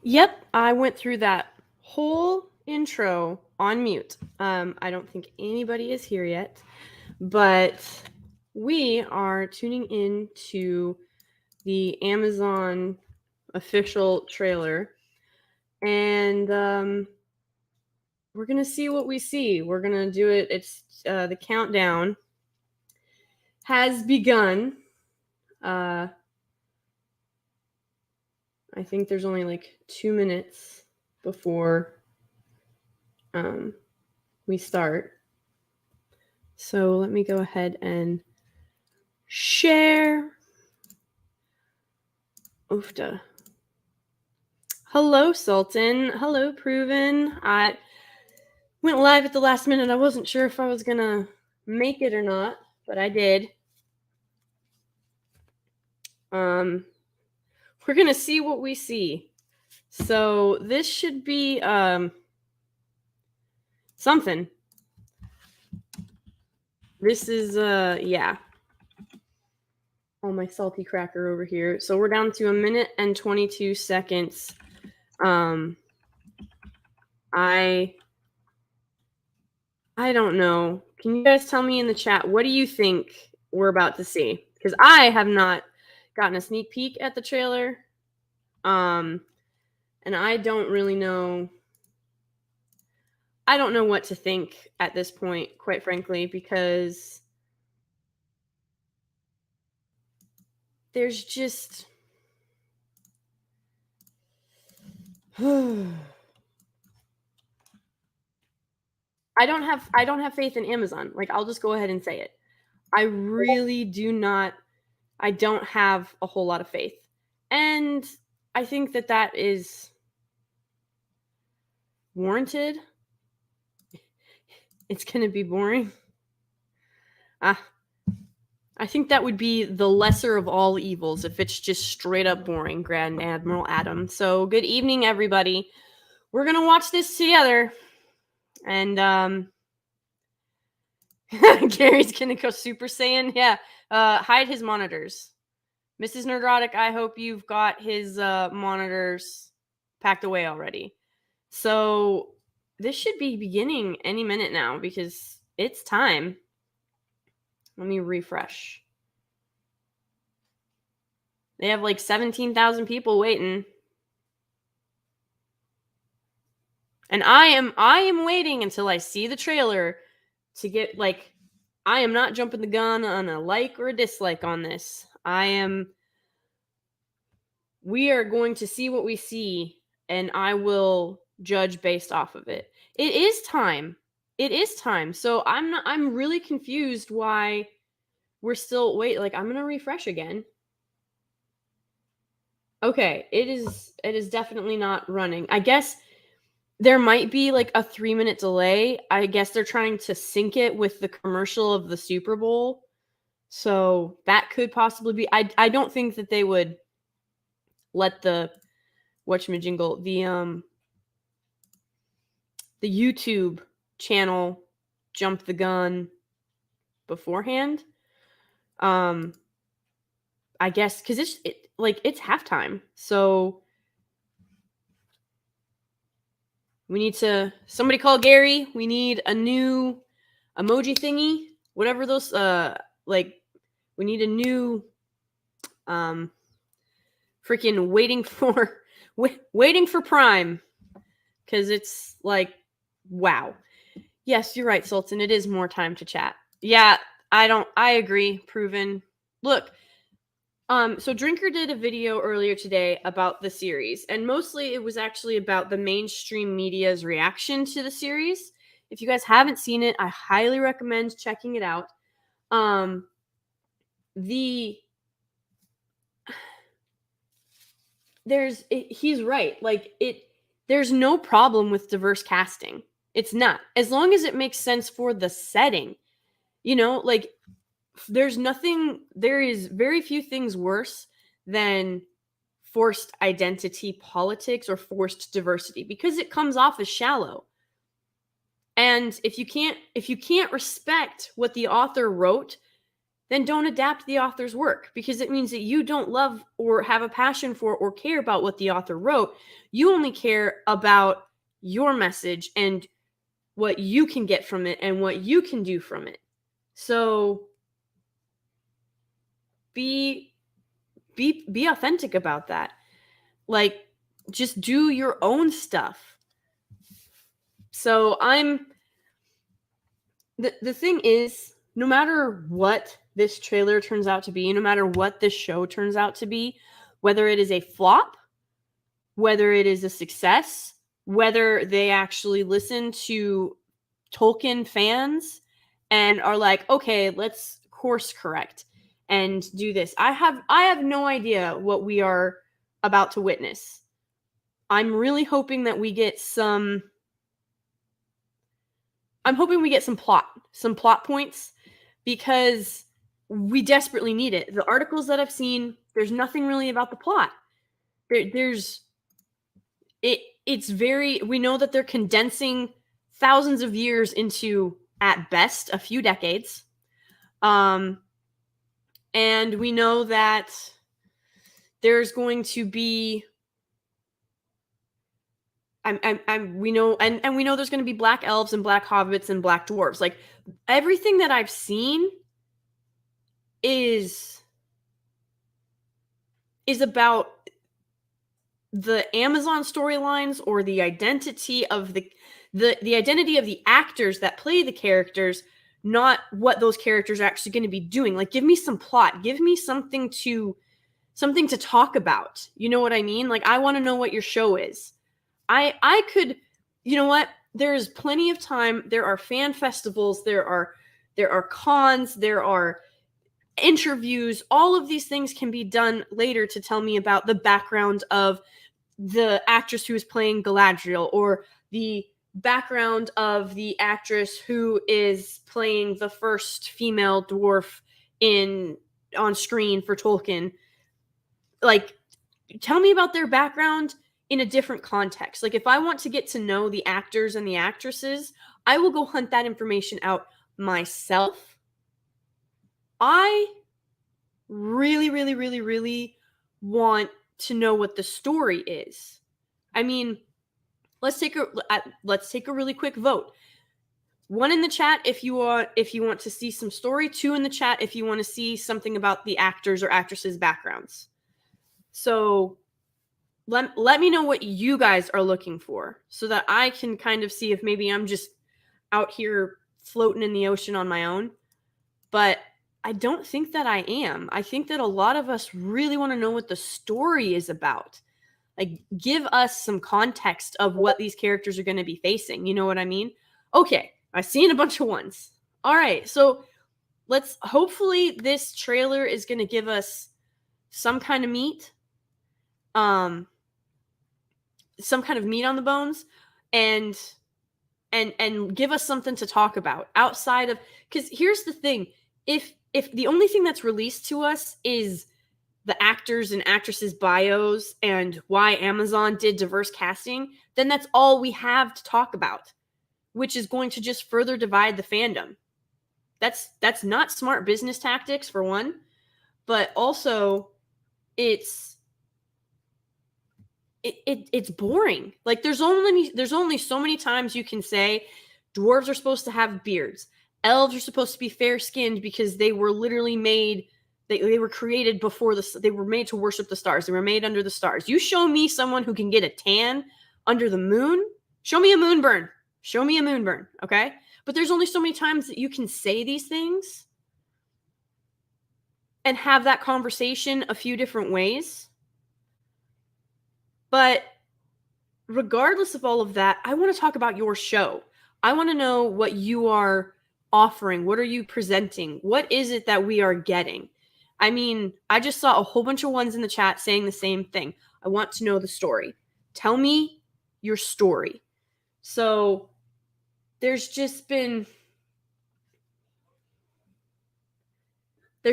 Yep, I went through that whole intro on mute. I don't think anybody is here yet, but we are tuning in to the Amazon official trailer, and we're gonna see what we see. We're gonna do it. It's the countdown has begun. I think there's only like 2 minutes before we start. So let me go ahead and share. Oofda. Hello, Sultan. Hello, Proven. I went live at the last minute. I wasn't sure if I was going to make it or not, but I did. We're going to see what we see. So this should be something. This is, yeah. Oh, my salty cracker over here. So we're down to 1 minute and 22 seconds. I don't know. Can you guys tell me in the chat, what do you think we're about to see? Because I have not gotten a sneak peek at the trailer. And I don't really know. I don't know what to think at this point, quite frankly, because there's just I don't have faith in Amazon. Like, I'll just go ahead and say it. I really do not. I don't have a whole lot of faith. And I think that is warranted. It's going to be boring. I think that would be the lesser of all evils if it's just straight up boring, Grand Admiral Adam. So good evening, everybody. We're going to watch this together. And Gary's going to go Super Saiyan. Yeah. Hide his monitors. Mrs. Nerdrotic, I hope you've got his monitors packed away already. So this should be beginning any minute now because it's time. Let me refresh. They have like 17,000 people waiting. And I am waiting until I see the trailer to get, like, I am not jumping the gun on a like or a dislike on this. We are going to see what we see, and I will judge based off of it. It is time. So I'm really confused why we're still, like, I'm going to refresh again. Okay, it is definitely not running. I guess there might be like a 3-minute delay. I guess they're trying to sync it with the commercial of the Super Bowl. So that could possibly be. I don't think that they would let the whatchamajingle, the YouTube channel jump the gun beforehand. I guess because it's halftime. So we need to, somebody call Gary. We need a new emoji thingy, whatever those, we need a new, freaking waiting for Prime. Cause it's like, wow. Yes, you're right, Sultan. It is more time to chat. Yeah, I agree. Proven. Look, so Drinker did a video earlier today about the series, and mostly it was actually about the mainstream media's reaction to the series. If you guys haven't seen it, I highly recommend checking it out. He's right. Like, there's no problem with diverse casting. It's not. As long as it makes sense for the setting. You know, like, there is very few things worse than forced identity politics or forced diversity, because it comes off as shallow. And if you can't respect what the author wrote, then don't adapt the author's work, because it means that you don't love or have a passion for or care about what the author wrote. You only care about your message and what you can get from it and what you can do from it. So be authentic about that. Like, just do your own stuff. So the thing is, no matter what this trailer turns out to be, no matter what this show turns out to be, whether it is a flop, whether it is a success, whether they actually listen to Tolkien fans and are like, okay, let's course correct and do this. I have no idea what we are about to witness. I'm really hoping that we get some plot points, because we desperately need it. The articles that I've seen, there's nothing really about the plot. It's very, we know that they're condensing thousands of years into, at best, a few decades. And we know that there's going to be, we know there's going to be black elves and black hobbits and black dwarves. Like, everything that I've seen is about the Amazon storylines, or the identity of the identity of the actors that play the characters, not what those characters are actually going to be doing. Like, give me some plot, give me something to talk about. You know what I mean? Like, I want to know what your show is. I could, you know what? There's plenty of time. There are fan festivals. There are cons. There are interviews. All of these things can be done later to tell me about the background of the actress who is playing Galadriel, or the background of the actress who is playing the first female dwarf on screen for Tolkien. Like, tell me about their background in a different context. Like, if I want to get to know the actors and the actresses, I will go hunt that information out myself. I really, really, really, really want to know what the story is. I mean, let's take a really quick vote. 1 in the chat if you want to see some story. 2 in the chat if you want to see something about the actors or actresses' backgrounds. So let me know what you guys are looking for, so that I can kind of see if maybe I'm just out here floating in the ocean on my own. But I don't think that I am. I think that a lot of us really want to know what the story is about. Like, give us some context of what these characters are going to be facing. You know what I mean? Okay, I've seen a bunch of ones. All right, so hopefully this trailer is going to give us some kind of meat. Some kind of meat on the bones, and give us something to talk about outside of, because here's the thing. If the only thing that's released to us is the actors and actresses' bios and why Amazon did diverse casting, then that's all we have to talk about, which is going to just further divide the fandom. That's not smart business tactics, for one, but also it's boring. Like, there's only so many times you can say dwarves are supposed to have beards. Elves are supposed to be fair-skinned because they were literally made, they were created before they were made to worship the stars. They were made under the stars. You show me someone who can get a tan under the moon, show me a moonburn. Show me a moonburn, okay? But there's only so many times that you can say these things and have that conversation a few different ways. But regardless of all of that, I want to talk about your show. I want to know what you are offering. What are you presenting? What is it that we are getting? I mean, I just saw a whole bunch of ones in the chat saying the same thing. I want to know the story. Tell me your story. So there's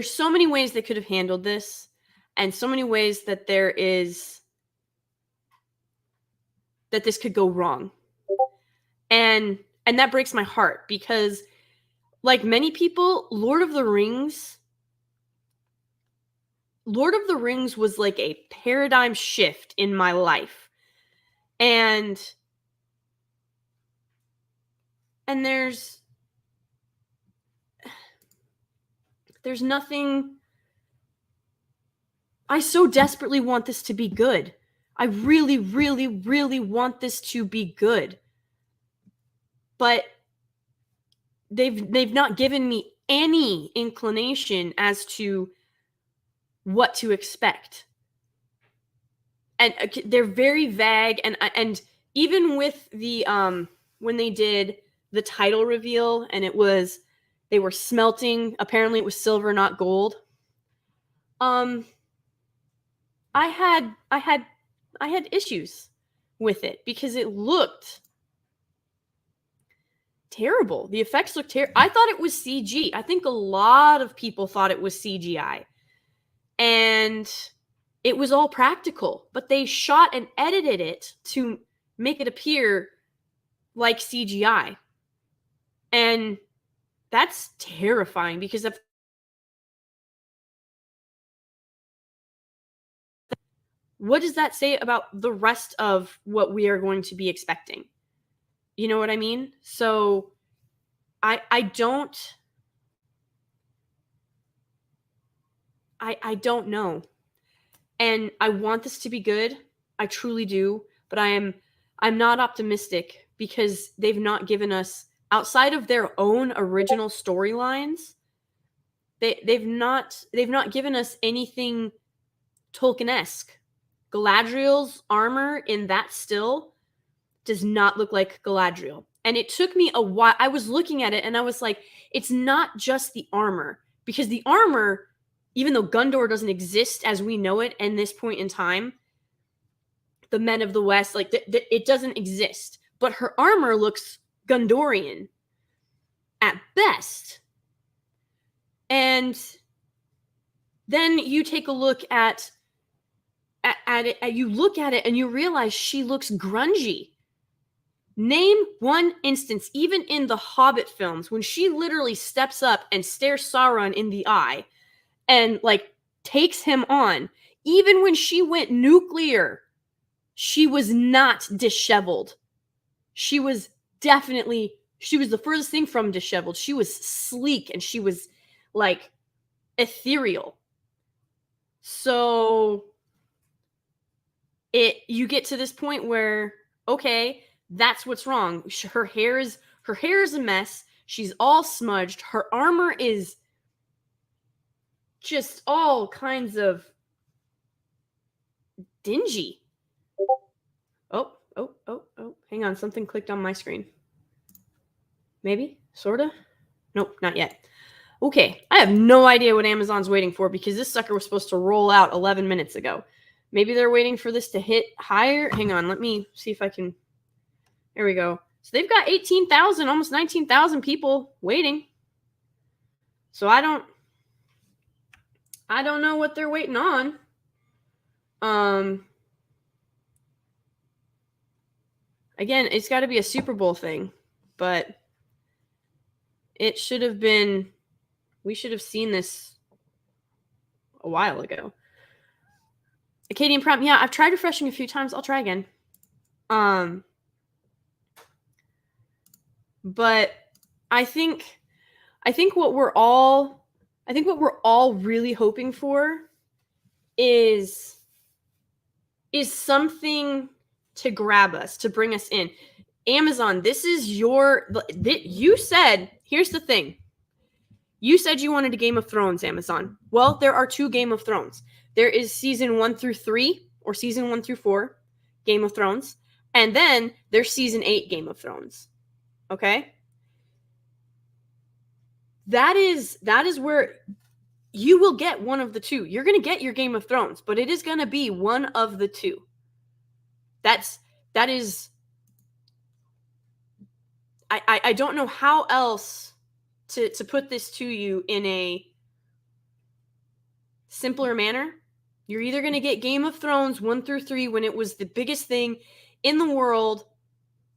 so many ways they could have handled this, and so many ways that this could go wrong. And that breaks my heart, because like many people, Lord of the Rings Lord of the Rings was like a paradigm shift in my life. And there's nothing. I so desperately want this to be good. I really, really, really want this to be good. But they've not given me any inclination as to what to expect. And they're very vague, and even with the when they did the title reveal, and they were smelting, apparently it was silver, not gold. I had issues with it because it looked terrible. The effects looked terrible. I thought it was CG. I think a lot of people thought it was CGI. And it was all practical, but they shot and edited it to make it appear like CGI. And that's terrifying because what does that say about the rest of what we are going to be expecting? You know what I mean? So I don't know. And I want this to be good. I truly do, but I'm not optimistic because they've not given us, outside of their own original storylines, they've not given us anything Tolkien-esque. Galadriel's armor in that still does not look like Galadriel. And it took me a while. I was looking at it and I was like, it's not just the armor. Because the armor, even though Gondor doesn't exist as we know it in this point in time, the Men of the West, like, it doesn't exist. But her armor looks Gondorian at best. And then you take a look at it, you look at it and you realize she looks grungy. Name one instance, even in the Hobbit films, when she literally steps up and stares Sauron in the eye and, like, takes him on. Even when she went nuclear, she was not disheveled. She was the furthest thing from disheveled. She was sleek and she was, like, ethereal. So you get to this point where, okay, that's what's wrong. Her hair is a mess. She's all smudged. Her armor is just all kinds of dingy. Oh. Hang on, something clicked on my screen. Maybe? Sorta? Nope, not yet. Okay, I have no idea what Amazon's waiting for because this sucker was supposed to roll out 11 minutes ago. Maybe they're waiting for this to hit higher. Hang on, let me see if I can. There we go. So they've got 18,000, almost 19,000 people waiting. So I don't know what they're waiting on. Again, it's got to be a Super Bowl thing, but it should have been. We should have seen this a while ago. Acadian Prime. Yeah, I've tried refreshing a few times. I'll try again. But I think what we're all really hoping for is something to grab us, to bring us in. Amazon, this is you said, here's the thing. You said you wanted a Game of Thrones, Amazon. Well, there are 2 Game of Thrones. There is season 1 through 3 or season 1 through 4 Game of Thrones. And then there's season 8 Game of Thrones. Okay? That is where you will get one of the 2. You're going to get your Game of Thrones, but it is going to be one of the 2. That is I don't know how else to put this to you in a simpler manner. You're either going to get Game of Thrones 1 through 3 when it was the biggest thing in the world,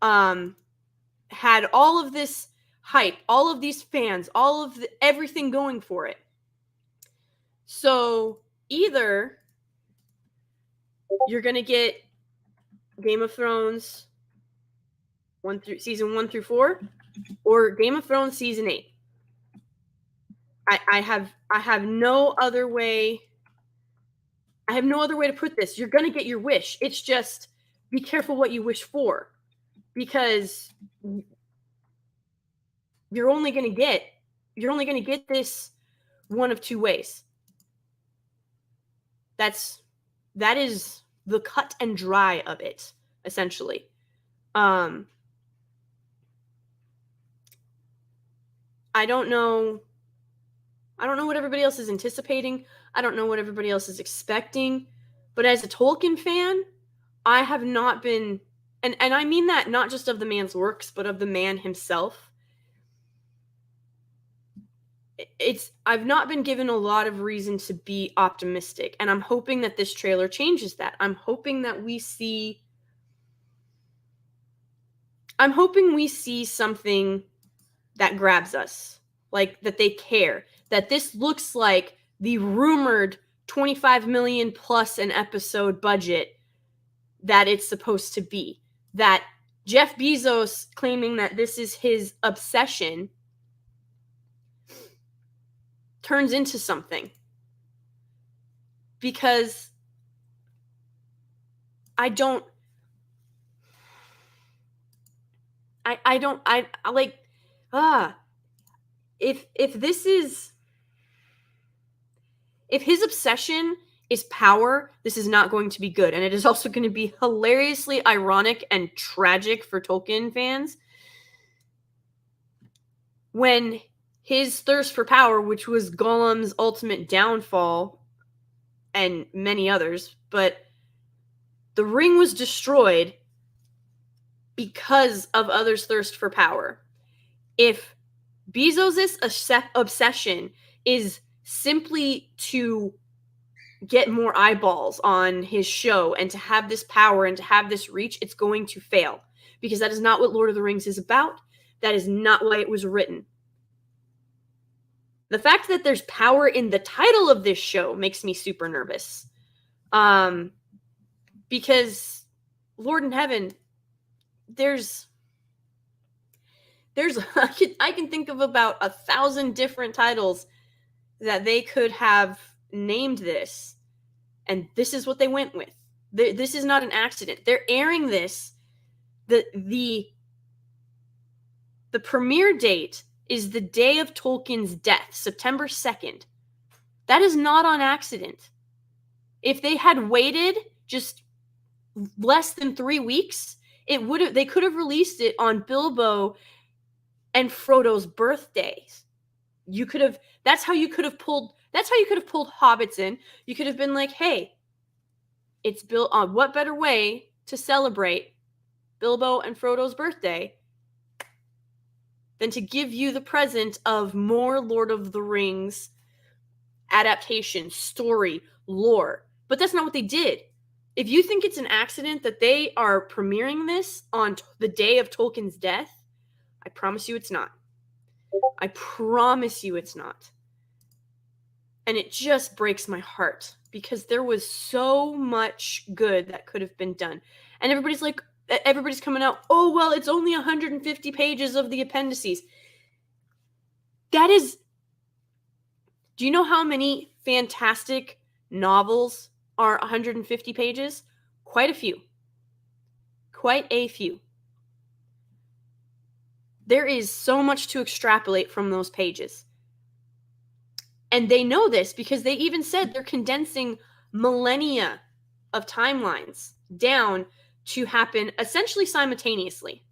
had all of this hype, all of these fans, all of everything going for it. So either you're going to get Game of Thrones season 1 through 4 or Game of Thrones season 8. I have no other way. I have no other way to put this. You're going to get your wish. It's just be careful what you wish for, because you're only going to get this one of two ways. That is the cut and dry of it, essentially. I don't know what everybody else is anticipating. I don't know what everybody else is expecting. But as a Tolkien fan, I have not been, and I mean that not just of the man's works, but of the man himself. I've not been given a lot of reason to be optimistic, and I'm hoping that this trailer changes that. I'm hoping we see something that grabs us, like that they care, that this looks like the rumored 25 million plus an episode budget that it's supposed to be, that Jeff Bezos claiming that this is his obsession turns into something. Because if his obsession is power, this is not going to be good. And it is also going to be hilariously ironic and tragic for Tolkien fans when his thirst for power, which was Gollum's ultimate downfall and many others, but the ring was destroyed because of others' thirst for power. If Bezos' obsession is simply to get more eyeballs on his show and to have this power and to have this reach, it's going to fail, because that is not what Lord of the Rings is about. That is not why it was written. The fact that there's power in the title of this show makes me super nervous. Because Lord in Heaven, there's I can think of about 1,000 different titles that they could have named this, and this is what they went with. This is not an accident. They're airing this. The premiere date is the day of Tolkien's death, September 2nd. That is not on accident. If they had waited just less than 3 weeks, they could have released it on Bilbo and Frodo's birthdays. That's how you could have pulled hobbits in. You could have been like, hey, it's built on what better way to celebrate Bilbo and Frodo's birthday than to give you the present of more Lord of the Rings adaptation, story, lore. But that's not what they did. If you think it's an accident that they are premiering this on the day of Tolkien's death, I promise you it's not. I promise you it's not. And it just breaks my heart, because there was so much good that could have been done. And everybody's coming out, oh, well, it's only 150 pages of the appendices. Do you know how many fantastic novels are 150 pages? Quite a few. There is so much to extrapolate from those pages. And they know this because they even said they're condensing millennia of timelines down to happen essentially simultaneously.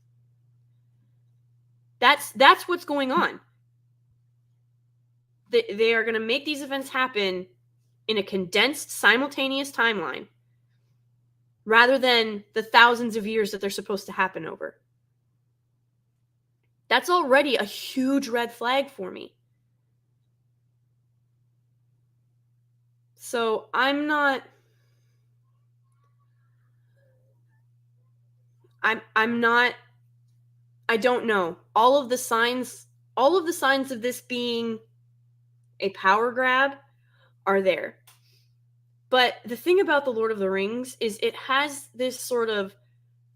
That's what's going on. They are going to make these events happen in a condensed, simultaneous timeline rather than the thousands of years that they're supposed to happen over. That's already a huge red flag for me. So I don't know. All of the signs of this being a power grab are there. But the thing about the Lord of the Rings is it has this sort of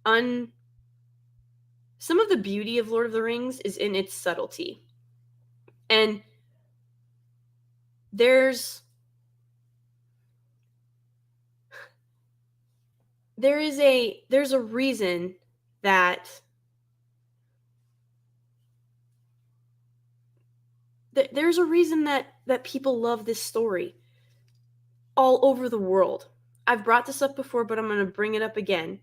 some of the beauty of Lord of the Rings is in its subtlety. And there's a reason that there's a reason that people love this story all over the world. I've brought this up before, but I'm going to bring it up again.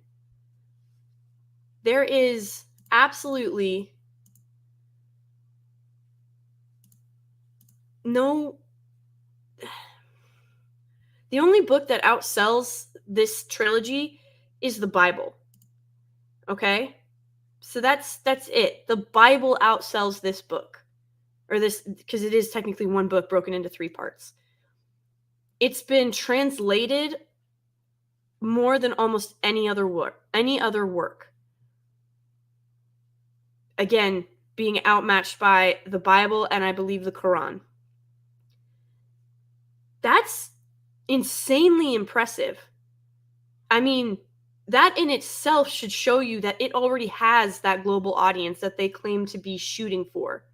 There is absolutely no... The only book that outsells this trilogy is the Bible. Okay? So that's it. The Bible outsells this book. Or this, because it is technically one book broken into 3 parts. It's been translated more than almost any other work. Again, being outmatched by the Bible and I believe the Quran. That's insanely impressive. I mean, that in itself should show you that it already has that global audience that they claim to be shooting for.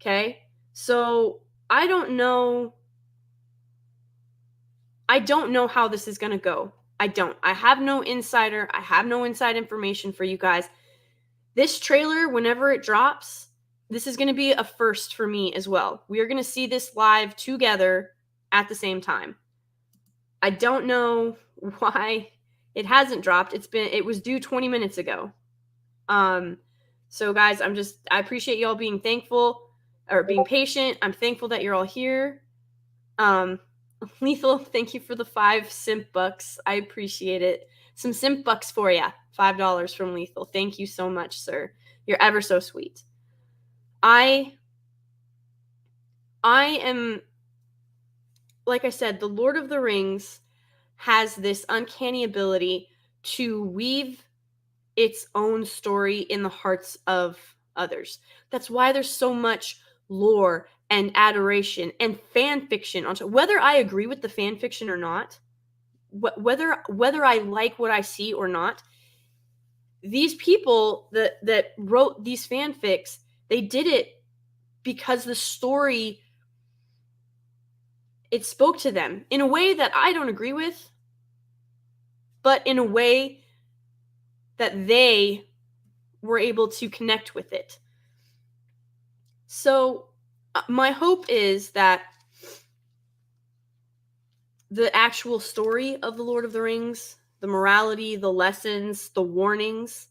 Okay? So, I don't know how this is going to go. I have no inside information for you guys. This trailer, whenever it drops, this is going to be a first for me as well. We are going to see this live together at the same time. I don't know why it hasn't dropped. It was due 20 minutes ago. So guys, I appreciate y'all being thankful or being patient. I'm thankful that you're all here. Lethal, thank you for the 5 simp bucks. I appreciate it. Some simp bucks for ya. $5 from Lethal. Thank you so much, sir. You're ever so sweet. I am, like I said, the Lord of the Rings has this uncanny ability to weave its own story in the hearts of others. That's why there's so much lore and adoration and fan fiction on whether I agree with the fan fiction or not, whether I like what I see or not. These people that wrote these fanfics, they did it because the story, it spoke to them in a way that I don't agree with, but in a way that they were able to connect with it. So my hope is that the actual story of the Lord of the Rings, the morality, the lessons, the warnings,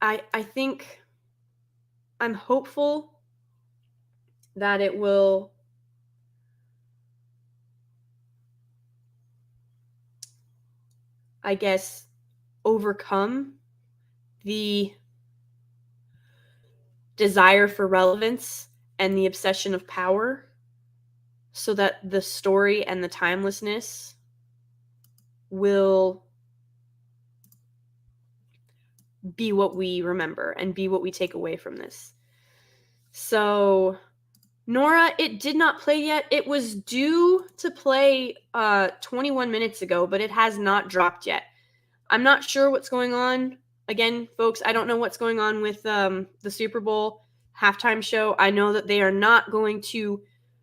I think I'm hopeful that it will overcome the desire for relevance and the obsession of power, so that the story and the timelessness will be what we remember and be what we take away from this. So, Nora, it did not play yet. It was due to play 21 minutes ago, but it has not dropped yet. I'm not sure what's going on. Again, folks, I don't know what's going on with the Super Bowl halftime show. I know that they are not going to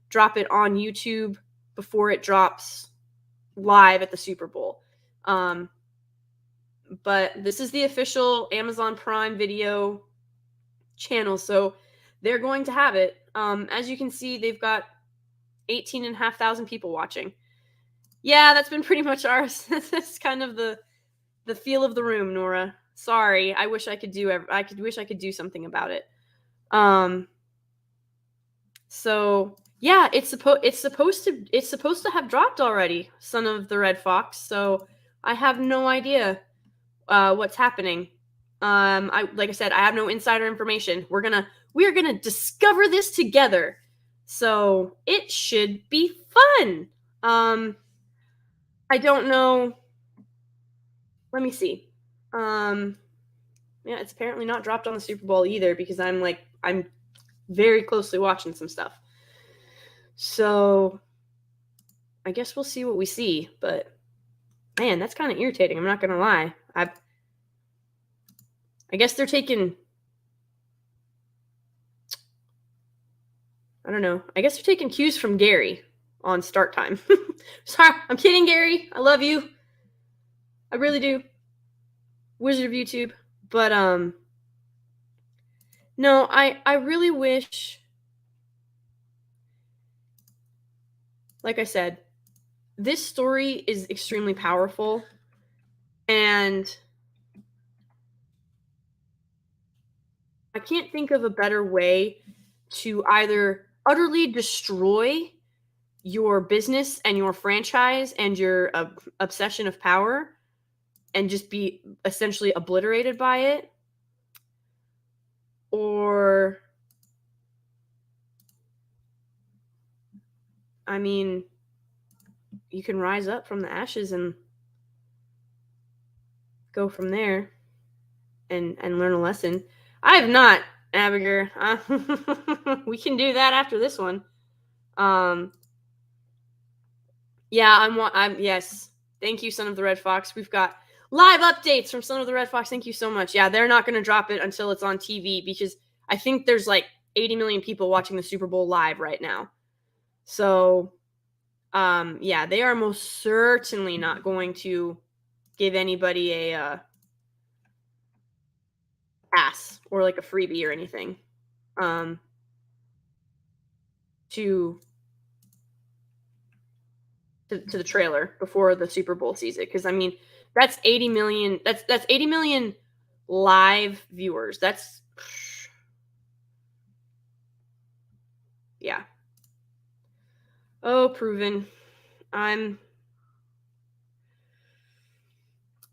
drop it on YouTube before it drops live at the Super Bowl. But this is the official Amazon Prime Video channel, so they're going to have it. As you can see, they've got 18,500 people watching. Yeah, that's been pretty much ours. That's kind of the feel of the room, Nora. Sorry, I wish I could do something about it. So yeah, it's supposed to have dropped already, Son of the Red Fox. So I have no idea what's happening. Like I said, I have no insider information. We are gonna discover this together. So it should be fun. I don't know. Let me see. Yeah, it's apparently not dropped on the Super Bowl either, because I'm very closely watching some stuff. So I guess we'll see what we see, but man, that's kind of irritating. I'm not going to lie. I guess they're taking, I don't know. I guess they're taking cues from Gary on start time. Sorry, I'm kidding, Gary. I love you. I really do. Wizard of YouTube. But no, I really wish, like I said, this story is extremely powerful, and I can't think of a better way to either utterly destroy your business and your franchise and your obsession of power and just be essentially obliterated by it, or, I mean, you can rise up from the ashes and go from there and learn a lesson. I have not, Abigail. We can do that after this one. Yeah, I'm yes. Thank you, Son of the Red Fox. We've got live updates from Son of the Red Fox. Thank you so much. Yeah, they're not going to drop it until it's on TV because I think there's like 80 million people watching the Super Bowl live right now. So, yeah, they are most certainly not going to give anybody a pass or like a freebie or anything to the trailer before the Super Bowl sees it, because I mean that's 80 million. That's 80 million live viewers. That's, yeah. Oh, proven.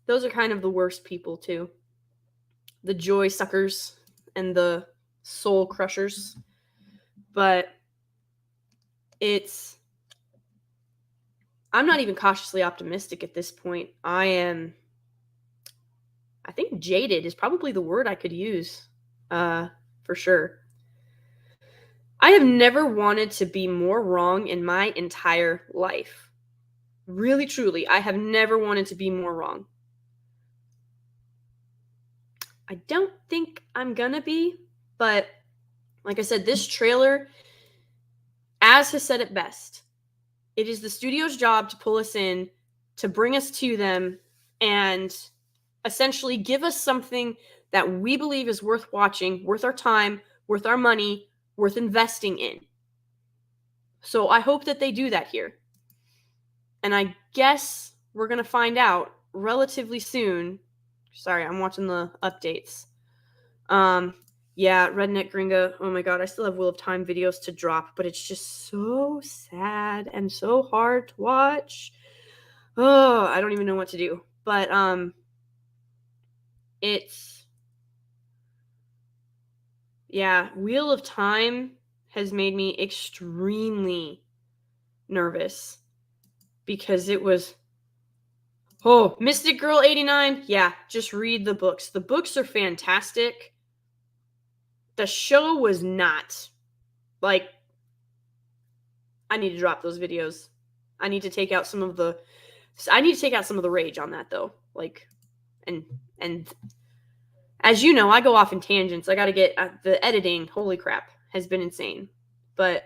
Those are kind of the worst people too. The joy suckers and the soul crushers. But I'm not even cautiously optimistic at this point. I think jaded is probably the word I could use, for sure. I have never wanted to be more wrong in my entire life. Really, truly, I have never wanted to be more wrong. I don't think I'm gonna be, but like I said, this trailer, Az has said it best. It is the studio's job to pull us in, to bring us to them, and essentially give us something that we believe is worth watching, worth our time, worth our money, worth investing in. So I hope that they do that here. And I guess we're going to find out relatively soon. Sorry, I'm watching the updates. Yeah, Redneck Gringa. Oh my god, I still have Wheel of Time videos to drop, but it's just so sad and so hard to watch. Oh, I don't even know what to do. But it's, yeah, Wheel of Time has made me extremely nervous because it was, oh, Mystic Girl 89. Yeah, just read the books. The books are fantastic. The show was not. Like, I need to drop those videos. I need to take out some of the rage on that though. Like, and as you know, I go off in tangents. I got to get the editing. Holy crap, has been insane. But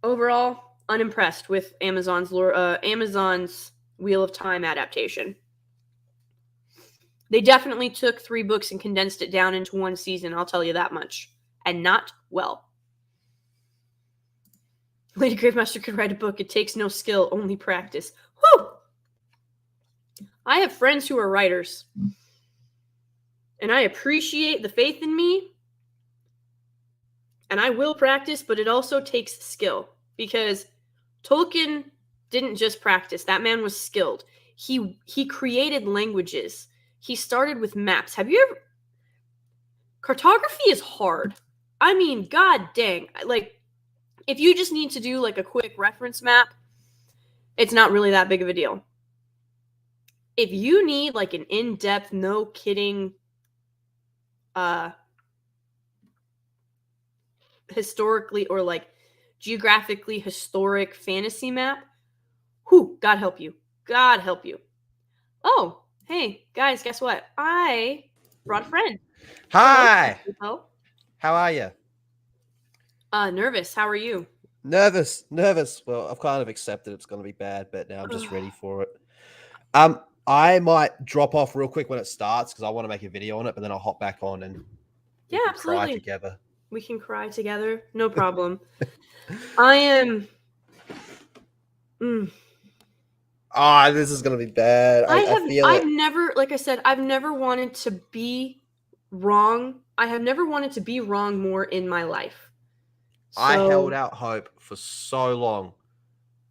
overall, unimpressed with Amazon's Wheel of Time adaptation. They definitely took 3 books and condensed it down into 1 season, I'll tell you that much. And not well. Lady Gravemaster could write a book. It takes no skill, only practice. Whew! I have friends who are writers. And I appreciate the faith in me. And I will practice, but it also takes skill. Because Tolkien didn't just practice. That man was skilled. He created languages. He started with maps. Have you ever... Cartography is hard. I mean, god dang. Like, if you just need to do like a quick reference map, it's not really that big of a deal. If you need like an in-depth, no kidding, historically or like geographically historic fantasy map. Whew, God help you. God help you. Oh, hey, guys, guess what? I brought a friend. Hi. Hello. How are you? Nervous. How are you? Nervous. Well, I've kind of accepted it's going to be bad, but now I'm just ready for it. I might drop off real quick when it starts because I want to make a video on it, but then I'll hop back on and we can absolutely. cry together. We can cry together. No problem. I am. This is going to be bad. I feel I've never, like I said, I've never wanted to be wrong. I have never wanted to be wrong more in my life. I held out hope for so long.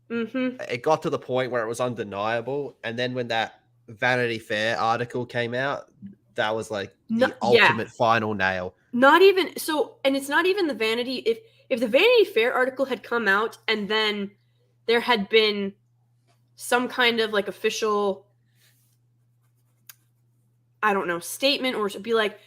It got to the point where it was undeniable. And then when that Vanity Fair article came out, that was like the ultimate final nail. Not even so, and it's not even the Vanity. If the Vanity Fair article had come out and then there had been some kind of like official, I don't know, statement, or be like,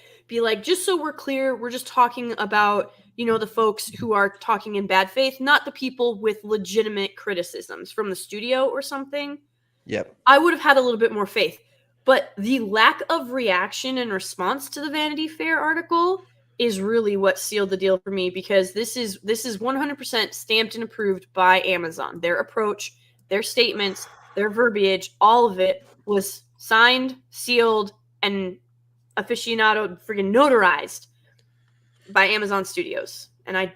just so we're clear, we're just talking about, the folks who are talking in bad faith, not the people with legitimate criticisms from the studio or something. Yep. I would have had a little bit more faith. But the lack of reaction and response to the Vanity Fair article is really what sealed the deal for me, because this is 100% stamped and approved by Amazon. Their approach, their statements, their verbiage, all of it was signed, sealed, and aficionado freaking notarized by Amazon Studios. And I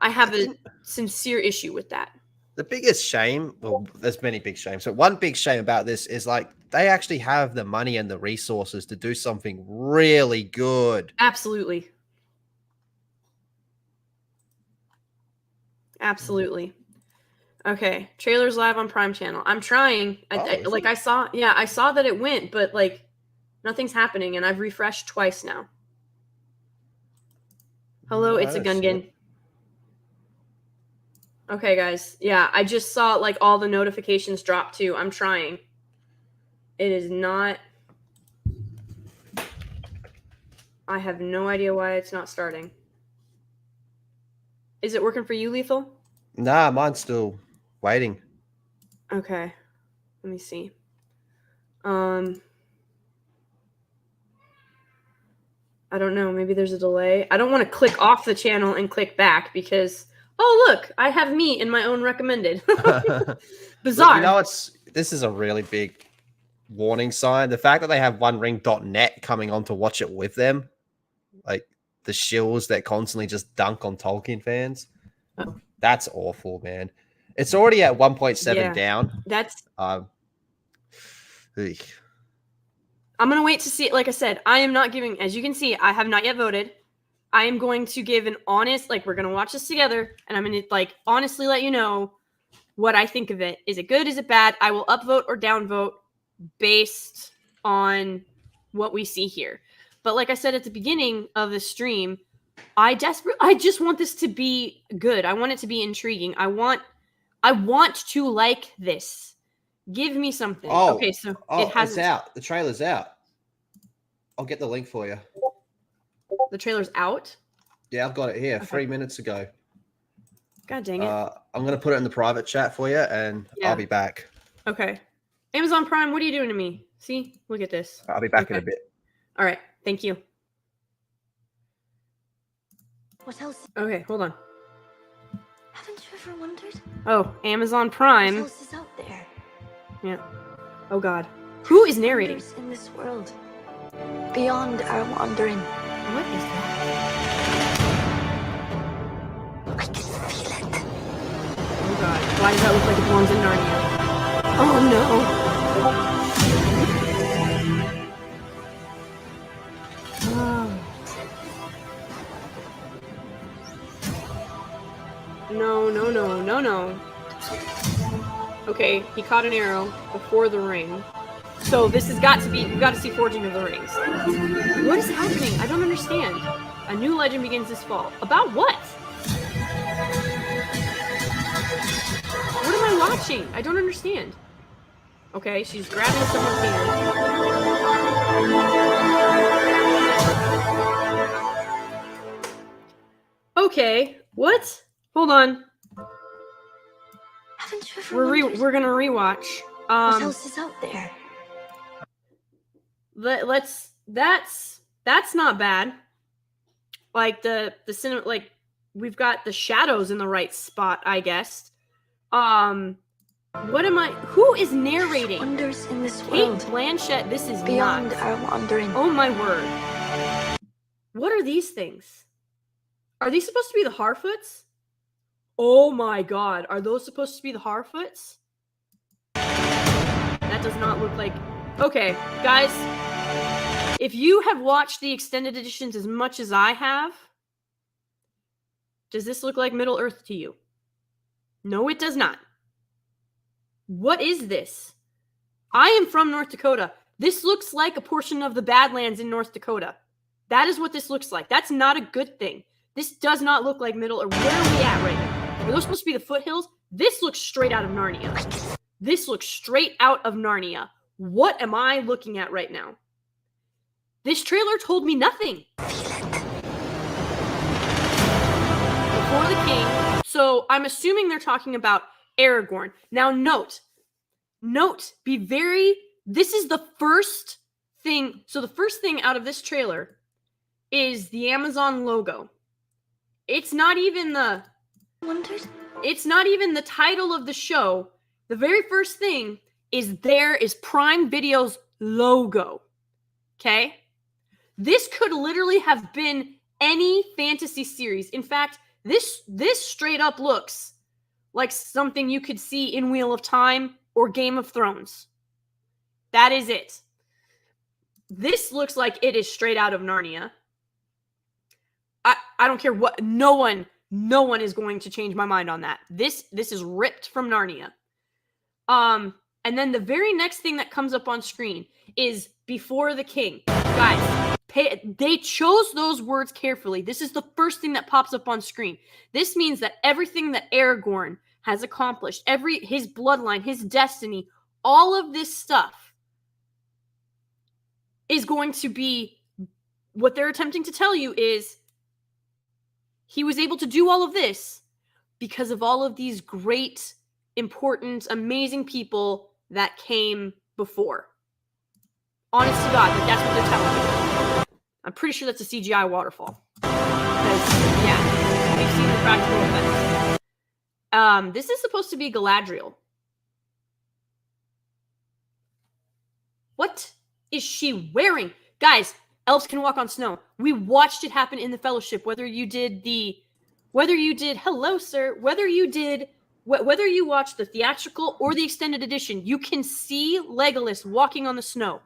have a sincere issue with that. The biggest shame, well, there's many big shames, but one big shame about this is like they actually have the money and the resources to do something really good. Absolutely. Okay, trailers live on Prime Channel. I'm trying. I saw that it went, but like nothing's happening, and I've refreshed twice now. Hello, it's a Gungan. Okay, guys. Yeah, I just saw like all the notifications drop too. I'm trying. It is not. I have no idea why it's not starting. Is it working for you, Lethal? Nah, mine's still waiting. Okay. Let me see. I don't know. Maybe there's a delay. I don't want to click off the channel and click back because, oh, look, I have me in my own recommended. Bizarre. Look, this is a really big warning sign. The fact that they have OneRing.net coming on to watch it with them, like the shills that constantly just dunk on Tolkien fans. Oh. That's awful, man. It's already at 1.7 down. That's... I'm going to wait to see. Like I said, I am not giving, as you can see, I have not yet voted. I am going to give an honest, like, we're going to watch this together, and I'm going to, like, honestly let you know what I think of it. Is it good? Is it bad? I will upvote or downvote based on what we see here. But like I said at the beginning of the stream, I just want this to be good. I want it to be intriguing. I want to like this. Give me something. Okay, so it's out. The trailer's out. I'll get the link for you. The trailer's out? Yeah, I've got it here 3 minutes ago. God dang it. I'm going to put it in the private chat for you, and I'll be back. Okay. Amazon Prime, what are you doing to me? See? Look at this. I'll be back in a bit. All right. Thank you. What else? Okay, hold on. Haven't you ever wondered? Oh, Amazon Prime. What else is out there? Yeah. Oh God. Who is narrating? In this world, beyond our wandering. What is that? I can feel it. Oh God. Why does that look like it belongs in Narnia? Oh no. No. Okay, he caught an arrow before the ring. So this has got to be, you've got to see Forging of the Rings. What is happening? I don't understand. A new legend begins this fall. About what? What am I watching? I don't understand. Okay, she's grabbing someone's hand. Okay, what? Hold on. Haven't you ever wondered We're gonna rewatch. what else is out there? That's not bad. Like the cinema, like we've got the shadows in the right spot, I guess. What am I? Who is narrating? Wonders in this Kate world Blanchett. This is beyond not. our wandering. Oh my word! What are these things? Are these supposed to be the Harfoots? Oh my god! Are those supposed to be the Harfoots? That does not look like. Okay, guys. If you have watched the extended editions as much as I have, does this look like Middle Earth to you? No, it does not. What is this? I am from North Dakota. This looks like a portion of the Badlands in North Dakota. That is what this looks like. That's not a good thing. This does not look like Middle Earth. Where are we at right now? Are those supposed to be the foothills? This looks straight out of Narnia. This looks straight out of Narnia. What am I looking at right now? This trailer told me nothing. Before the King. So I'm assuming they're talking about Aragorn. Now note, this is the first thing. So the first thing out of this trailer is the Amazon logo. It's not even the title of the show. The very first thing is Prime Video's logo. Okay? This could literally have been any fantasy series. In fact, this straight up looks like something you could see in Wheel of Time or Game of Thrones. That is it. This looks like it is straight out of Narnia. I don't care what. No one is going to change my mind on that. This is ripped from Narnia. And then the very next thing that comes up on screen is Before the King. Guys, they chose those words carefully. This is the first thing that pops up on screen. This means that everything that Aragorn has accomplished, his bloodline, his destiny, all of this stuff is going to be, what they're attempting to tell you is he was able to do all of this because of all of these great, important, amazing people that came before. Honest to God, like that's what they're telling me. I'm pretty sure that's a CGI waterfall. Because, yeah, we've seen the practical effects. This is supposed to be Galadriel. What is she wearing? Guys, elves can walk on snow. We watched it happen in the Fellowship. Whether you watched the theatrical or the extended edition, you can see Legolas walking on the snow.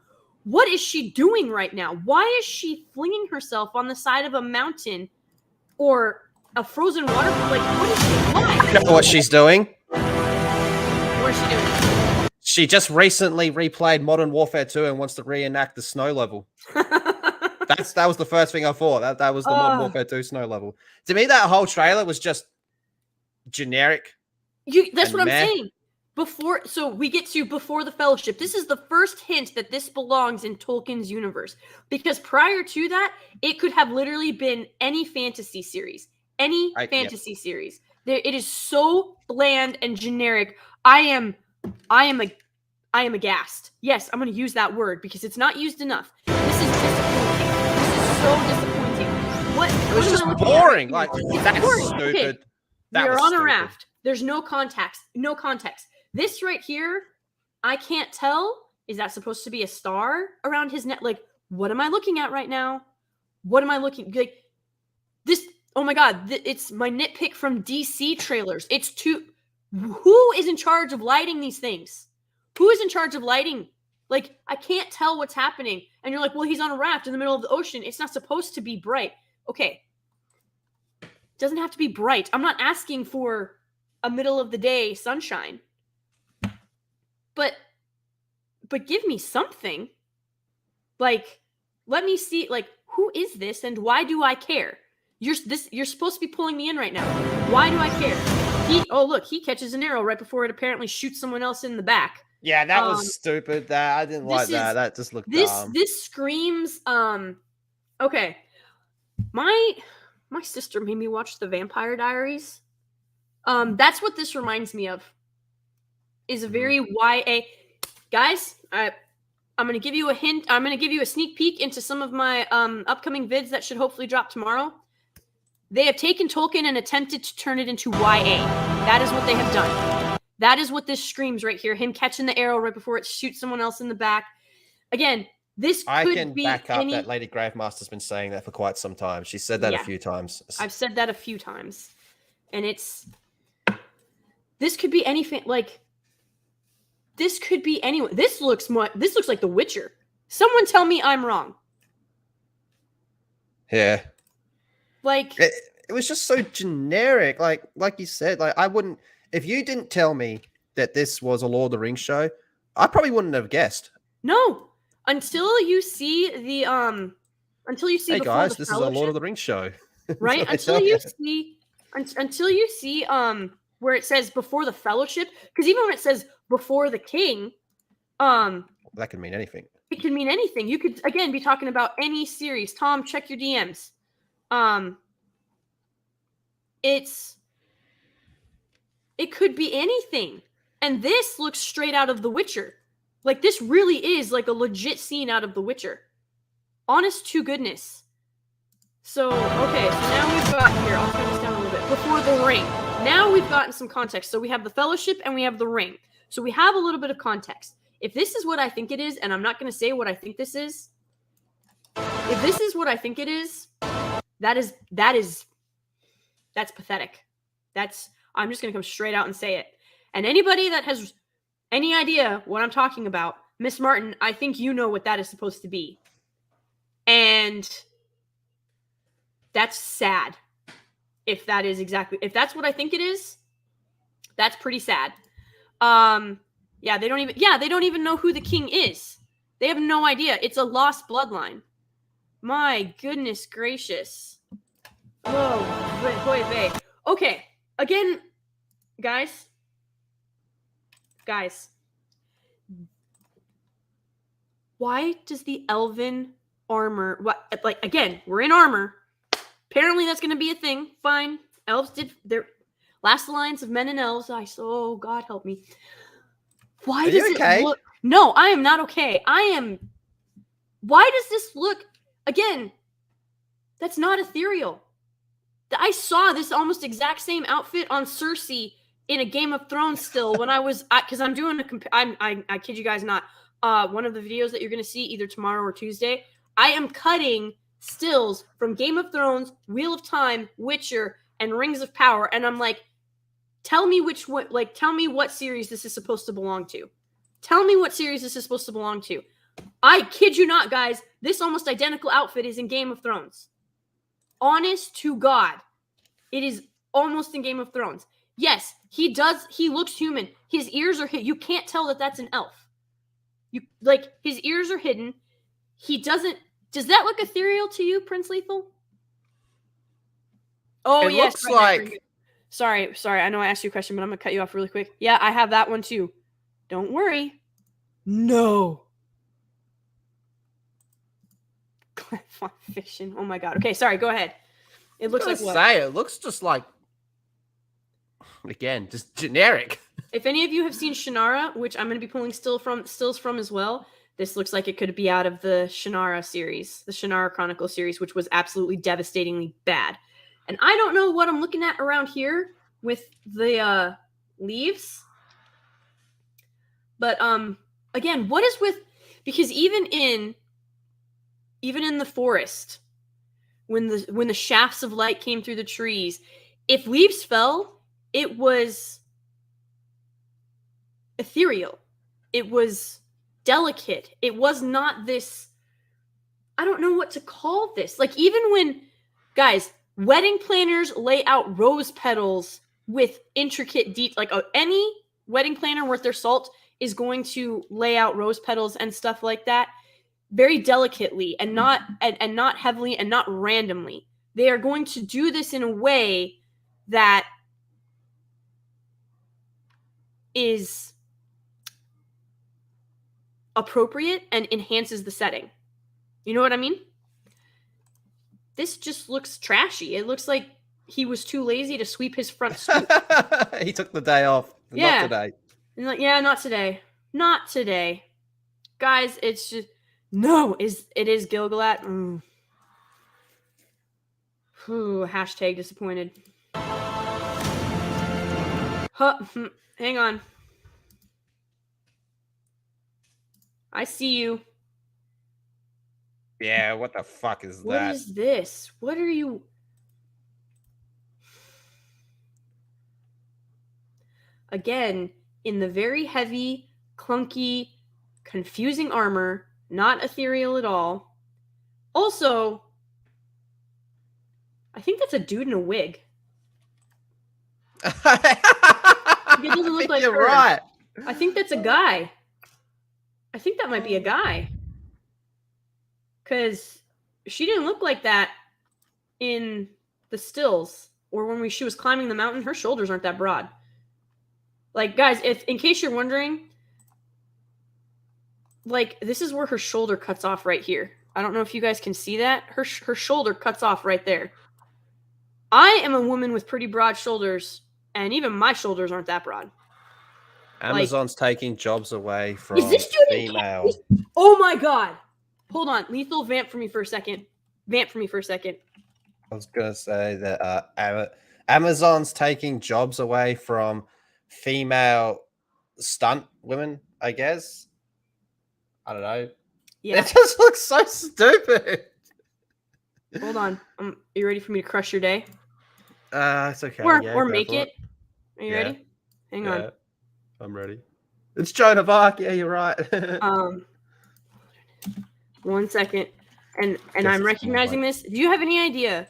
What is she doing right now? Why is she flinging herself on the side of a mountain or a frozen water? Like, what is she? Why? I know what she's doing. What is she doing? She just recently replayed Modern Warfare 2 and wants to reenact the snow level. That was the first thing I thought. That was the Modern Warfare 2 snow level. To me, that whole trailer was just generic. That's what I'm saying. So we get to Before the Fellowship. This is the first hint that this belongs in Tolkien's universe. Because prior to that, it could have literally been any fantasy series. Series. It is so bland and generic. I am aghast. Yes, I'm going to use that word because it's not used enough. This is disappointing. This is so disappointing. It was just boring. Like, that's boring. stupid. Okay. We're on a raft. There's no context. This right here, I can't tell. Is that supposed to be a star around his neck? Like, what am I looking at right now? What am I looking like? This? Oh my God! It's my nitpick from DC trailers. Who is in charge of lighting these things? Who is in charge of lighting? Like, I can't tell what's happening. And you're like, well, he's on a raft in the middle of the ocean. It's not supposed to be bright. Okay. It doesn't have to be bright. I'm not asking for a middle of the day sunshine. But give me something. Like, let me see, like, who is this and why do I care? You're supposed to be pulling me in right now. Why do I care? He catches an arrow right before it apparently shoots someone else in the back. Yeah, that was stupid. I didn't like that. That just looked dumb. This screams okay. My sister made me watch The Vampire Diaries. That's what this reminds me of. Is a very YA. Guys, I'm going to give you a hint. I'm going to give you a sneak peek into some of my upcoming vids that should hopefully drop tomorrow. They have taken Tolkien and attempted to turn it into YA. That is what they have done. That is what this screams right here. Him catching the arrow right before it shoots someone else in the back. Again, this could be I can back up that Lady Gravemaster's been saying that for quite some time. She said that a few times. I've said that a few times. And this could be anything, like, this could be anyone. This looks like The Witcher. Someone tell me I'm wrong. Yeah. Like, it was just so generic. Like you said, like I wouldn't, if you didn't tell me that this was a Lord of the Rings show, I probably wouldn't have guessed. No, until you see the Hey guys, this is a Lord of the Rings show, right? Until you see where it says before the Fellowship, because even when it says before the King, that can mean anything. It can mean anything. You could again be talking about any series. Tom, check your DMs. It could be anything, and this looks straight out of The Witcher. Like, this really is like a legit scene out of The Witcher. Honest to goodness. So, okay, so now we've got here, I'll turn this down a little bit. Before the Ring. Now we've gotten some context. So we have the Fellowship and we have the Ring. So we have a little bit of context. If this is what I think it is, and I'm not going to say what I think this is. If this is what I think it is, that's pathetic. I'm just going to come straight out and say it. And anybody that has any idea what I'm talking about, Miss Martin, I think you know what that is supposed to be. And that's sad. If that's what I think it is, that's pretty sad. They don't even know who the king is. They have no idea. It's a lost bloodline. My goodness gracious. Whoa. Okay. Again, guys. Why does the elven armor, again, we're in armor. Apparently that's going to be a thing. Fine. Elves did their last alliance of men and elves. Oh, God help me. Why does it look? No, I am not okay. Why does this look? Again, that's not ethereal. I saw this almost exact same outfit on Cersei in a Game of Thrones still when I was, because I'm doing I kid you guys not, one of the videos that you're going to see either tomorrow or Tuesday, I am cutting stills from Game of Thrones, Wheel of Time, Witcher, and Rings of Power, and I'm like, tell me what series this is supposed to belong to. Tell me what series this is supposed to belong to. I kid you not, guys, this almost identical outfit is in Game of Thrones. Honest to God, it is almost in Game of Thrones. Yes, he looks human. His ears are hidden. You can't tell that that's an elf. His ears are hidden. Does that look ethereal to you, Prince Lethal? Oh, yes. Looks like... Sorry. I know I asked you a question, but I'm going to cut you off really quick. Yeah, I have that one too. Don't worry. No. Fiction. Oh my God. Okay, sorry. Go ahead. It looks like what? It looks just like, again, just generic. If any of you have seen Shannara, which I'm going to be pulling stills from as well, this looks like it could be out of the Shannara series, the Shannara Chronicle series, which was absolutely devastatingly bad. And I don't know what I'm looking at around here with the leaves. But again, what is with, because even in the forest, when the shafts of light came through the trees, if leaves fell, it was ethereal. It was delicate. It was not this, I don't know what to call this. Like, even when, guys, wedding planners lay out rose petals with intricate any wedding planner worth their salt is going to lay out rose petals and stuff like that very delicately and not heavily and not randomly. They are going to do this in a way that is appropriate and enhances the setting. You know what I mean? This just looks trashy. It looks like he was too lazy to sweep his front stoop. He took the day off. Yeah. Not today. And like, yeah, not today. Not today. Guys, it's just no, it is Gilgalad. Hashtag disappointed. Hang on. I see you. Yeah, what the fuck is that? What is this? What are you? Again, in the very heavy, clunky, confusing armor, not ethereal at all. Also, I think that's a dude in a wig. It doesn't look like you're her. right. I think that's a guy. I think that might be a guy. Because she didn't look like that in the stills or when she was climbing the mountain. Her shoulders aren't that broad. Like, guys, in case you're wondering, like, this is where her shoulder cuts off right here. I don't know if you guys can see that. Her shoulder cuts off right there. I am a woman with pretty broad shoulders, and even my shoulders aren't that broad. Amazon's taking jobs away from female. Oh my god. Hold on. Lethal, vamp for me for a second. I was going to say that Amazon's taking jobs away from female stunt women, I guess. I don't know. Yeah. It just looks so stupid. Hold on. Are you ready for me to crush your day? It's okay. Or make it. Are you ready? Hang on. I'm ready. It's Joan of Arc. Yeah, you're right. 1 second. And I'm recognizing this. Do you have any idea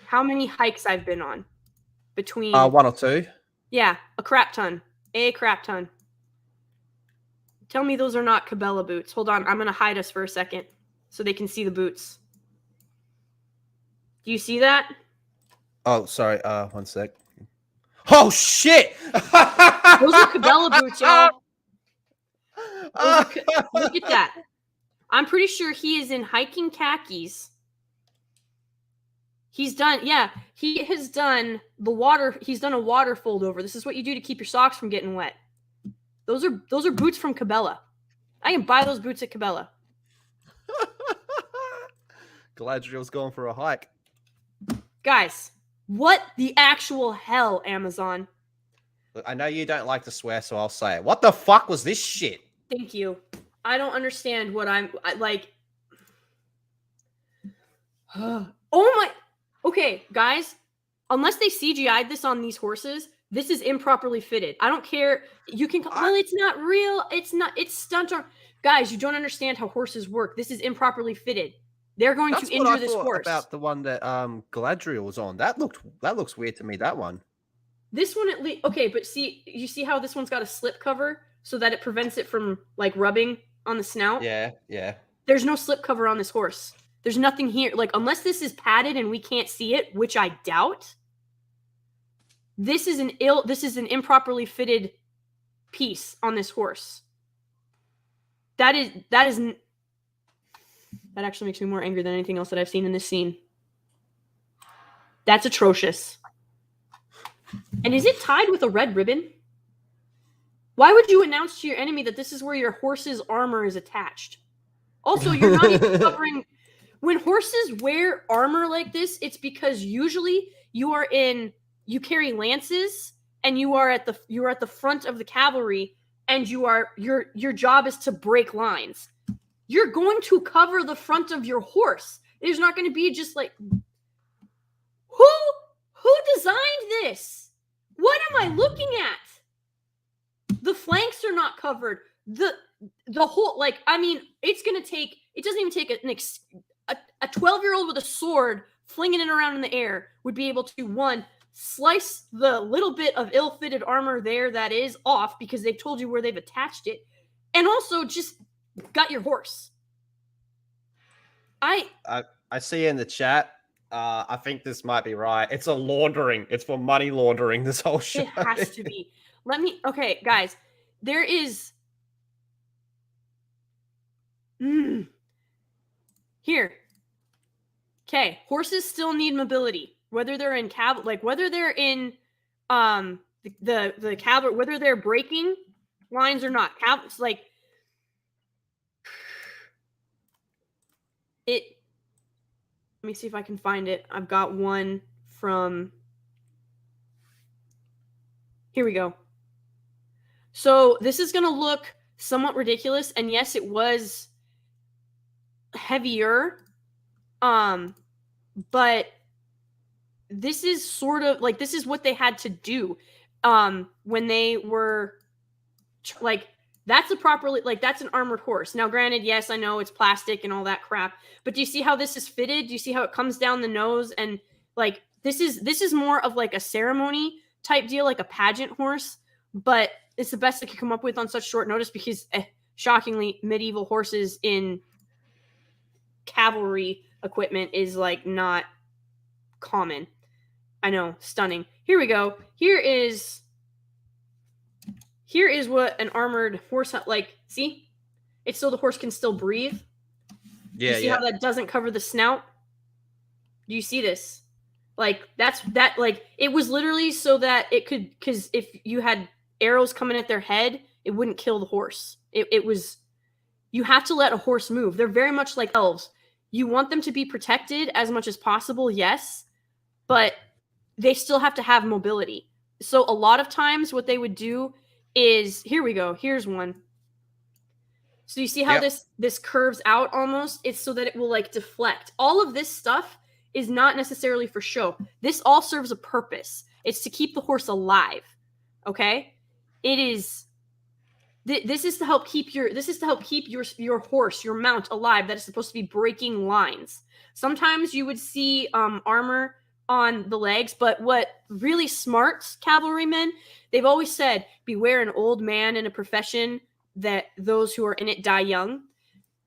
how many hikes I've been on? Between 1 or 2. Yeah, a crap ton. Tell me those are not Cabela boots. Hold on, I'm gonna hide us for a second so they can see the boots. Do you see that? Oh, sorry. 1 sec. Oh shit! Those are Cabela boots, y'all. Look at that. I'm pretty sure he is in hiking khakis. He has done a water fold over. This is what you do to keep your socks from getting wet. Those are boots from Cabela. I can buy those boots at Cabela. Galadriel's going for a hike. Guys, what the actual hell, Amazon? Look, I know you don't like to swear, so I'll say it. What the fuck was this shit? Thank you. I don't understand what I like. Oh my. Okay, guys. Unless they CGI'd this on these horses, this is improperly fitted. I don't care. You can. Well, it's not real. It's not. It's stunt arm. Guys, you don't understand how horses work. This is improperly fitted. They're going to injure this horse. About the one that Galadriel was on. That looks weird to me. That one. This one at least. Okay, but you see how this one's got a slip cover so that it prevents it from like rubbing on the snout? Yeah. There's no slip cover on this horse. There's nothing here. Like, unless this is padded and we can't see it, which I doubt, this is an improperly fitted piece on this horse. That actually makes me more angry than anything else that I've seen in this scene. That's atrocious. And is it tied with a red ribbon? Why would you announce to your enemy that this is where your horse's armor is attached? Also, you're not even covering... When horses wear armor like this, it's because usually you carry lances and you are at the front of the cavalry, and your job is to break lines. You're going to cover the front of your horse. There's not going to be just like, who designed this? What am I looking at? The flanks are not covered. The whole, like, I mean, it doesn't even take a 12-year-old with a sword flinging it around in the air would be able to, one, slice the little bit of ill-fitted armor there that is off because they've told you where they've attached it, and also just got your horse. I see in the chat. I think this might be right. It's a laundering. It's for money laundering. This whole show. It has to be. Okay, guys. There is. Here. Okay, horses still need mobility. whether they're in whether they're in the cavalry, whether they're breaking lines or not. It's like it. Let me see if I can find it. I've got one from. Here we go. So this is going to look somewhat ridiculous, and yes, it was heavier, but this is sort of like, this is what they had to do when they were like, that's a properly, like, that's an armored horse. Now granted, yes, I know it's plastic and all that crap, but do you see how this is fitted? Do you see how it comes down the nose? And like, this is more of like a ceremony type deal, like a pageant horse, but it's the best I could come up with on such short notice because shockingly, medieval horses in cavalry equipment is like not common. I know, stunning. Here we go. Here is what an armored horse, like, see? It's so the horse can still breathe. Yeah, you see how that doesn't cover the snout? Do you see this? Like, like, it was literally so that it could, because if you had arrows coming at their head, it wouldn't kill the horse. It was, you have to let a horse move. They're very much like elves. You want them to be protected as much as possible, yes, but they still have to have mobility. So a lot of times what they would do is, here we go, here's one. So you see how this curves out almost? It's so that it will like deflect. All of this stuff is not necessarily for show. This all serves a purpose. It's to keep the horse alive. Okay? It is this is to help keep your horse, your mount alive that is supposed to be breaking lines. Sometimes you would see armor on the legs, but what really smart cavalrymen, they've always said, beware an old man in a profession that those who are in it die young.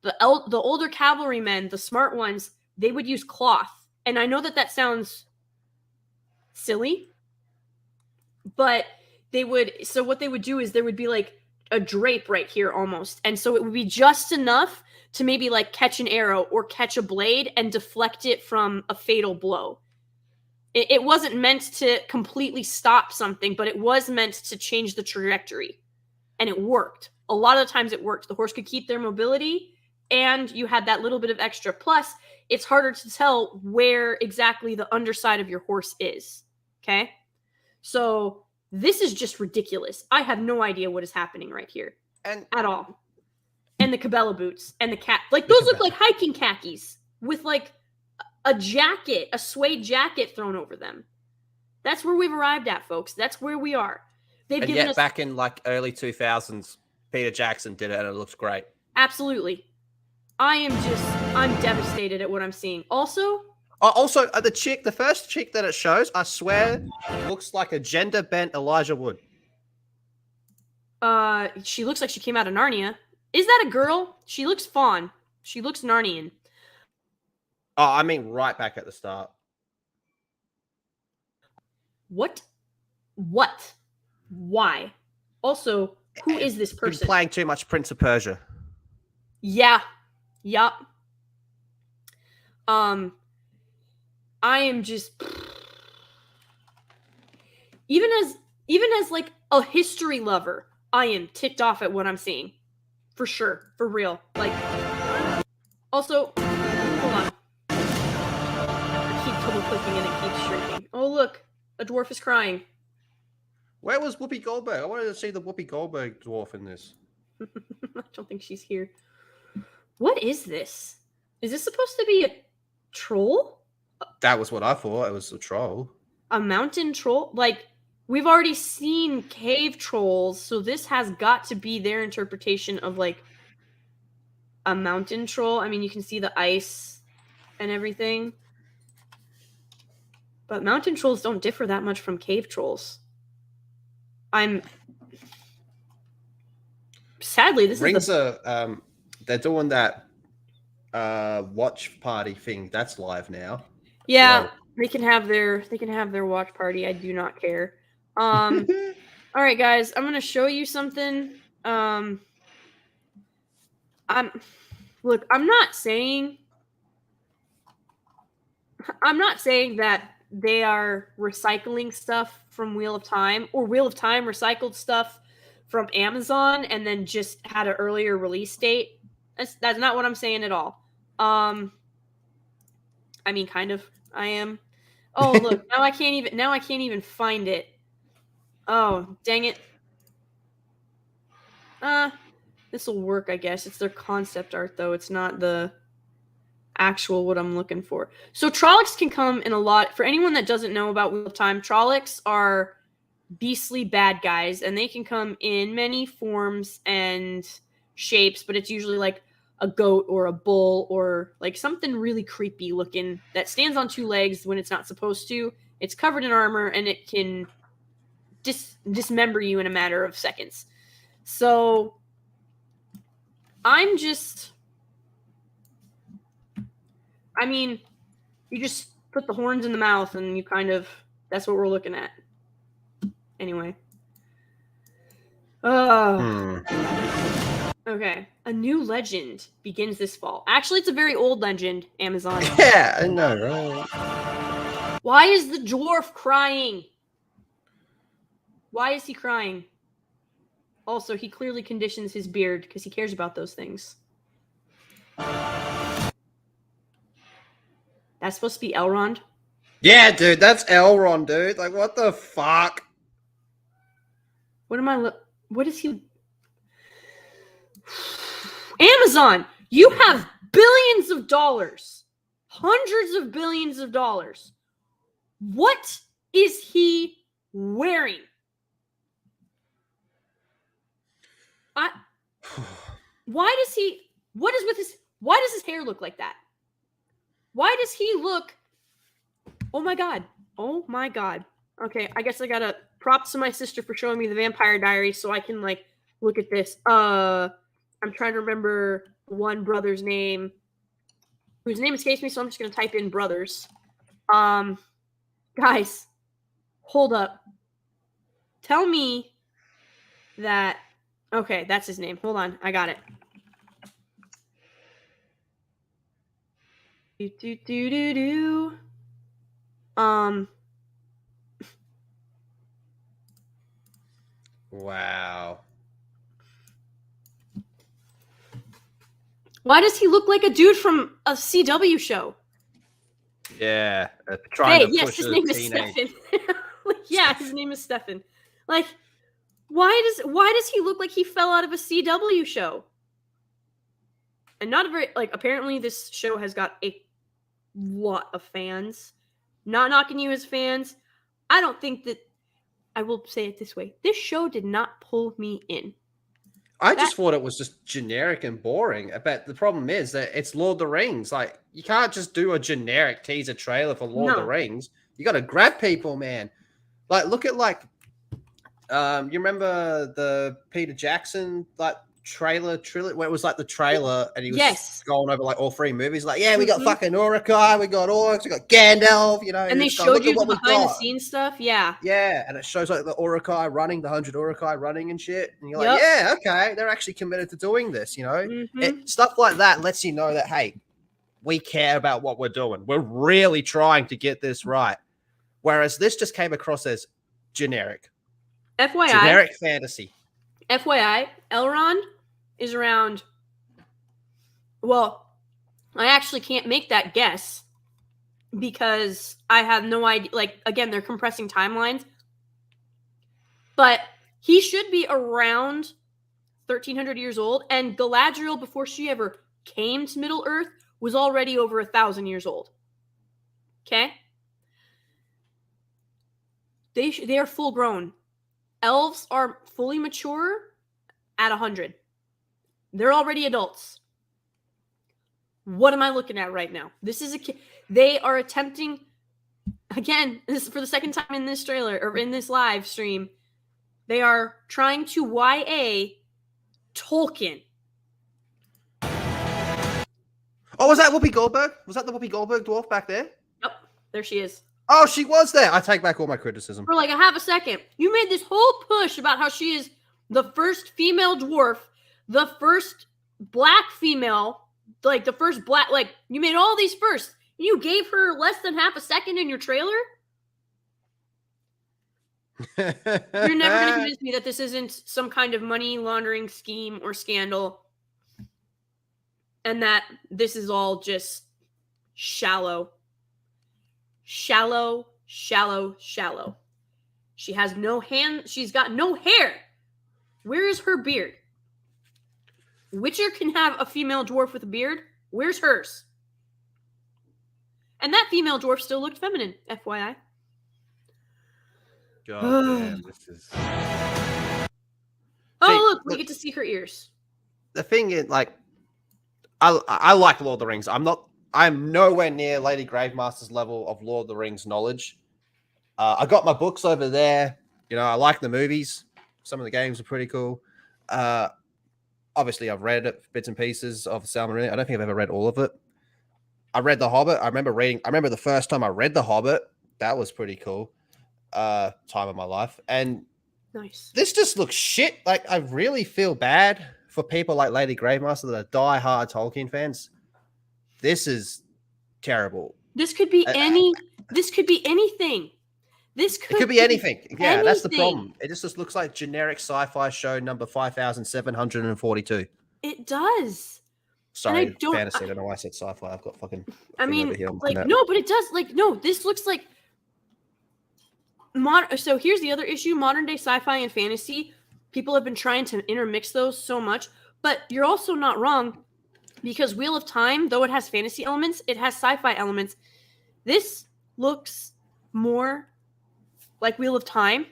The older cavalrymen, the smart ones, they would use cloth. And I know that sounds silly, but what they would do is there would be like a drape right here almost. And so it would be just enough to maybe like catch an arrow or catch a blade and deflect it from a fatal blow. It wasn't meant to completely stop something, but it was meant to change the trajectory. And it worked. A lot of the times it worked. The horse could keep their mobility and you had that little bit of extra. Plus, it's harder to tell where exactly the underside of your horse is. Okay? So this is just ridiculous. I have no idea what is happening right here at all. And the Cabela boots and the cat, like those look like hiking khakis with like a jacket, a suede jacket thrown over them. That's where we've arrived at, folks. That's where we are. They've and given yet us back in like early 2000s, Peter Jackson did it and it looks great. Absolutely. I'm devastated at what I'm seeing. Also, the first chick that it shows, I swear, looks like a gender bent Elijah Wood. she looks like she came out of Narnia. Is that a girl? She looks fawn. She looks Narnian. Oh, I mean, right back at the start. What? Why? Also, who is this person? Been playing too much Prince of Persia. Yeah. Yup. I am just even as like a history lover, I am ticked off at what I'm seeing. For sure. For real. Like, also, hold on. I keep double clicking and it keeps shrinking. Oh, look. A dwarf is crying. Where was Whoopi Goldberg? I wanted to see the Whoopi Goldberg dwarf in this. I don't think she's here. What is this? Is this supposed to be a troll? That was what I thought. It was a troll. A mountain troll? Like, we've already seen cave trolls, so this has got to be their interpretation of, like, a mountain troll. I mean, you can see the ice and everything. But mountain trolls don't differ that much from cave trolls. Sadly, this Rings is they're doing that watch party thing. That's live now. Yeah, well. they can have their watch party. I do not care. All right, guys, I'm gonna show you something. I'm not saying that they are recycling stuff from Wheel of Time, or Wheel of Time recycled stuff from Amazon and then just had an earlier release date. That's not what I'm saying at all. I mean, kind of. I am. Oh, look, now I can't even find it. Oh, dang it. This will work, I guess. It's their concept art, though. It's not the actual what I'm looking for. So Trollocs can come in a lot. For anyone that doesn't know about Wheel of Time, Trollocs are beastly bad guys, and they can come in many forms and shapes, but it's usually like a goat or a bull or like something really creepy looking that stands on two legs when it's not supposed to. It's covered in armor, and it can dismember you in a matter of seconds. So I mean, you just put the horns in the mouth and you kind of, that's what we're looking at. Anyway. Okay. A new legend begins this fall. Actually, it's a very old legend, Amazon. Yeah, I know, right? Why is the dwarf crying? Why is he crying? Also, he clearly conditions his beard because he cares about those things. That's supposed to be Elrond? Yeah, dude, that's Elrond, dude. Like, what the fuck? What is he? Amazon, you have billions of dollars. Hundreds of billions of dollars. What is he wearing? Why does his hair look like that? Why does he look? Oh my god. Oh my god. Okay, I guess I gotta props to my sister for showing me the Vampire Diaries so I can like look at this. I'm trying to remember one brother's name, whose name escapes me, so I'm just gonna type in brothers. Guys, hold up. Tell me that. Okay, that's his name. Hold on, I got it. Wow. Why does he look like a dude from a CW show? Yeah, trying to yes, push his a name is teenage. Stefan. Yeah, his name is Stefan. Like, why does he look like he fell out of a CW show? And not a very, like, apparently this show has got a lot of fans. Not knocking you as fans. I don't think that, I will say it this way. This show did not pull me in. I just thought it was just generic and boring. But the problem is that it's Lord of the Rings. Like, you can't just do a generic teaser trailer for Lord of the Rings. You got to grab people, man. Like, look at like, you remember the Peter Jackson like trailer trilogy where it was like the trailer and he was going over like all three movies. Like, yeah, we got fucking Uruk-hai, we got orcs, we got Gandalf, you know. And they showed you the behind the scenes stuff. Yeah. Yeah, and it shows like the Uruk-hai running, the 100 Uruk-hai running and shit. And you're like, yeah, okay, they're actually committed to doing this, you know. Stuff like that lets you know that, hey, we care about what we're doing. We're really trying to get this right. Whereas this just came across as generic. FYI. Generic fantasy. FYI, Elrond is around. Well, I actually can't make that guess because I have no idea. Like, again, they're compressing timelines. But he should be around 1,300 years old. And Galadriel, before she ever came to Middle Earth, was already over 1,000 years old. Okay? They are full grown. Elves are fully mature at 100. They're already adults. What am I looking at right now? This is they are attempting, again, this is for the second time in this trailer or in this live stream. They are trying to YA Tolkien. Oh, was that Whoopi Goldberg? Was that the Whoopi Goldberg dwarf back there? Yep, there she is. Oh, she was there. I take back all my criticism. For like a half a second. You made this whole push about how she is the first female dwarf, the first black female, like the first black, like you made all these first. And you gave her less than half a second in your trailer? You're never going to convince me that this isn't some kind of money laundering scheme or scandal, and that this is all just shallow. Shallow, shallow, shallow. She has no hand. She's got no hair. Where is her beard? Witcher can have a female dwarf with a beard. Where's hers? And that female dwarf still looked feminine, FYI. God damn, this is... Oh, look, we get to see her ears. The thing is, like, I like Lord of the Rings. I'm nowhere near Lady Gravemaster's level of Lord of the Rings knowledge. I got my books over there. You know, I like the movies. Some of the games are pretty cool. Obviously, I've read bits and pieces of Silmarillion. I don't think I've ever read all of it. I read The Hobbit. I remember the first time I read The Hobbit. That was pretty cool. Time of my life. And nice. This just looks shit. Like, I really feel bad for people like Lady Gravemaster that are die-hard Tolkien fans. This is terrible. This could be this could be anything. It could be anything. Yeah, that's the problem. It just looks like generic sci-fi show number 5,742. It does. Sorry, fantasy. I don't know why I said sci-fi. I've got fucking... I mean, like, no, but it does. Like, no, this looks like... So here's the other issue. Modern day sci-fi and fantasy, people have been trying to intermix those so much. But you're also not wrong, because Wheel of Time, though it has fantasy elements, it has sci-fi elements. This looks more like Wheel of Time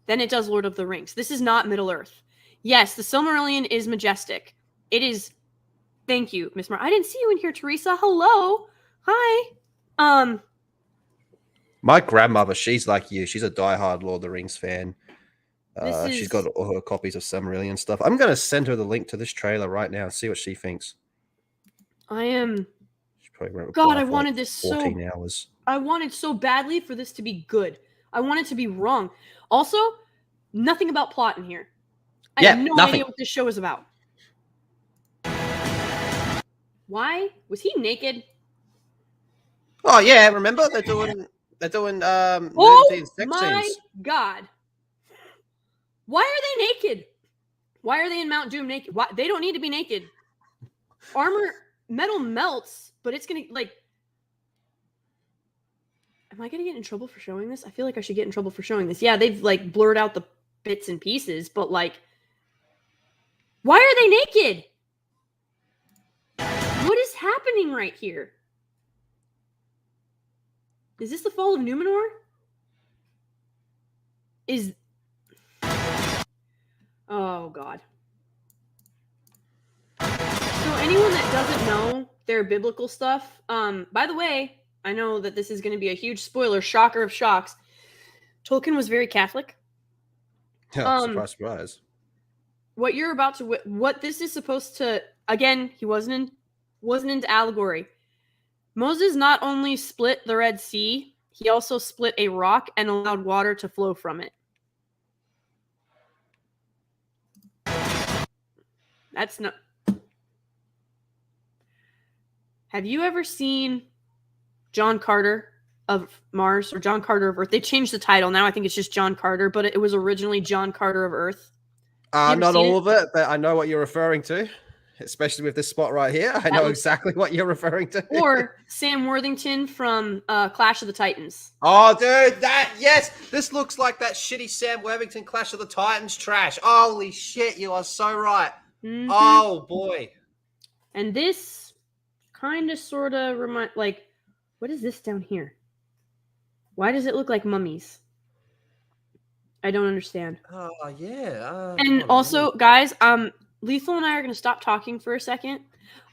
than it does Lord of the Rings. This is not Middle-earth. Yes, the Silmarillion is majestic. It is... Thank you, Miss Mar. I didn't see you in here, Teresa. Hello. Hi. My grandmother, she's like you. She's a diehard Lord of the Rings fan. She's got all her copies of Silmarillion stuff. I'm going to send her the link to this trailer right now and see what she thinks. I am... God, I wanted this 14 hours. I wanted so badly for this to be good. I want it to be wrong. Also, nothing about plot in here. I have no idea what this show is about. Why? Was he naked? Oh yeah, remember? They're doing oh sex my scenes. God. Why are they naked? Why are they in Mount Doom naked? Why? They don't need to be naked. Metal melts, but it's gonna, like... Am I gonna get in trouble for showing this? I feel like I should get in trouble for showing this. Yeah, they've, like, blurred out the bits and pieces, but, like... Why are they naked? What is happening right here? Is this the fall of Numenor? Oh, God. So anyone that doesn't know their biblical stuff, by the way, I know that this is going to be a huge spoiler, shocker of shocks. Tolkien was very Catholic. Yeah, surprise, surprise. What this is supposed to, again, he wasn't into allegory. Moses not only split the Red Sea, he also split a rock and allowed water to flow from it. That's not... Have you ever seen John Carter of Mars or John Carter of Earth? They changed the title. Now I think it's just John Carter, but it was originally John Carter of Earth. Not all of it, but I know what you're referring to. Especially with this spot right here. I know exactly what you're referring to. Or Sam Worthington from Clash of the Titans. Oh, dude, yes! This looks like that shitty Sam Worthington Clash of the Titans trash. Holy shit, you are so right. Mm-hmm. Oh, boy. And this kind of sort of like, what is this down here? Why does it look like mummies? I don't understand. Oh, yeah. And also, guys, Lethal and I are going to stop talking for a second.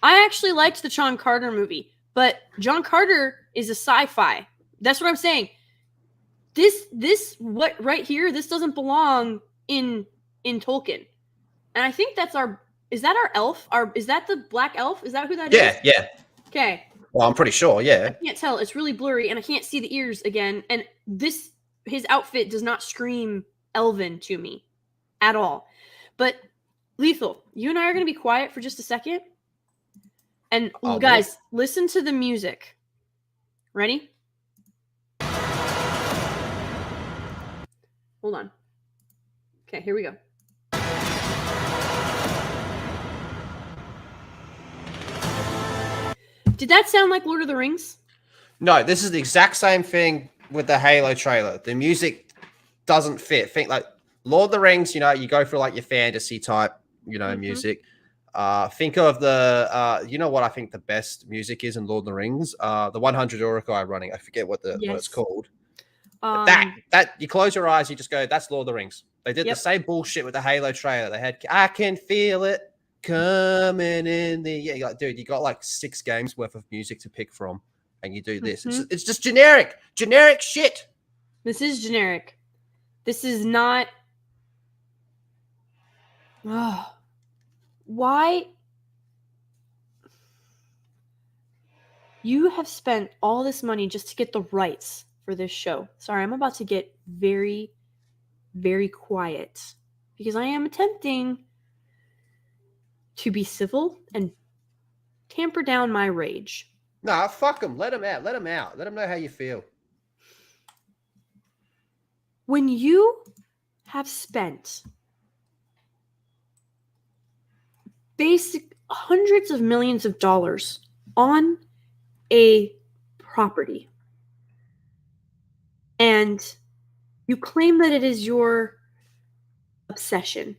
I actually liked the John Carter movie, but John Carter is a sci-fi. That's what I'm saying. What right here, this doesn't belong in Tolkien. And I think that's is that our elf? Is that the black elf? Is that who that is? Yeah. Okay. Well, I'm pretty sure, yeah. I can't tell. It's really blurry, and I can't see the ears again. And his outfit does not scream elven to me at all. But Lethal, you and I are going to be quiet for just a second. And guys, listen to the music. Ready? Hold on. Okay, here we go. Did that sound like Lord of the Rings? No, this is the exact same thing with the Halo trailer. The music doesn't fit. Think like Lord of the Rings, you go for like your fantasy type, music. Think of the, you know what I think the best music is in Lord of the Rings? The 100 Urukai running. I forget what it's called. That you close your eyes, you just go, that's Lord of the Rings. They did the same bullshit with the Halo trailer. They had, I can feel it coming in the, you're like, dude, you got like 6 games worth of music to pick from, and you do this. It's just generic shit. This is generic. This is not. Oh, why? You have spent all this money just to get the rights for this show. Sorry, I'm about to get very, very quiet because I am attempting to be civil and tamper down my rage. Nah, fuck them. Let them out. Let them out. Let them know how you feel. When you have spent basic hundreds of millions of dollars on a property and you claim that it is your obsession,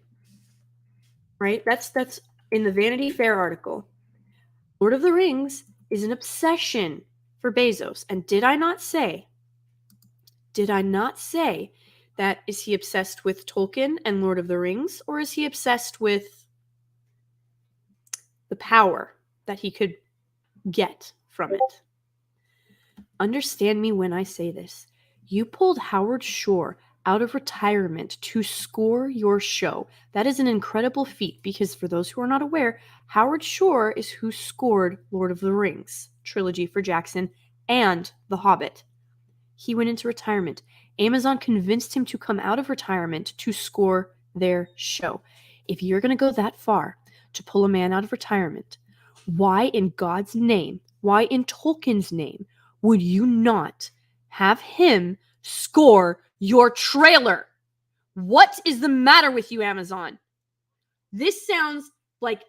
right? That's in the Vanity Fair article. Lord of the Rings is an obsession for Bezos. And did I not say that is he obsessed with Tolkien and Lord of the Rings, or is he obsessed with the power that he could get from it? Understand me when I say this. You pulled Howard Shore out of retirement to score your show. That is an incredible feat because for those who are not aware, Howard Shore is who scored Lord of the Rings trilogy for Jackson and The Hobbit. He went into retirement. Amazon convinced him to come out of retirement to score their show. If you're going to go that far to pull a man out of retirement, why in God's name, why in Tolkien's name, would you not have him score your trailer? What is the matter with you, Amazon? This sounds like...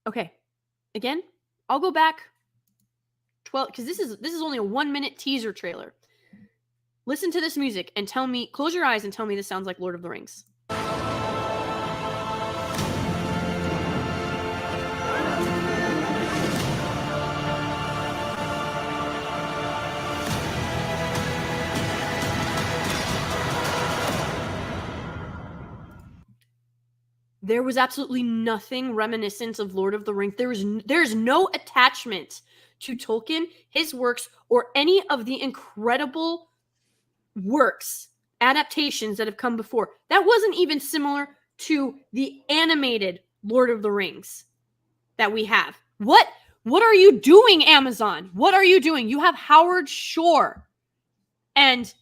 Okay, again, I'll go back 12, because this is only a 1-minute teaser trailer. Listen to this music and tell me, close your eyes and tell me this sounds like Lord of the Rings. There was absolutely nothing reminiscent of Lord of the Rings. There's no attachment to Tolkien, his works, or any of the incredible works, adaptations that have come before. That wasn't even similar to the animated Lord of the Rings that we have. What are you doing, Amazon? What are you doing? You have Howard Shore. And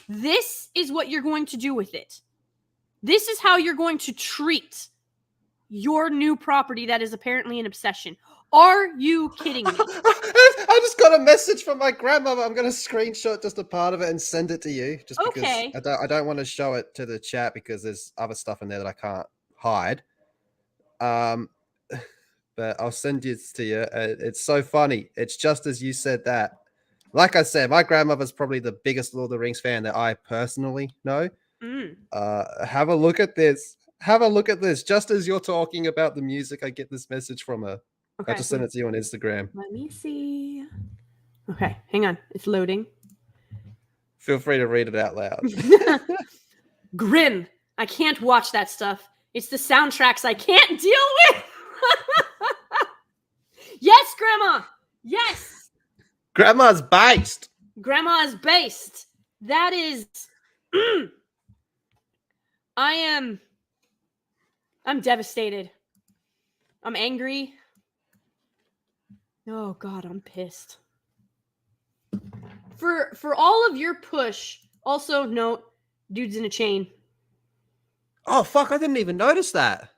this is what you're going to do with it. This is how you're going to treat your new property that is apparently an obsession. Are you kidding me? I just got a message from my grandmother. I'm going to screenshot just a part of it and send it to you. Just because I don't want to show it to the chat because there's other stuff in there that I can't hide. But I'll send it to you. It's so funny. It's just as you said that. Like I said, my grandmother's probably the biggest Lord of the Rings fan that I personally know. Have a look at this. Have a look at this. Just as you're talking about the music, I get this message from her. Okay. I just sent it to you on Instagram. Let me see. Okay, hang on. It's loading. Feel free to read it out loud. Grim. I can't watch that stuff. It's the soundtracks I can't deal with. Yes, Grandma. Yes. Grandma's based. Grandma is based. That is... I'm devastated. I'm angry. Oh God, I'm pissed. For all of your push, also note, dude's in a chain. Oh fuck, I didn't even notice that.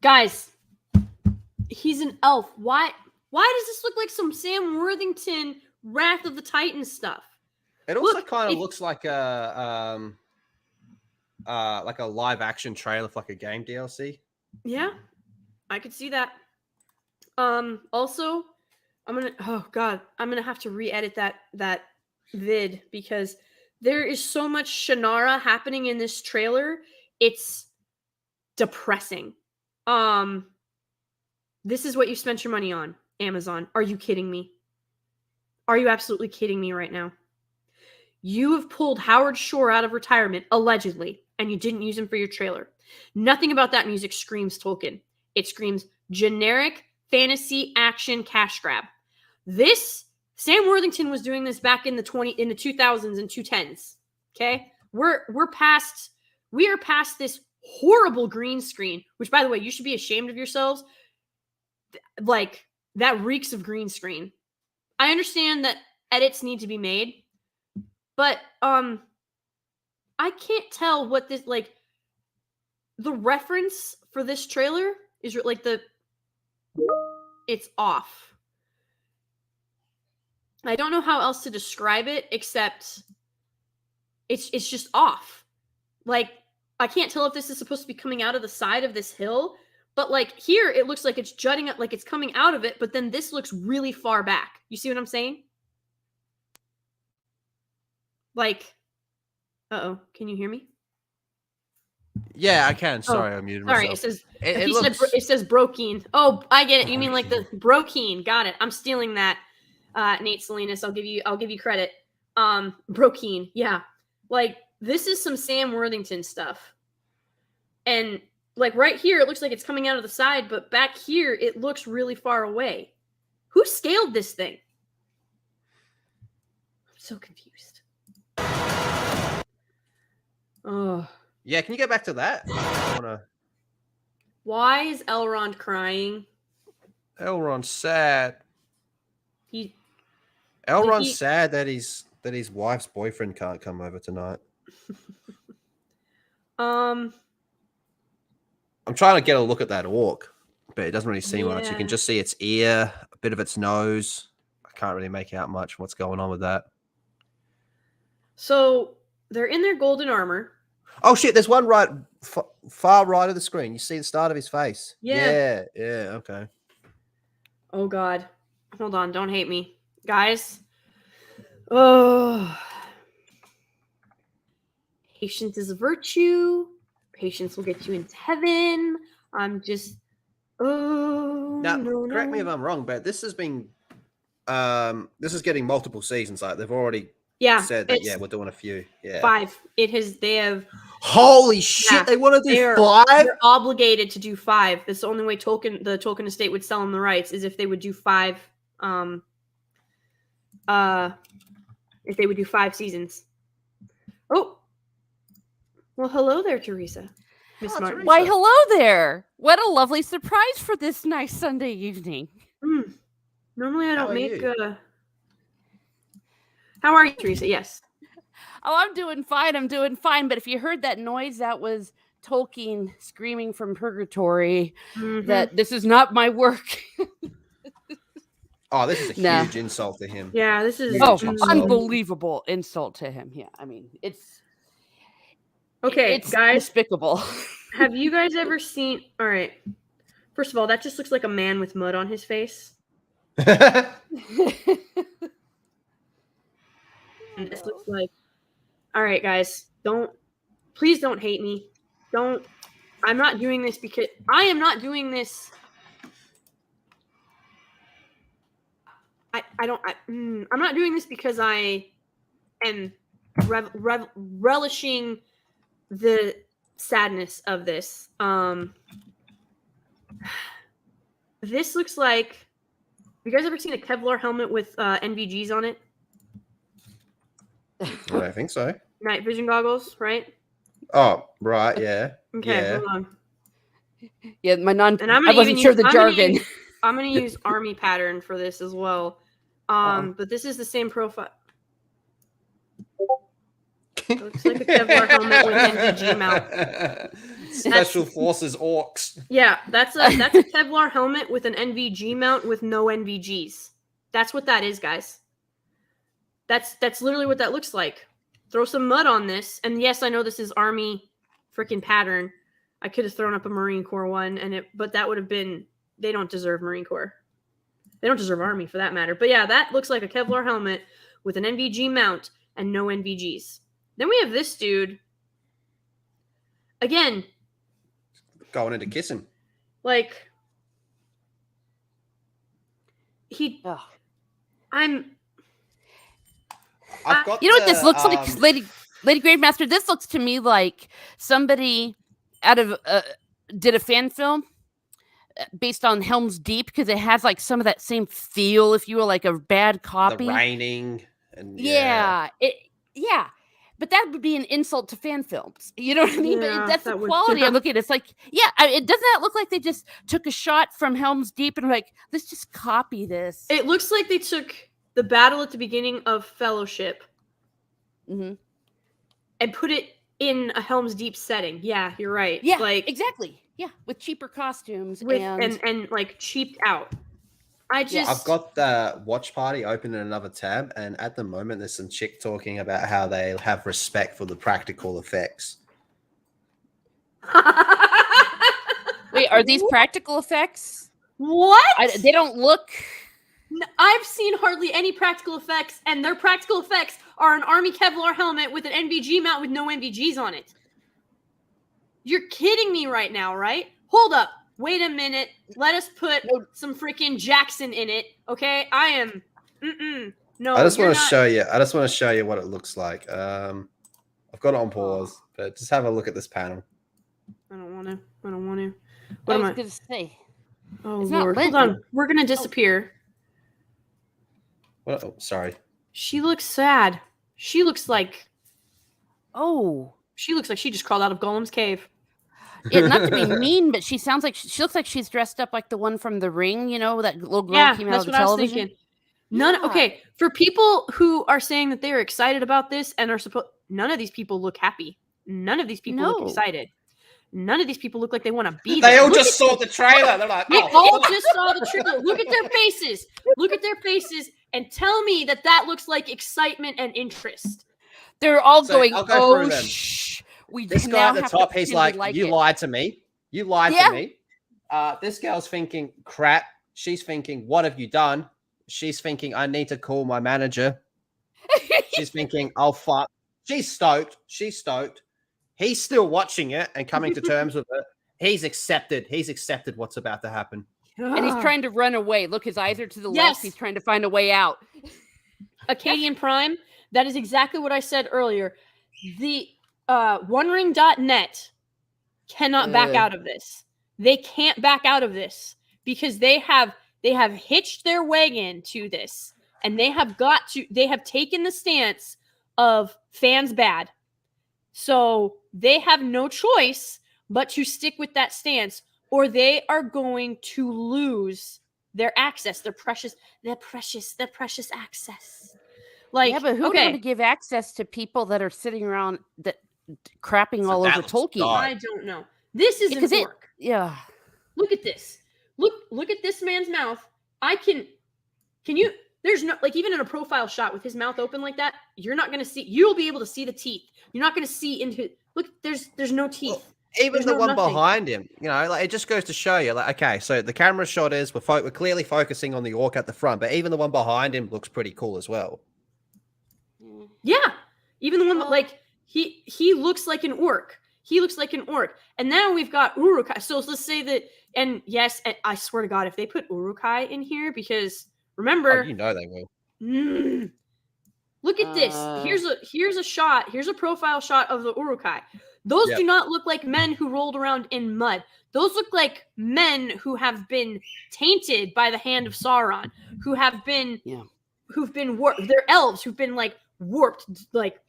Guys, he's an elf. Why does this look like some Sam Worthington Wrath of the Titans stuff? It also Look, kind of looks like a live action trailer for like a game DLC. Yeah, I could see that. Also, I'm gonna have to re-edit that vid because there is so much Shannara happening in this trailer. It's depressing. This is what you spent your money on, Amazon. Are you kidding me? Are you absolutely kidding me right now? You have pulled Howard Shore out of retirement, allegedly, and you didn't use him for your trailer. Nothing about that music screams Tolkien. It screams generic fantasy action cash grab. This, Sam Worthington was doing this back in the 2000s and 2010s. Okay? We are past this horrible green screen, which, by the way, you should be ashamed of yourselves. Like, that reeks of green screen. I understand that edits need to be made, but I can't tell what this, like, the reference for this trailer is like it's off. I don't know how else to describe it except it's just off. Like, I can't tell if this is supposed to be coming out of the side of this hill, but like here it looks like it's jutting up, like it's coming out of it, but then this looks really far back. You see what I'm saying? Like, can you hear me? Yeah, I can. Sorry, I muted myself. Sorry, it says Brokeen. Oh, I get it. You mean like the Brokeen? Got it. I'm stealing that, Nate Salinas. I'll give you credit. Brokeen. Yeah, like this is some Sam Worthington stuff, and like right here, it looks like it's coming out of the side, but back here, it looks really far away. Who scaled this thing? I'm so confused. Oh. Yeah, can you go back to that? Why is Elrond crying? Elrond's sad. Elrond's sad that his wife's boyfriend can't come over tonight. I'm trying to get a look at that orc, but it doesn't really see much. You can just see its ear, a bit of its nose. I can't really make out much what's going on with that. So they're in their golden armor. Oh shit! There's one right, far right of the screen. You see the start of his face. Yeah. Okay. Oh god, hold on! Don't hate me, guys. Oh, patience is a virtue. Patience will get you into heaven. I'm just. Oh. Now, correct me if I'm wrong, but this has been. This is getting multiple seasons. Like they've already. Said that, we're doing a few. Yeah. 5. They have. Holy shit! They want to do 5. They're obligated to do 5. That's the only way the Tolkien estate would sell them the rights is if they would do 5. If they would do 5 seasons. Oh. Well, hello there, Teresa. Miss Martin. Why, hello there. What a lovely surprise for this nice Sunday evening. Normally, I don't make. How are you, Teresa? Yes. Oh, I'm doing fine. But if you heard that noise, that was Tolkien screaming from purgatory that this is not my work. Oh, this is a huge insult to him. Yeah, this is unbelievable insult to him. Yeah, I mean, it's guys, despicable. Have you guys ever seen? All right. First of all, that just looks like a man with mud on his face. And this looks like. All right, guys, please don't hate me. I'm not doing this because I am not doing this. I'm not doing this because I am relishing the sadness of this. This looks like. Have you guys ever seen a Kevlar helmet with NVGs on it? I think so. Night vision goggles, right? Oh, right, yeah. Okay, hold on. Yeah, I wasn't sure the jargon. I'm going to use army pattern for this as well. But this is the same profile. It looks like a Kevlar helmet with NVG mount. Special Forces orcs. Yeah, that's a Kevlar helmet with an NVG mount with no NVGs. That's what that is, guys. That's literally what that looks like. Throw some mud on this, and yes, I know this is Army freaking pattern. I could have thrown up a Marine Corps one, but that would have been. They don't deserve Marine Corps. They don't deserve Army for that matter. But yeah, that looks like a Kevlar helmet with an NVG mount and no NVGs. Then we have this dude. Again, going in to kiss him. Like I've got you know what this looks like, Lady Gravemaster? This looks to me like somebody out of did a fan film based on Helm's Deep, because it has like some of that same feel, if you will, like a bad copy. The raining and yeah. But that would be an insult to fan films. You know what I mean? But that's the quality I'm looking at. It's like, it doesn't that look like they just took a shot from Helm's Deep and like, let's just copy this. It looks like they took the battle at the beginning of Fellowship and put it in a Helm's Deep setting. Yeah, you're right. Yeah, like exactly. Yeah, with cheaper costumes and like cheaped out. I've got the watch party open in another tab, and at the moment there's some chick talking about how they have respect for the practical effects. Wait, are these practical effects? What? They don't look. I've seen hardly any practical effects, and their practical effects are an Army Kevlar helmet with an NVG mount with no NVGs on it. You're kidding me right now, right? Hold up. Wait a minute. Let us put some freaking Jackson in it, okay? I am. No. I just want to show you. I just want to show you what it looks like. I've got it on pause, but just have a look at this panel. I don't want to. What am I going to say? Oh Lord! Hold on. We're gonna disappear. Oh, sorry. She looks sad. She looks like. Oh. She looks like she just crawled out of Gollum's cave. Not to be mean, but she sounds like she looks like she's dressed up like the one from The Ring. You know, that little girl came out of the television. I was thinking. Okay, for people who are saying that they're excited about this and are none of these people look happy. None of these people look excited. None of these people look like they want to be there. They all just saw the trailer. They're like, they all just saw the trailer. Look at their faces. Look at their faces and tell me that looks like excitement and interest. They're all going, This guy at the top, he's like, you lied to me. You lied to me. This girl's thinking, crap. She's thinking, what have you done? She's thinking, I need to call my manager. She's thinking, oh, fuck. She's stoked. He's still watching it and coming to terms with it. He's accepted what's about to happen. And he's trying to run away. Look, his eyes are to the left. He's trying to find a way out. Acadian Prime, that is exactly what I said earlier. The OneRing.net cannot back out of this. They can't back out of this because they have hitched their wagon to this, and they have taken the stance of fans bad. So they have no choice but to stick with that stance, or they are going to lose their access, their precious access. Like, but who's going to give access to people that are sitting around that crapping all over Tolkien? I don't know. This isn't work. Look at this. Look at this man's mouth. Can you? There's no, like, even in a profile shot with his mouth open like that, you're not going to see. You'll be able to see the teeth. You're not going to see into. Look, there's no teeth. Well, even the one behind him, like, it just goes to show you, like, okay, so the camera shot is we're clearly focusing on the orc at the front, but even the one behind him looks pretty cool as well. Yeah, even the one like he looks like an orc. He looks like an orc. And now we've got Uruk-hai. So let's say that, and yes, and I swear to God, if they put Uruk-hai in here, because remember, they will. Look at this. Here's a shot. Here's a profile shot of the Uruk-hai. Those do not look like men who rolled around in mud. Those look like men who have been tainted by the hand of Sauron, who've been warped. They're elves who've been like warped, like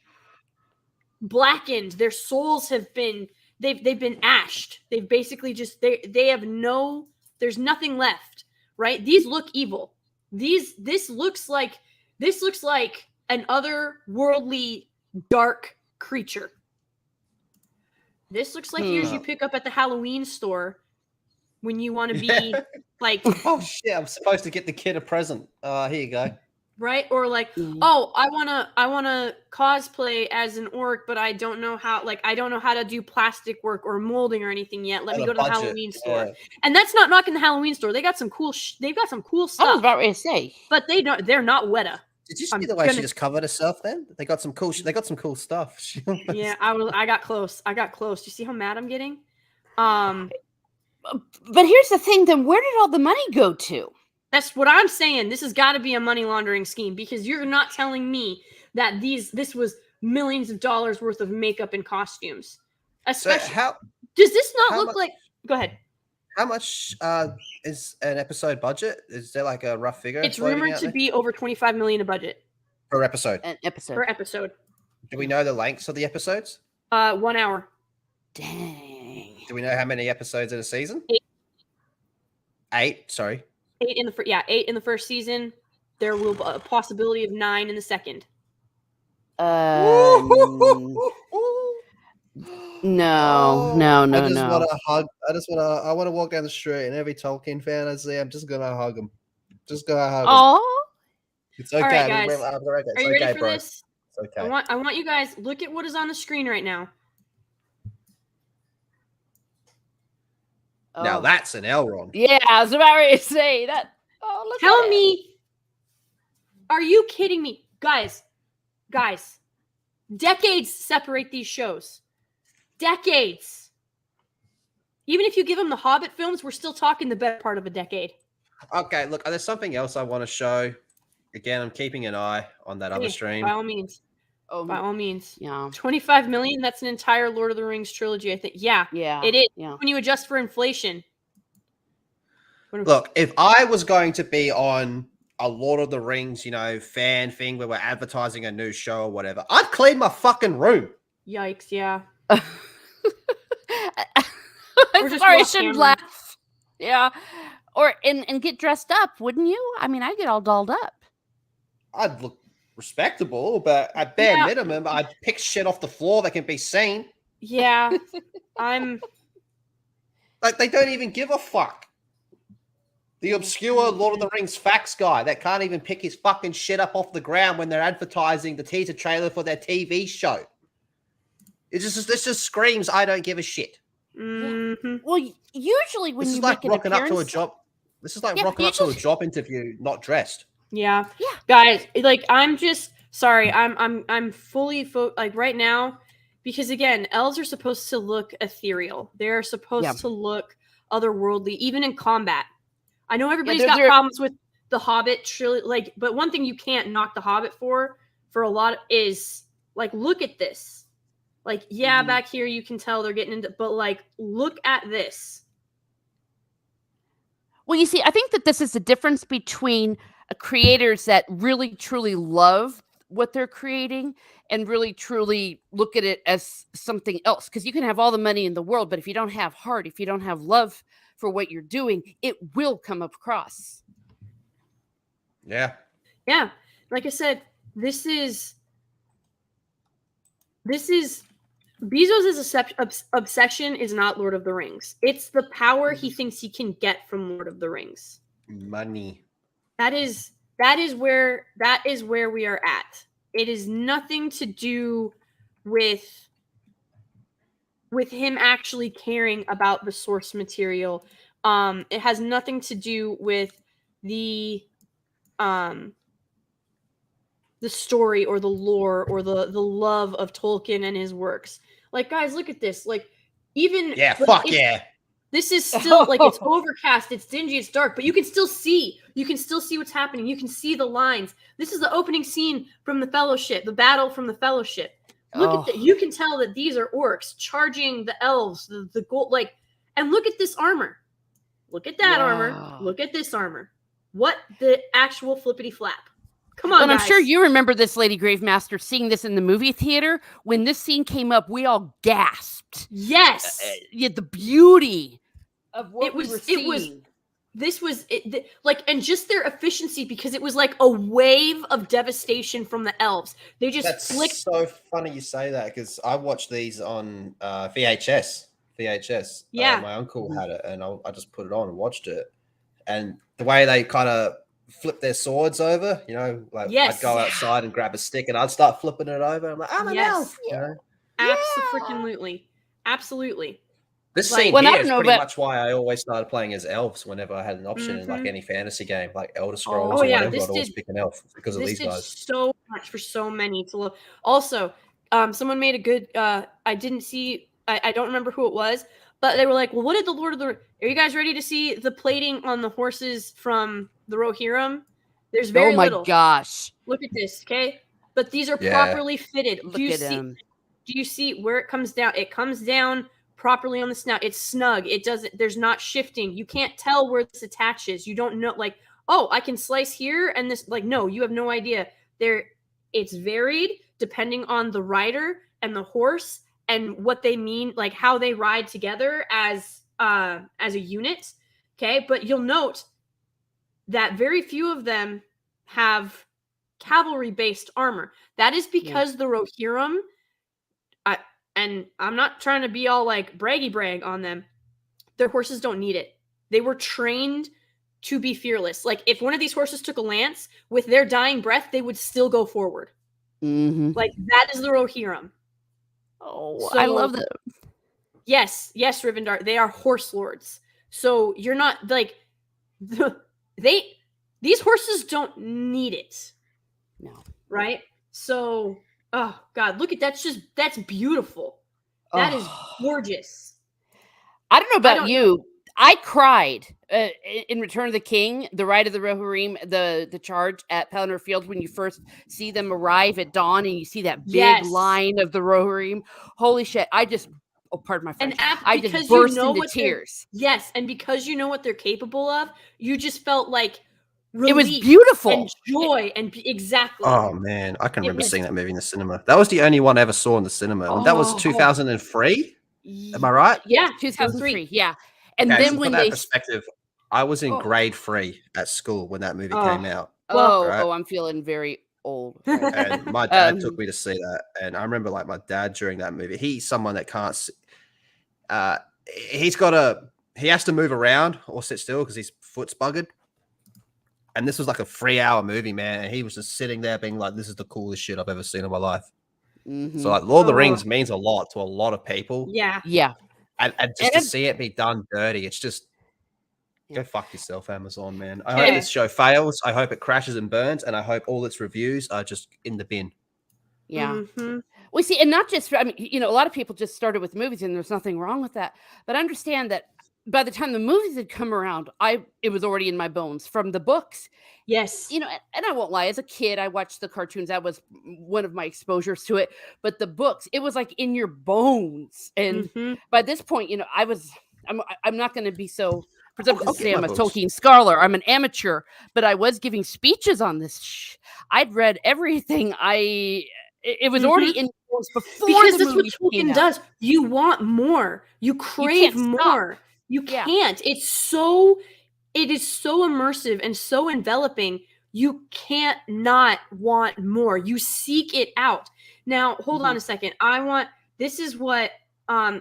blackened. Their souls have been they've been ashed. They've basically just they have no. There's nothing left. Right? These look evil. This looks like an otherworldly dark creature. This looks like yours you pick up at the Halloween store when you want to be like, oh shit, I'm supposed to get the kid a present. Here you go. right? Or like, oh, I wanna cosplay as an orc, but I don't know how. Like, I don't know how to do plastic work or molding or anything yet. Let me go to the Halloween store. And that's not knocking the Halloween store. They got some cool. They've got some cool stuff. I was about to say, but they're not Weta. Did you see the way she just covered herself? Then they got some cool. They got some cool stuff. Yeah, I got close. Do you see how mad I'm getting? But here's the thing. Then where did all the money go to? That's what I'm saying. This has got to be a money laundering scheme, because you're not telling me that this was millions of dollars worth of makeup and costumes. Especially, does this not look like? Go ahead. How much is an episode budget? Is there like a rough figure? It's rumored to be over $25 million a budget per episode. Per episode. Do we know the lengths of the episodes? 1 hour. Dang. Do we know how many episodes in a season? 8. 8. Sorry. 8 in the 8 in the first season. There will be a possibility of 9 in the second. No. I just want to hug. I want to walk down the street, and every Tolkien fan I see, I'm just gonna hug him. Just gonna hug him. Oh, it's okay. All right, guys. Are you ready for this? It's okay. I want you guys look at what is on the screen right now. Now that's an Elrond. Yeah, I was about to say that. Oh, look. Tell me, are you kidding me, guys? Decades separate these shows. Decades. Even if you give them the Hobbit films, we're still talking the better part of a decade. Okay, look, there's something else I want to show. Again, I'm keeping an eye on that other stream. By all means. By all means. Yeah. 25 million, that's an entire Lord of the Rings trilogy, I think. Yeah. It is. Yeah. When you adjust for inflation. Look, if I was going to be on a Lord of the Rings, fan thing where we're advertising a new show or whatever, I'd clean my fucking room. Yikes, yeah. I'm sorry, I shouldn't laugh. Yeah. Or and get dressed up, wouldn't you? I mean, I'd get all dolled up. I'd look respectable, but at bare minimum, I'd pick shit off the floor that can be seen. Yeah. I'm like, they don't even give a fuck. The obscure Lord of the Rings facts guy that can't even pick his fucking shit up off the ground when they're advertising the teaser trailer for their TV show. This just screams, I don't give a shit. Mm-hmm. Well, usually when this you is like make rocking an up to a job. This is like rocking up to a job interview, not dressed. Yeah. Guys, like, I'm just sorry. I'm fully like right now, because again, elves are supposed to look ethereal. They're supposed to look otherworldly, even in combat. I know everybody's got problems with the Hobbit trilogy, like, but one thing you can't knock the Hobbit for a lot is, like, look at this. Like, back here you can tell they're getting into, but like, look at this. Well, you see, I think that this is the difference between creators that really truly love what they're creating and really truly look at it as something else. Because you can have all the money in the world, but if you don't have heart, if you don't have love for what you're doing, it will come across. Yeah. Like I said, this is Bezos' obsession is not Lord of the Rings. It's the power he thinks he can get from Lord of the Rings. Money. That is where we are at. It is nothing to do with him actually caring about the source material. It has nothing to do with the story or the lore or the love of Tolkien and his works. Like, guys, look at this. Like, even this is still like, it's overcast, it's dingy, it's dark, but you can still see what's happening. You can see the lines. This is the opening scene from the Fellowship, the battle from the Fellowship. Look at that. You can tell that these are orcs charging the elves, the gold, like, and look at this armor. Look at that armor. Look at this armor. What the actual flippity flap. Come on, and guys. I'm sure you remember this, Lady Gravemaster, seeing this in the movie theater. When this scene came up, we all gasped. Yes. The beauty of what we were seeing. And just their efficiency, because it was like a wave of devastation from the elves. They just That's so funny you say that, because I watched these on VHS. Yeah. My uncle had it, and I just put it on and watched it. And the way they kind of flip their swords over. You know, like Yes. I'd go outside and grab a stick and I'd start flipping it over. I'm like, I'm an elf. You know? Absolutely. Absolutely. This Like- scene Well, I here don't is know pretty about- much why I always started playing as elves whenever I had an option in like Mhm. any fantasy game, like Elder Scrolls Oh, or yeah, whatever. this I'd always did- pick an elf because of This these did guys. so much for so many to look. Also, someone made a good. I didn't see. I don't remember who it was, but they were like, "Well, what did the Lord of the? Are you guys ready to see the plating on the horses from the Rohirrim? There's very oh my little. gosh. Look at this, okay? But these are Yeah. properly fitted. Look Do you at see? him. Do you see where it comes down? It comes down properly on the snout. It's snug. It doesn't. There's not shifting. You can't tell where this attaches. You don't know. Like, oh, I can slice here and this. Like, no, you have no idea. There, it's varied depending on the rider and the horse and what they mean, like how they ride together as a unit. Okay, but you'll note that very few of them have cavalry-based armor. That is because the Rohirrim, and I'm not trying to be all like braggy brag on them, their horses don't need it. They were trained to be fearless. Like if one of these horses took a lance with their dying breath, they would still go forward. Mm-hmm. Like that is the Rohirrim. Oh, I love that. Yes, Rivendar. They are horse lords. So you're not like these horses don't need it. No. Right? So, oh God, look at that's beautiful. That is gorgeous. I don't know about don't you. I cried in Return of the King, the Ride of the Rohirrim, the charge at Pelennor Field when you first see them arrive at dawn and you see that big Yes. line of the Rohirrim. Holy shit! I just, pardon my French, I because just burst you know into what they're- tears. Yes, and because you know what they're capable of, you just felt like It was relief beautiful. and joy and exactly. Oh man, I can It remember was- seeing that movie in the cinema. That was the only one I ever saw in the cinema. And that was Oh. 2003. Am I right? Yeah, 2003. Yeah, and Okay, then so when for that they perspective, I was in Oh. grade 3 at school when that movie Oh. came out. Well, right. I'm feeling very old. And my dad Um, took me to see that. And I remember like my dad during that movie, he's someone that can't see, he has to move around or sit still because his foot's buggered. And this was like a 3-hour movie, man. And he was just sitting there being like, this is the coolest shit I've ever seen in my life. mhm. So like Lord of the Oh. Rings means a lot to a lot of people. yeah. yeah, And just to And- see it be done dirty, it's just Yeah. go fuck yourself, Amazon, man. I Yeah. hope this show fails. I hope it crashes and burns, and I hope all its reviews are just in the bin. yeah. Mhm. We see, and not just, I mean, you know, a lot of people just started with movies and there's nothing wrong with that. But understand that by the time the movies had come around, it was already in my bones from the books. Yes. You know, and I won't lie, as a kid, I watched the cartoons. That was one of my exposures to it. But the books, it was like in your bones. And Mhm. by this point, you know, I'm not going to be so presumptuous I'll to get say my I'm a books. Tolkien scholar. I'm an amateur, but I was giving speeches on this. I'd read everything. It was already in yours before Because the that's what movie came Tolkien out. does. You want more. You crave can't stop. more. You Yeah. can't. It is so immersive and so enveloping. You can't not want more. You seek it out. Now, hold on a second. This is what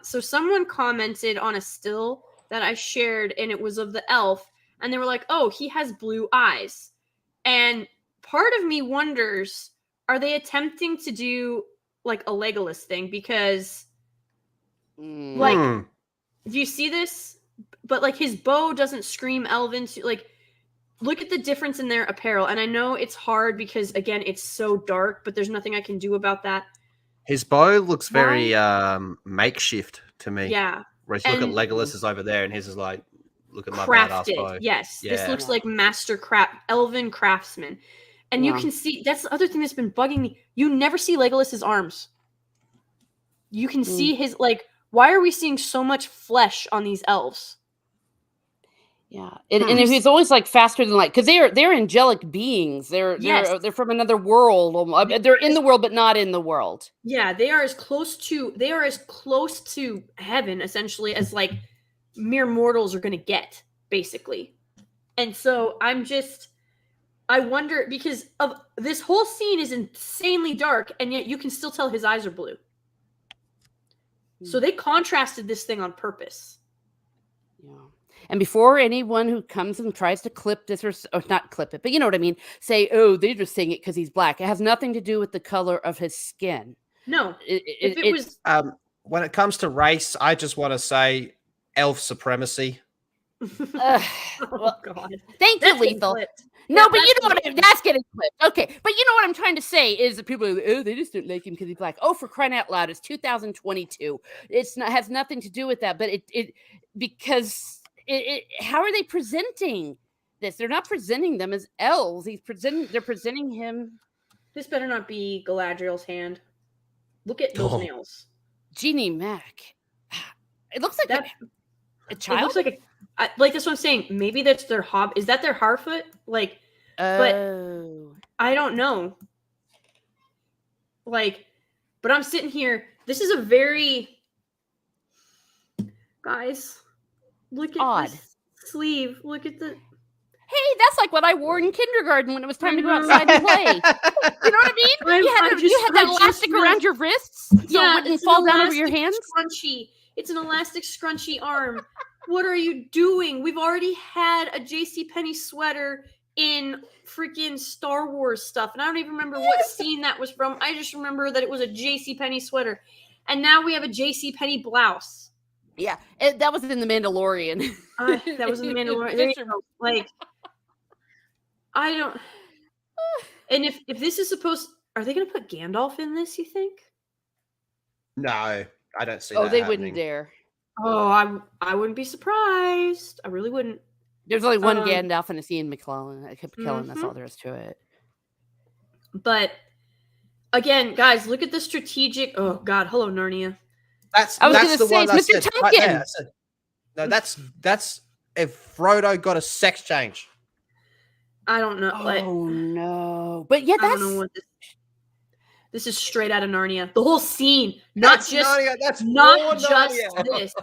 so someone commented on a still that I shared, and it was of the elf, and they were like, "Oh, he has blue eyes." And part of me wonders, are they attempting to do like a Legolas thing? Because like, Hmm. do you see this? But like his bow doesn't scream elven. Like, look at the difference in their apparel. And I know it's hard because again, it's so dark. But there's nothing I can do about that. His bow looks very makeshift to me. Yeah, Whereas look at and- Legolas is over there, and his is like, look at my badass bow. crafted. Yes, this Yeah. looks like master craft, elven craftsman. And you Yeah. can see that's the other thing that's been bugging me. You never see Legolas's arms. You can see his like. Why are we seeing so much flesh on these elves? Yeah, and he's always like faster than light because they're angelic beings. They're from another world. They're in the world, but not in the world. Yeah, they are as close to heaven essentially as like mere mortals are going to get, basically. And so I wonder because of this whole scene is insanely dark, and yet you can still tell his eyes are blue. So they contrasted this thing on purpose. Yeah. And before anyone who comes and tries to clip this or not clip it, but you know what I mean, say, oh, they're just saying it because he's black. It has nothing to do with the color of his skin. No, if it was when it comes to race, I just want to say elf supremacy. Well, God. Thank you, Lethal. No, but you know what that's getting clipped. Okay, but you know what I'm trying to say is that people are like, oh, they just don't like him because he's black. Oh, for crying out loud, it's 2022. It's not has nothing to do with that, but how are they presenting this? They're not presenting them as elves. They're presenting him. This better not be Galadriel's hand. Look at those nails. Jeannie Mac. It looks like that. A child. It looks like like that's what I'm saying. Maybe that's their hob. Is that their Harfoot? Like, but I don't know. Like, but I'm sitting here. This is a very guys. Look at this sleeve. Look at the. Hey, that's like what I wore in kindergarten when it was time to go outside and play. You know what I mean? You had that elastic around your wrists, so it wouldn't fall down over your hands. Scrunchy. It's an elastic scrunchy arm. What are you doing? We've already had a JCPenney sweater in freaking Star Wars stuff, and I don't even remember what scene that was from. I just remember that it was a JCPenney sweater, and now we have a JCPenney blouse. Yeah, that was in The Mandalorian. That was in The Mandalorian. There you go. Like, I don't. And if this is supposed, are they going to put Gandalf in this? You think? No, I don't see. Oh, they wouldn't dare. Oh, I wouldn't be surprised. I really wouldn't. There's only one Gandalf and it's Ian McKellen. I kept killing. That's all there is to it. But again, guys, look at the strategic. Oh God, hello Narnia. That's the one I Mr. said. Tulkin. Right there. I said, no, that's if Frodo got a sex change. I don't know. Oh no! But yeah, that's. I don't know what this is straight out of Narnia. The whole scene, not just Narnia. That's not just Narnia. this.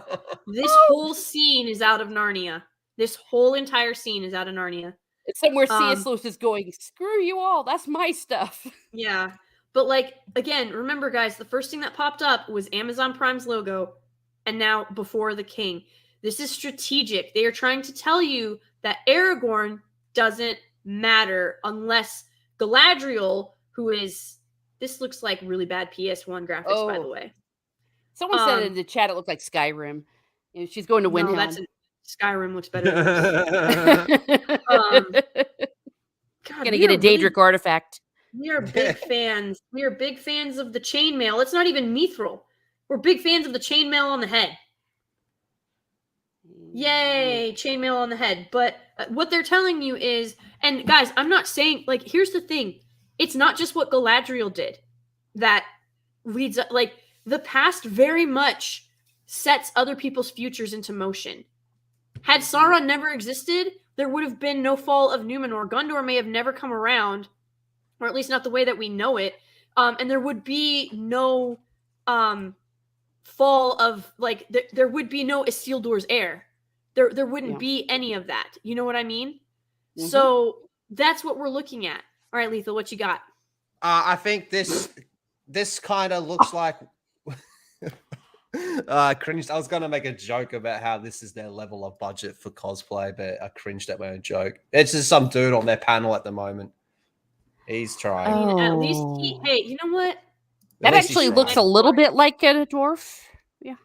This whole scene is out of Narnia. This whole entire scene is out of Narnia. It's somewhere C.S. Lewis is going, screw you all. That's my stuff. Yeah. But like, again, remember guys, the first thing that popped up was Amazon Prime's logo and now Before the King. This is strategic. They are trying to tell you that Aragorn doesn't matter unless Galadriel, who is, this looks like really bad PS1 graphics, by the way. Someone said in the chat it looked like Skyrim. You know, she's going to Windhelm. No, Skyrim looks better. God, gonna get a Daedric artifact. We are big fans. We are big fans of the chainmail. It's not even mithril. We're big fans of the chainmail on the head. Yay, chainmail on the head. But what they're telling you is, and guys, I'm not saying, like, here's the thing. It's not just what Galadriel did that leads, like, the past very much sets other people's futures into motion. Had Sauron never existed, there would have been no fall of Numenor. Gondor may have never come around, or at least not the way that we know it. And there would be no fall of, like, there would be no Isildur's heir. There wouldn't be any of that. You know what I mean? Mm-hmm. So that's what we're looking at. All right, Lethal, what you got? I think this kind of looks like cringed. I was going to make a joke about how this is their level of budget for cosplay, but I cringed at my own joke. It's just some dude on their panel at the moment. He's trying. I mean, at least hey, you know what? That actually looks a little bit like a dwarf. Yeah.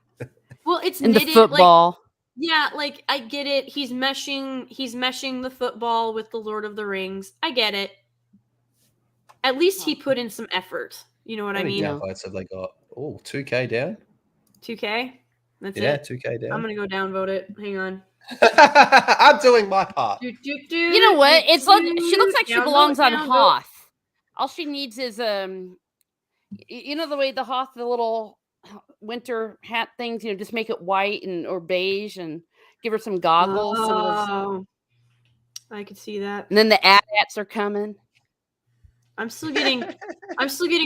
Well, it's in knitted, the football. Like, yeah, like I get it. He's meshing the football with the Lord of the Rings. I get it. At least he put in some effort. You know what I mean? How many downvotes have they got? Oh, 2K down. 2K? That's it? Yeah, 2K down. I'm going to go downvote it. Hang on. I'm doing my part. You know what? She looks like she belongs on Hoth. All she needs is, you know the way the Hoth, the little winter hat things, just make it white or beige and give her some goggles. Oh, I could see that. And then the AT-ATs are coming. I'm still getting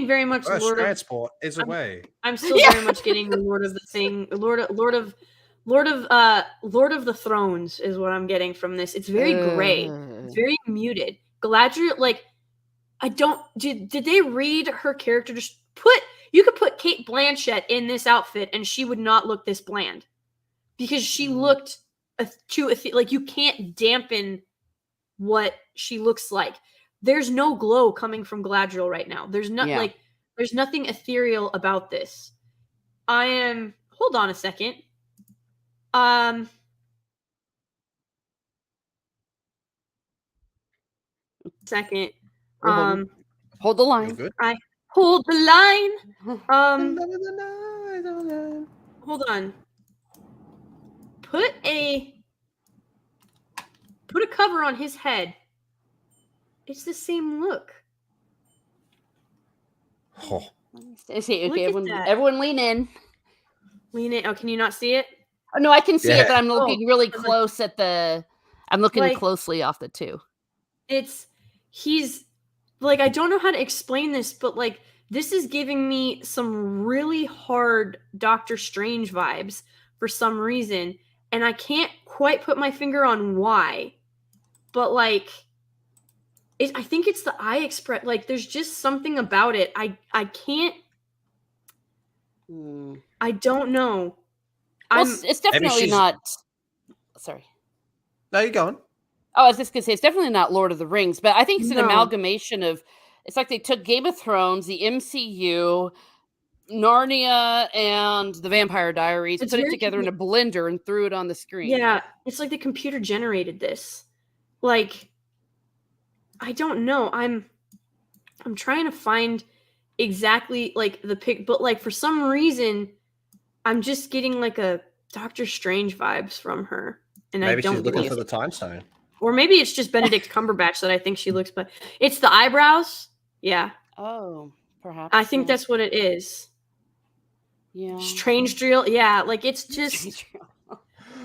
very much Lord transport is away. I'm still very much getting the Lord of the Thing, Lord of the Thrones is what I'm getting from this. It's very gray. It's very muted. Galadriel, like, I don't did they read her character? You could put Kate Blanchett in this outfit and she would not look this bland because she looked like you can't dampen what she looks like. There's no glow coming from Galadriel right now. There's not there's nothing ethereal about this. Hold on a second. Second. Hold the line. Good. I hold the line. Hold on. Put a cover on his head. It's the same look. Oh. Okay, Look at everyone lean in. Lean in. Oh, can you not see it? Oh, no, I can see Yeah. it, but I'm looking really like- close at the. I'm looking like- closely off the two. He's like, I don't know how to explain this, but like this is giving me some really hard Doctor Strange vibes for some reason, and I can't quite put my finger on why. But like, I think it's the eye express. Like, there's just something about it. I can't. I don't know. Well, it's definitely not. Sorry. No, you're going. Oh, I was just gonna say it's definitely not Lord of the Rings, but I think it's an No. amalgamation of. It's like they took Game of Thrones, the MCU, Narnia, and the Vampire Diaries, It's put it very together in a blender, and threw it on the screen. Yeah, it's like the computer generated this. Like, I don't know. I'm trying to find exactly like the pic, but like for some reason, I'm just getting like a Doctor Strange vibes from her, and Maybe I don't she's looking get for it. the time stone. Or maybe it's just Benedict Cumberbatch that I think she looks, but it's the eyebrows. Yeah, Oh, perhaps. I think that's what it is. yeah. Strange drill. Yeah, like it's just.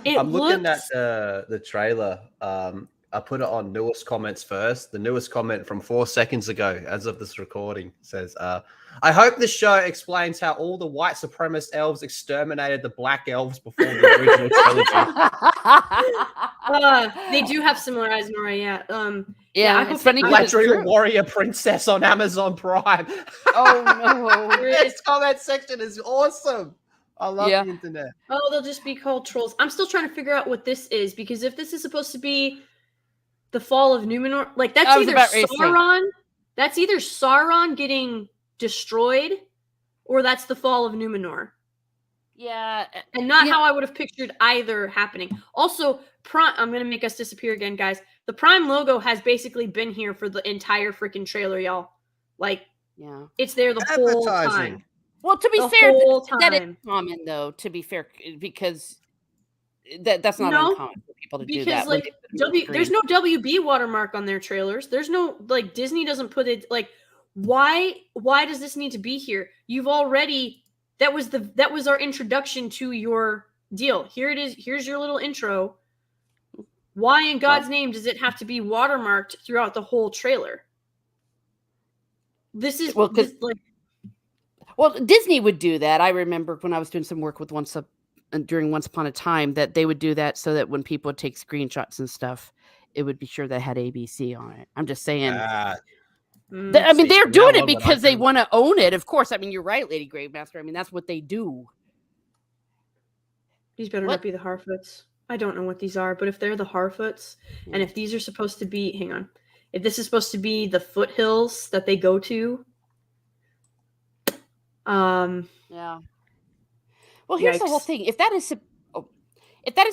It I'm looking at looks- the trailer. I put it on newest comments first. The newest comment from 4 seconds ago, as of this recording, says, I hope this show explains how all the white supremacist elves exterminated the black elves before the original trilogy. They do have similar eyes, Nora. Yeah. Yeah, I hope it's funny. that- because it's Galadriel true. Warrior Princess on Amazon Prime. Oh no! This comment section is awesome. I love Yeah. the internet. Oh, they'll just be called trolls. I'm still trying to figure out what this is, because if this is supposed to be the fall of Numenor, like that's I was either about ready to say. Sauron. That's either Sauron getting destroyed, or that's the fall of Numenor. Yeah, And not Yeah. how I would have pictured either happening. Also, Prime. I'm gonna make us disappear again, guys. The Prime logo has basically been here for the entire freaking trailer, y'all. Like, yeah. it's there the whole Advertising. time. Well, to be The fair, whole that is time. common, though. To be fair, because that's not No, uncommon for people to do Because that. when like they put it on the there's screen. no WB watermark on their trailers. There's no, like, Disney doesn't put it, like, why does this need to be here? You've already, that was our introduction to your deal. Here it is. Here's your little intro. Why in God's name does it have to be watermarked throughout the whole trailer? This is Well, 'cause- like, Well, Disney would do that. I remember when I was doing some work with during Once Upon a Time that they would do that so that when people would take screenshots and stuff, it would be sure they had ABC on it. I'm just saying. Ah, mm, I mean, see, they're from doing now it on, when I because they do- want to own it. Of course. I mean, you're right, Lady Gravemaster. I mean, that's what they do. these better What? not be the Harfoots. I don't know what these are, but if they're the Harfoots, and Yeah. if these are supposed to be, hang on, if this is supposed to be the foothills that they go to, Yeah. Well, here's the whole Yikes. thing. If that is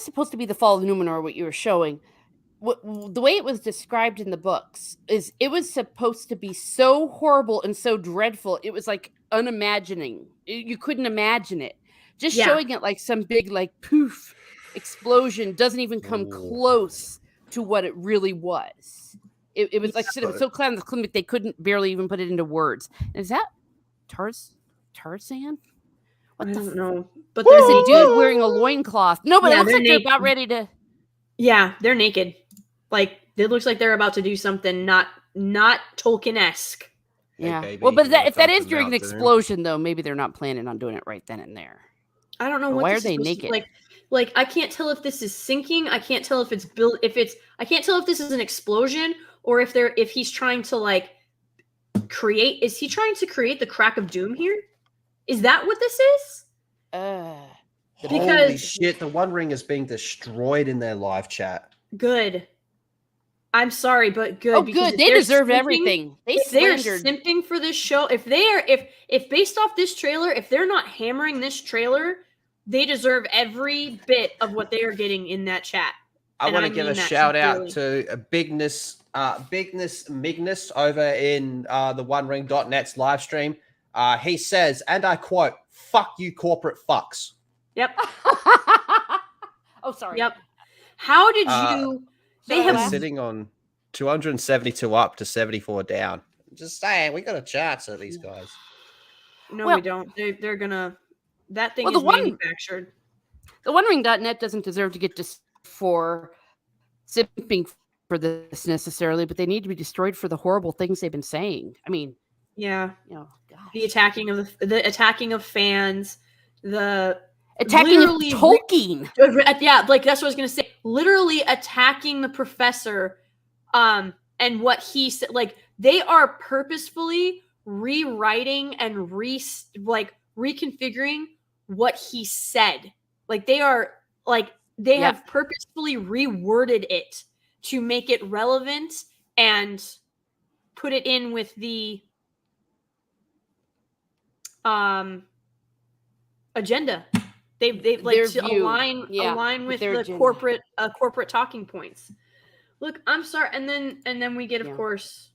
supposed to be the fall of Numenor, what you were showing, the way it was described in the books is it was supposed to be so horrible and so dreadful. It was like unimagining. You couldn't imagine it. Just Yeah. showing it like some big like poof explosion doesn't even come Ooh. close to what it really was. It was like I said, it was so climactic they couldn't barely even put it into words. Is that Tarzan? I What the don't know, but There's there's a dude wearing a loincloth. No, but Yeah, it looks they're like they're naked. about ready to. yeah, they're naked. Like, it looks like they're about to do something not Tolkien-esque. Hey, Yeah. baby, Well, but you wanna if that come is to during an Mount Doom? explosion, though, maybe they're not planning on doing it right then and there. I don't know But what why this are they is supposed to- naked? Like I can't tell if this is sinking. I can't tell if it's built. I can't tell if this is an explosion or if he's trying to like create. Is he trying to create the crack of doom here? Is that what this is? Holy shit, the One Ring is being destroyed in their live chat. Good. I'm sorry, but good. Oh, good. They deserve everything. They're simping for this show. If based off this trailer, if they're not hammering this trailer, they deserve every bit of what they are getting in that chat. I want to give a shout out to Bigness Mignus over in the OneRing.net's live stream. He says, and I quote, "Fuck you, corporate fucks." Yep. Oh, sorry. Yep. How did you? They have sitting on 272 up to 74 down. Just saying, we got a chance at these guys. No, we don't. They're gonna. That thing is manufactured. The OneRing.net doesn't deserve to get for simping for this necessarily, but they need to be destroyed for the horrible things they've been saying. I mean, yeah, gosh. The attacking of fans, the attacking of Tolkien. Yeah, like that's what I was gonna say. Literally attacking the professor, and what he said. Like they are purposefully rewriting and reconfiguring what he said. Like they are like they have purposefully reworded it to make it relevant and put it in with the agenda. They like to align with the agenda. corporate talking points. Look, I'm sorry, and then we get, of course,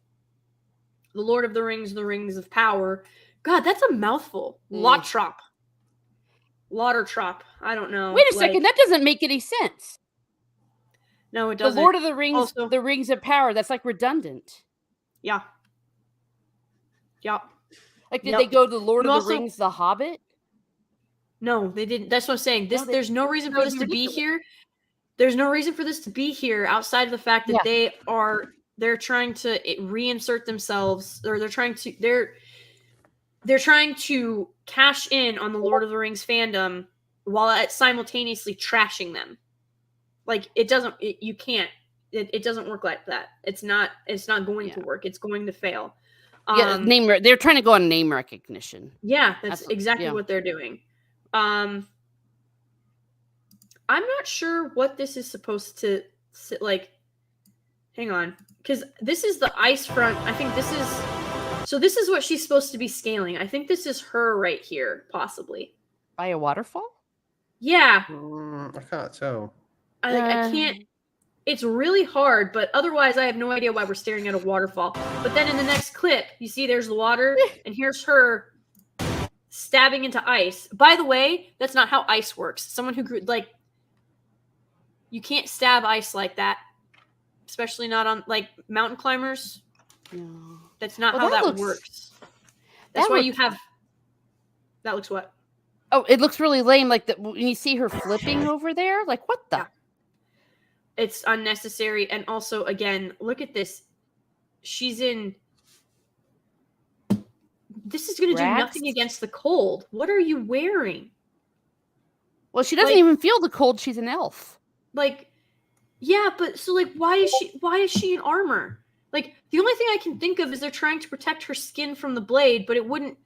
the Lord of the Rings of Power. God, that's a mouthful. LOTRROP. I don't know. Wait a second, that doesn't make any sense. No, it doesn't. The Lord of the Rings, the Rings of Power. That's like redundant. Yeah. Yeah. Like, did they go to the Lord of the Rings, The Hobbit? No, they didn't. That's what I'm saying. There's no reason for this to be here. There's no reason for this to be here outside of the fact that they're trying to reinsert themselves, or they're trying to cash in on the Lord of the Rings fandom while simultaneously trashing them. Like it doesn't work like that. It's not going to work. It's going to fail. They're trying to go on name recognition. Yeah, that's exactly what they're doing. I'm not sure what this is supposed to like. Hang on, because this is the ice front. I think this is what she's supposed to be scaling. I think this is her right here, possibly. By a waterfall? Yeah. I can't tell. I can't. It's really hard, but otherwise I have no idea why we're staring at a waterfall. But then in the next clip, you see there's the water, and here's her stabbing into ice. By the way, that's not how ice works. Someone who grew, like, you can't stab ice like that, especially not on, like, mountain climbers. No. That's not how that works. That's why you have... That looks what? Oh, it looks really lame. Like, when you see her flipping over there, like, what the... Yeah. It's unnecessary. And also, again, look at this. She's in... This is going to do nothing against the cold. What are you wearing? Well, she doesn't even feel the cold. She's an elf. Like, yeah, but so, like, why is she in armor? Like, the only thing I can think of is they're trying to protect her skin from the blade, but it wouldn't...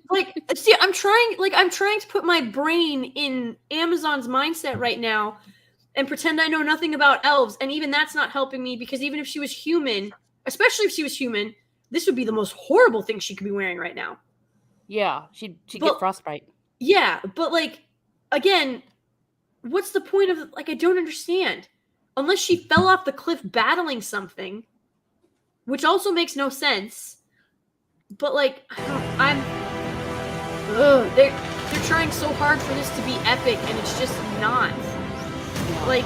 Like, see, I'm trying to put my brain in Amazon's mindset right now and pretend I know nothing about elves, and even that's not helping me, because even if she was human, especially if she was human, this would be the most horrible thing she could be wearing right now. Yeah, she'd get frostbite. Yeah, but, like, again, what's the point of, like, I don't understand. Unless she fell off the cliff battling something, which also makes no sense. But, like, they're trying so hard for this to be epic, and it's just not. Like,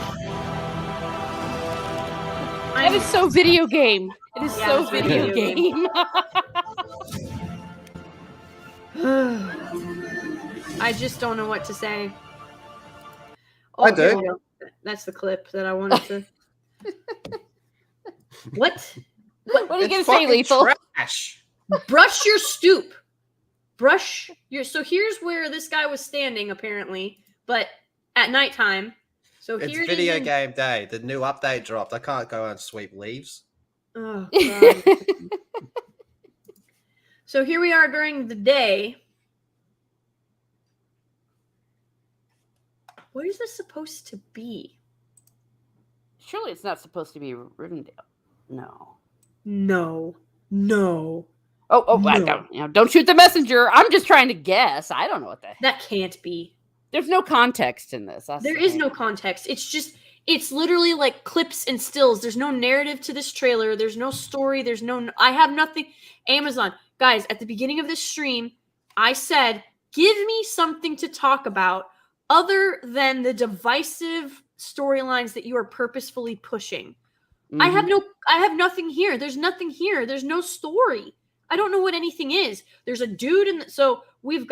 that is so video game. It is so video game. I just don't know what to say. I do. That's the clip that I wanted to. What? What are you going to say, Lethal? Trash. Brush your stoop. So here's where this guy was standing, apparently, but at nighttime. So it's here video game day. The new update dropped. I can't go and sweep leaves. Oh, God. So here we are during the day. What is this supposed to be? Surely it's not supposed to be Rivendell. No. No. No. Oh, No. I don't, don't shoot the messenger. I'm just trying to guess. I don't know what the heck. That can't be. There's no context in this. There is no context. It's literally like clips and stills. There's no narrative to this trailer. There's no story. I have nothing. Amazon. Guys, at the beginning of this stream, I said, give me something to talk about other than the divisive storylines that you are purposefully pushing. Mm-hmm. I have nothing here. There's nothing here. There's no story. I don't know what anything is. There's a dude so we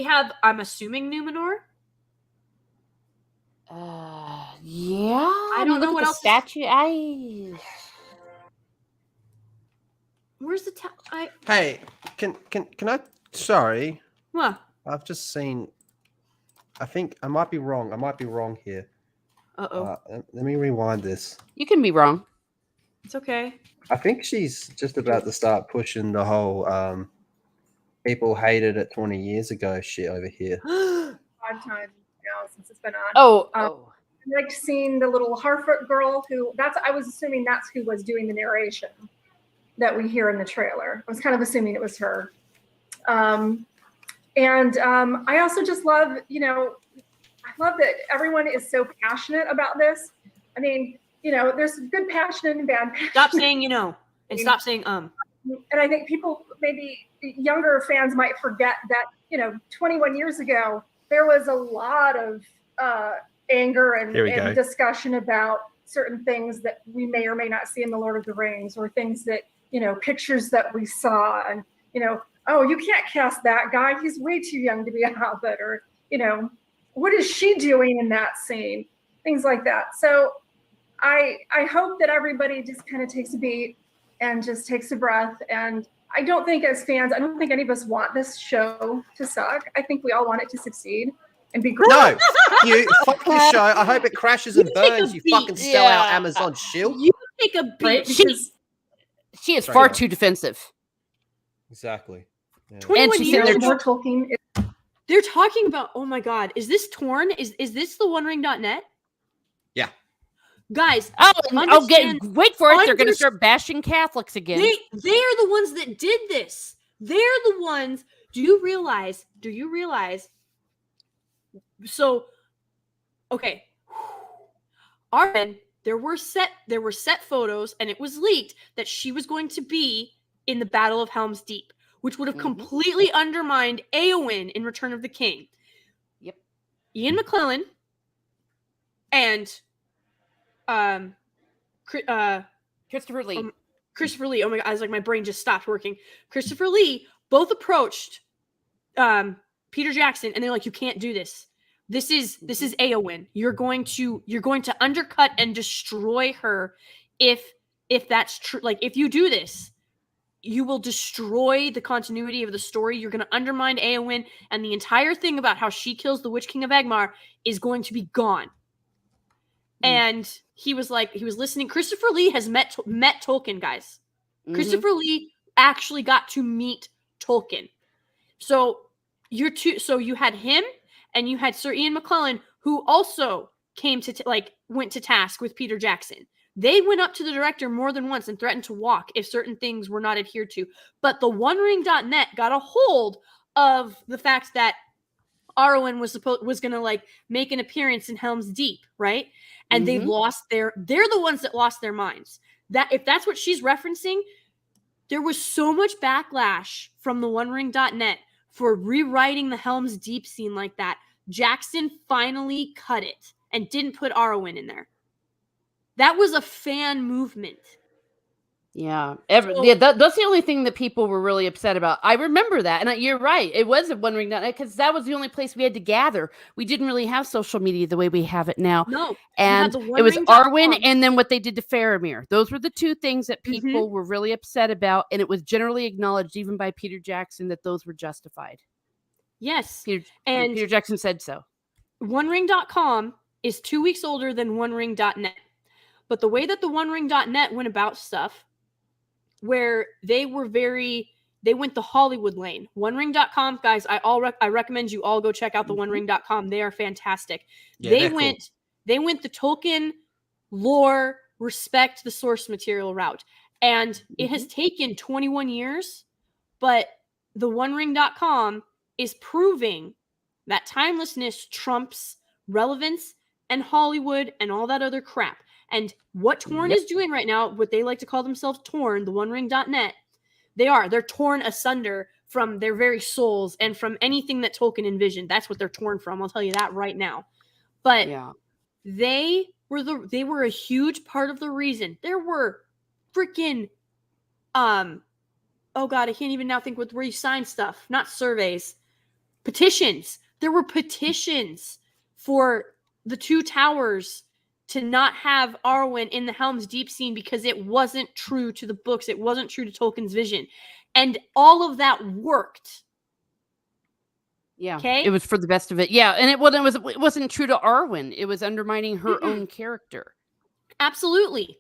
have, I'm assuming Numenor. Yeah. I don't know what else. Statue. Where's the Hey, can I? Sorry. What? I've just seen. I think I might be wrong. I might be wrong here. Let me rewind this. You can be wrong. It's okay. I think she's just about to start pushing the whole people hated it 20 years ago shit over here. 5 times now since it's been on. Oh. I liked seeing the little Harfoot girl I was assuming that's who was doing the narration that we hear in the trailer. I was kind of assuming it was her. I also just love, I love that everyone is so passionate about this. I mean, there's good passion and bad passion. Stop saying and stop saying And I think people, maybe younger fans might forget that, 21 years ago, there was a lot of anger and discussion about certain things that we may or may not see in The Lord of the Rings, or things that, pictures that we saw, and, oh, you can't cast that guy. He's way too young to be a hobbit, or, what is she doing in that scene? Things like that. So I hope that everybody just kind of takes a beat and just takes a breath. And I don't think as fans, I don't think any of us want this show to suck. I think we all want it to succeed and be great. No, you fuck the show. I hope it crashes and burns. You fucking sell out Amazon shield. You take a beat. She is far too defensive. Exactly. Yeah. 21 years more Tolkien. They're talking about, oh my God, is this Torn? Is this the OneRing.net? Yeah. Guys, wait for it. They're going to start bashing Catholics again. They are the ones that did this. They're the ones. Do you realize? So, okay. Arwen, there were set photos, and it was leaked that she was going to be in the Battle of Helm's Deep, which would have completely undermined Éowyn in Return of the King. Yep. Ian McKellen and Christopher Lee. Christopher Lee. Oh my God! I was like, my brain just stopped working. Christopher Lee both approached Peter Jackson, and they're like, "You can't do this. This is Éowyn. You're going to undercut and destroy her if that's true. Like, if you do this, you will destroy the continuity of the story. You're going to undermine Éowyn, and the entire thing about how she kills the Witch King of Angmar is going to be gone." And he was listening. Christopher Lee has met Tolkien, guys. Christopher Lee actually got to meet Tolkien. So you had him, and you had Sir Ian McKellen, who also came to went to task with Peter Jackson. They went up to the director more than once and threatened to walk if certain things were not adhered to. But the OneRing.net got a hold of the fact that Arwen was going to make an appearance in Helm's Deep, right? And they're the ones that lost their minds. That if that's what she's referencing, there was so much backlash from the OneRing.net for rewriting the Helm's Deep scene like that. Jackson finally cut it and didn't put Arwen in there. That was a fan movement. Yeah. That's the only thing that people were really upset about. I remember that. And you're right. It was at OneRing.net because that was the only place we had to gather. We didn't really have social media the way we have it now. No. And it was Arwen and then what they did to Faramir. Those were the two things that people were really upset about. And it was generally acknowledged even by Peter Jackson that those were justified. Yes. Peter Jackson said so. OneRing.com is 2 weeks older than OneRing.net. But the way that the OneRing.net went about stuff, where they were very They went the Hollywood lane. OneRing.com, guys, I recommend you all go check out the OneRing.com. They are fantastic. Yeah, They went the Tolkien lore, respect the source material route. And it has taken 21 years, but the OneRing.com is proving that timelessness trumps relevance and Hollywood and all that other crap. And what Torn is doing right now, what they like to call themselves Torn, the OneRing.net, they're torn asunder from their very souls and from anything that Tolkien envisioned. That's what they're torn from. I'll tell you that right now. But they were a huge part of the reason. There were freaking oh god, I can't even now think where you sign stuff. Not surveys. Petitions. There were petitions for the Two Towers to not have Arwen in the Helm's Deep scene because it wasn't true to the books. It wasn't true to Tolkien's vision. And all of that worked. Yeah. Okay. It was for the best of it. Yeah. And it wasn't true to Arwen. It was undermining her own character. Absolutely.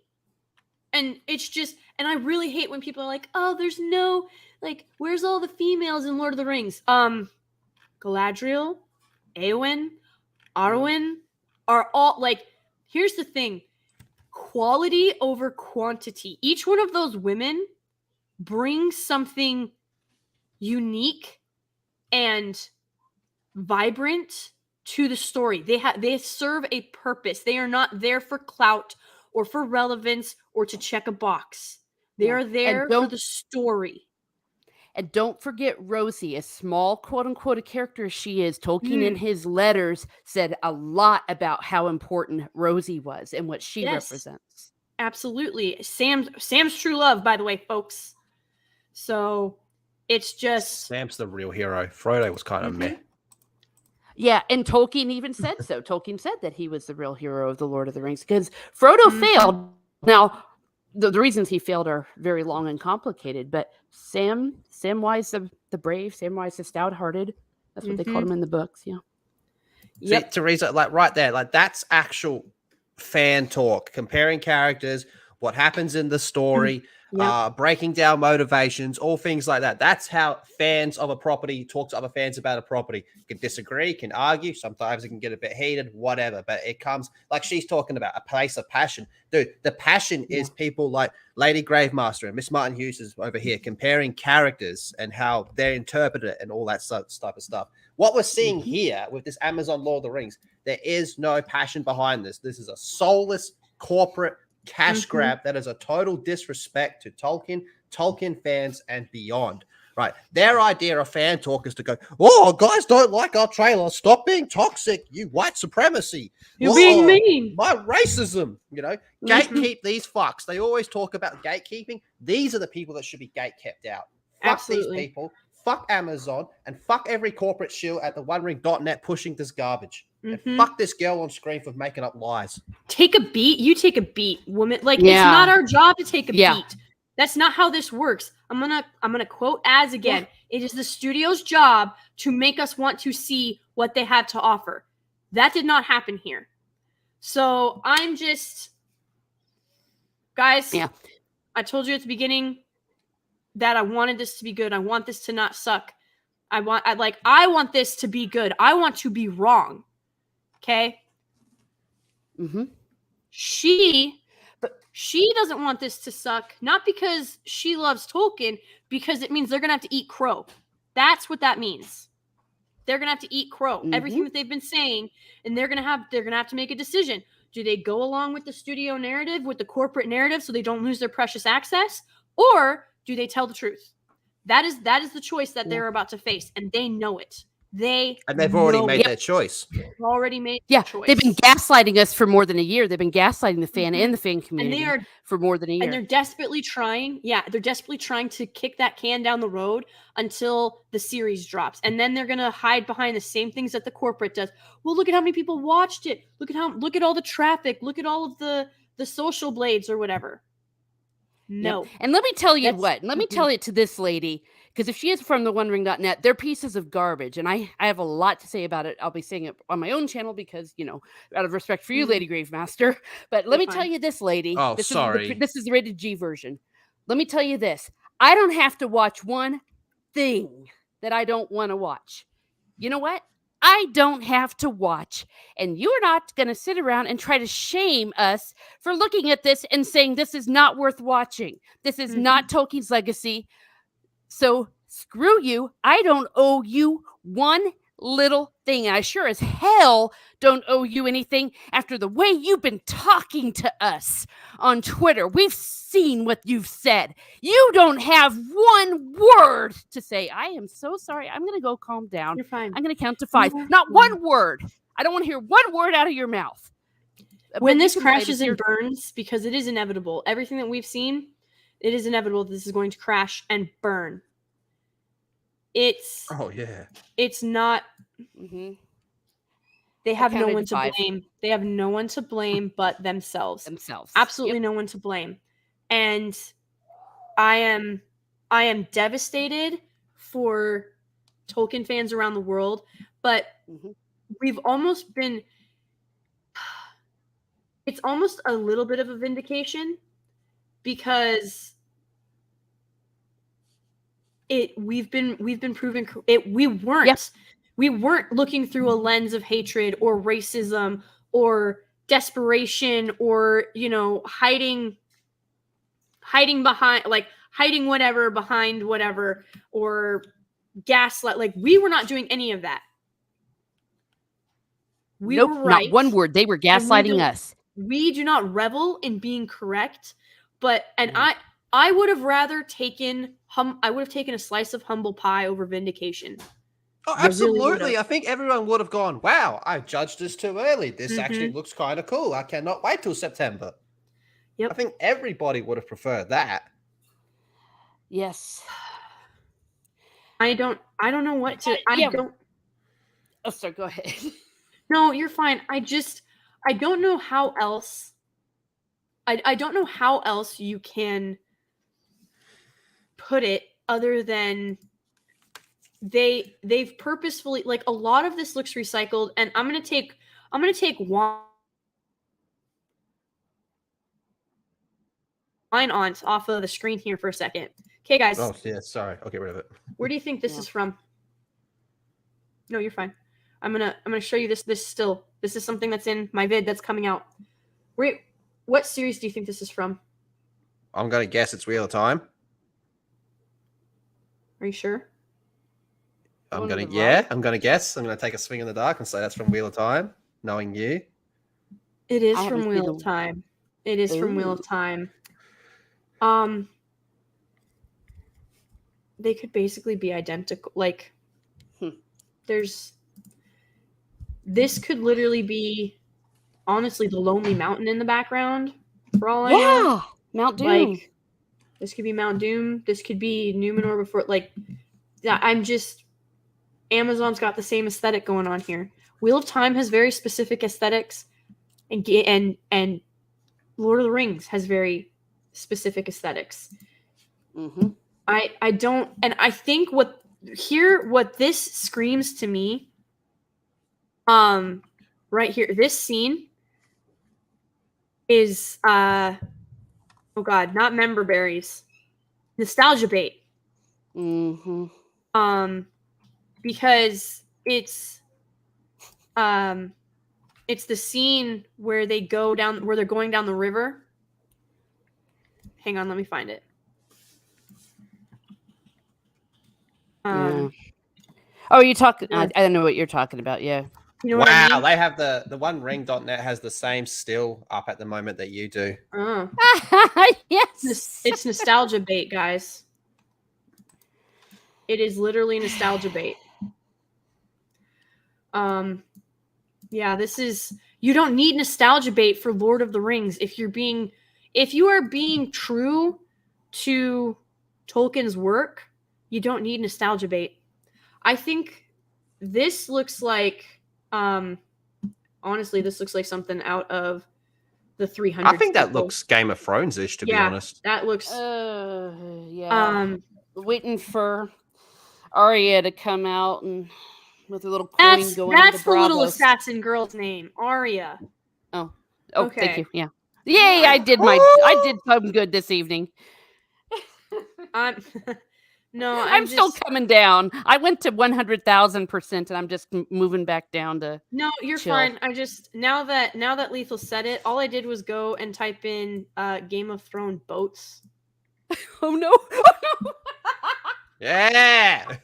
And it's just, and I really hate when people are like, oh, there's no, like, where's all the females in Lord of the Rings? Galadriel, Éowyn, Arwen are all, like, here's the thing. Quality over quantity. Each one of those women brings something unique and vibrant to the story. They serve a purpose. They are not there for clout or for relevance or to check a box. They are there for the story. And don't forget Rosie, a small quote-unquote a character as she is. Tolkien in his letters said a lot about how important Rosie was and what she represents. Absolutely. Sam's true love, by the way, folks. So it's just... Sam's the real hero. Frodo was kind of meh. Yeah, and Tolkien even said so. Tolkien said that he was the real hero of the Lord of the Rings because Frodo failed. Now, the reasons he failed are very long and complicated, but Samwise the brave, Samwise the stout-hearted, that's what they called him in the books, yeah. See, Teresa, like right there, like that's actual fan talk, comparing characters, what happens in the story, breaking down motivations, all things like that. That's how fans of a property talk to other fans about a property. You can disagree, can argue. Sometimes it can get a bit heated, whatever. But it comes, like she's talking about, a place of passion. Dude, the passion is people like Lady Gravemaster and Miss Martin Hughes is over here comparing characters and how they're interpreted and all that type of stuff. What we're seeing here with this Amazon Lord of the Rings, there is no passion behind this. This is a soulless corporate cash grab that is a total disrespect to Tolkien fans and beyond. Right. Their idea of fan talk is to go, oh, guys don't like our trailer. Stop being toxic, you white supremacy. You're being mean. My racism, you know, gatekeep these fucks. They always talk about gatekeeping. These are the people that should be gate kept out. Fuck these people. Fuck Amazon and fuck every corporate shill at the OneRing.net pushing this garbage. And fuck this girl on screen for making up lies. Take a beat. You take a beat, woman. Like it's not our job to take a beat. That's not how this works. I'm gonna quote Az again. It is the studio's job to make us want to see what they have to offer. That did not happen here. So I'm just, guys. I told you at the beginning that I wanted this to be good. I want this to not suck. I want this to be good. I want to be wrong. Okay. She doesn't want this to suck, not because she loves Tolkien, because it means they're gonna have to eat crow. That's what that means. They're gonna have to eat crow. Everything that they've been saying, and they're gonna have to make a decision. Do they go along with the studio narrative, with the corporate narrative, so they don't lose their precious access, or do they tell the truth? That is the choice that they're about to face, and they know it. They've already made their choice. Already made their choice. They've been gaslighting us for more than a year. They've been gaslighting the fan and the fan community for more than a year. And they're desperately trying. Yeah, they're desperately trying to kick that can down the road until the series drops. And then they're gonna hide behind the same things that the corporate does. Well, look at how many people watched it. Look at all the traffic. Look at all of the social blades or whatever. No. And let me tell you let me tell it to this lady, because if she is from the OneRing.net, they're pieces of garbage. And I have a lot to say about it. I'll be saying it on my own channel because, you know, out of respect for you, Lady Gravemaster. But let me tell you this, lady. Oh, this sorry. This is the rated G version. Let me tell you this. I don't have to watch one thing that I don't want to watch. You know what? I don't have to watch. And you're not going to sit around and try to shame us for looking at this and saying this is not worth watching. This is not Tolkien's legacy. So screw you. I don't owe you one little thing. And I sure as hell don't owe you anything after the way you've been talking to us on Twitter. We've seen what you've said. You don't have one word to say. I am so sorry. I'm going to go calm down. You're fine. I'm going to count to 5. Not one word. I don't want to hear one word out of your mouth. When this crashes and burns, because it is inevitable, everything that we've seen, it is inevitable that this is going to crash and burn. It's not. They have no one to blame. They have no one to blame but themselves. Absolutely no one to blame. And I am devastated for Tolkien fans around the world, but we've almost been. It's almost a little bit of a vindication because we've been proven it. We weren't looking through a lens of hatred or racism or desperation or hiding behind hiding whatever behind whatever or gaslight. Like we were not doing any of that. We were right. Not one word. They were gaslighting us. We do not revel in being correct, but I would have rather taken a slice of humble pie over vindication. Oh, absolutely. I think everyone would have gone, wow, I judged this too early. This actually looks kind of cool. I cannot wait till September. Yep. I think everybody would have preferred that. Yes. I don't know what to Oh, sorry, go ahead. No, you're fine. I don't know how else. I don't know how else you can put it other than they've purposefully, like, a lot of this looks recycled, and I'm gonna take wine on off of the screen here for a second. Okay, guys. Oh yeah, sorry. I'll get rid of it. Where do you think this is from? No, you're fine. I'm gonna show you this. This is something that's in my vid that's coming out. What series do you think this is from? I'm gonna guess it's Wheel of Time. Are you sure? I'm gonna guess. I'm gonna take a swing in the dark and say that's from Wheel of Time, knowing you. It is from Wheel of Time. It is from Wheel of Time. They could basically be identical. Like, this could literally be, honestly, the Lonely Mountain in the background. For all I know, Mount Doom. Like, this could be Mount Doom. This could be Numenor before. Like, Amazon's got the same aesthetic going on here. Wheel of Time has very specific aesthetics, and Lord of the Rings has very specific aesthetics. I don't, and I think what this screams to me, right here, this scene is oh god, not member berries, nostalgia bait. Because it's the scene where they're going down the river. Hang on, let me find it. Oh, you talking? I don't know what you're talking about. Yeah. You know what I mean? They have the one ring.net has the same still up at the moment that you do. Oh. Yes. It's nostalgia bait, guys. It is literally nostalgia bait. Yeah, you don't need nostalgia bait for Lord of the Rings. If you are being true to Tolkien's work, you don't need nostalgia bait. I think this looks like, honestly, this looks like something out of the 300. I think that looks Game of Thrones-ish, to be honest. That looks. Waiting for Arya to come out and with a little coin going. That's the little assassin girl's name, Arya. Oh, okay. Thank you. Yeah. Yay! I did something good this evening. No, I'm still coming down. I went to 100,000%, and I'm just moving back down to. No, you're chill. fine. I just now that Lethal said it, all I did was go and type in Game of Thrones boats. Oh no! Oh no! Yeah.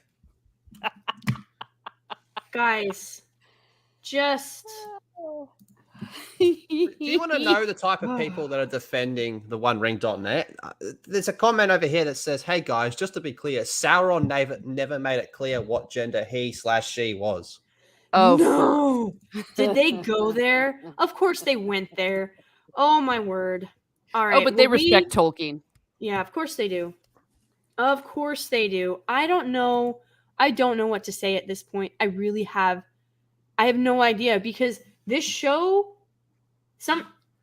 Guys, just. Do you want to know the type of people that are defending the OneRing.net? There's a comment over here that says, "Hey guys, just to be clear, Sauron never made it clear what gender he/she was." Oh no! Did they go there? Of course they went there. Oh my word! All right. Oh, but they respect Tolkien. Yeah, of course they do. Of course they do. I don't know what to say at this point. I have no idea, because this show,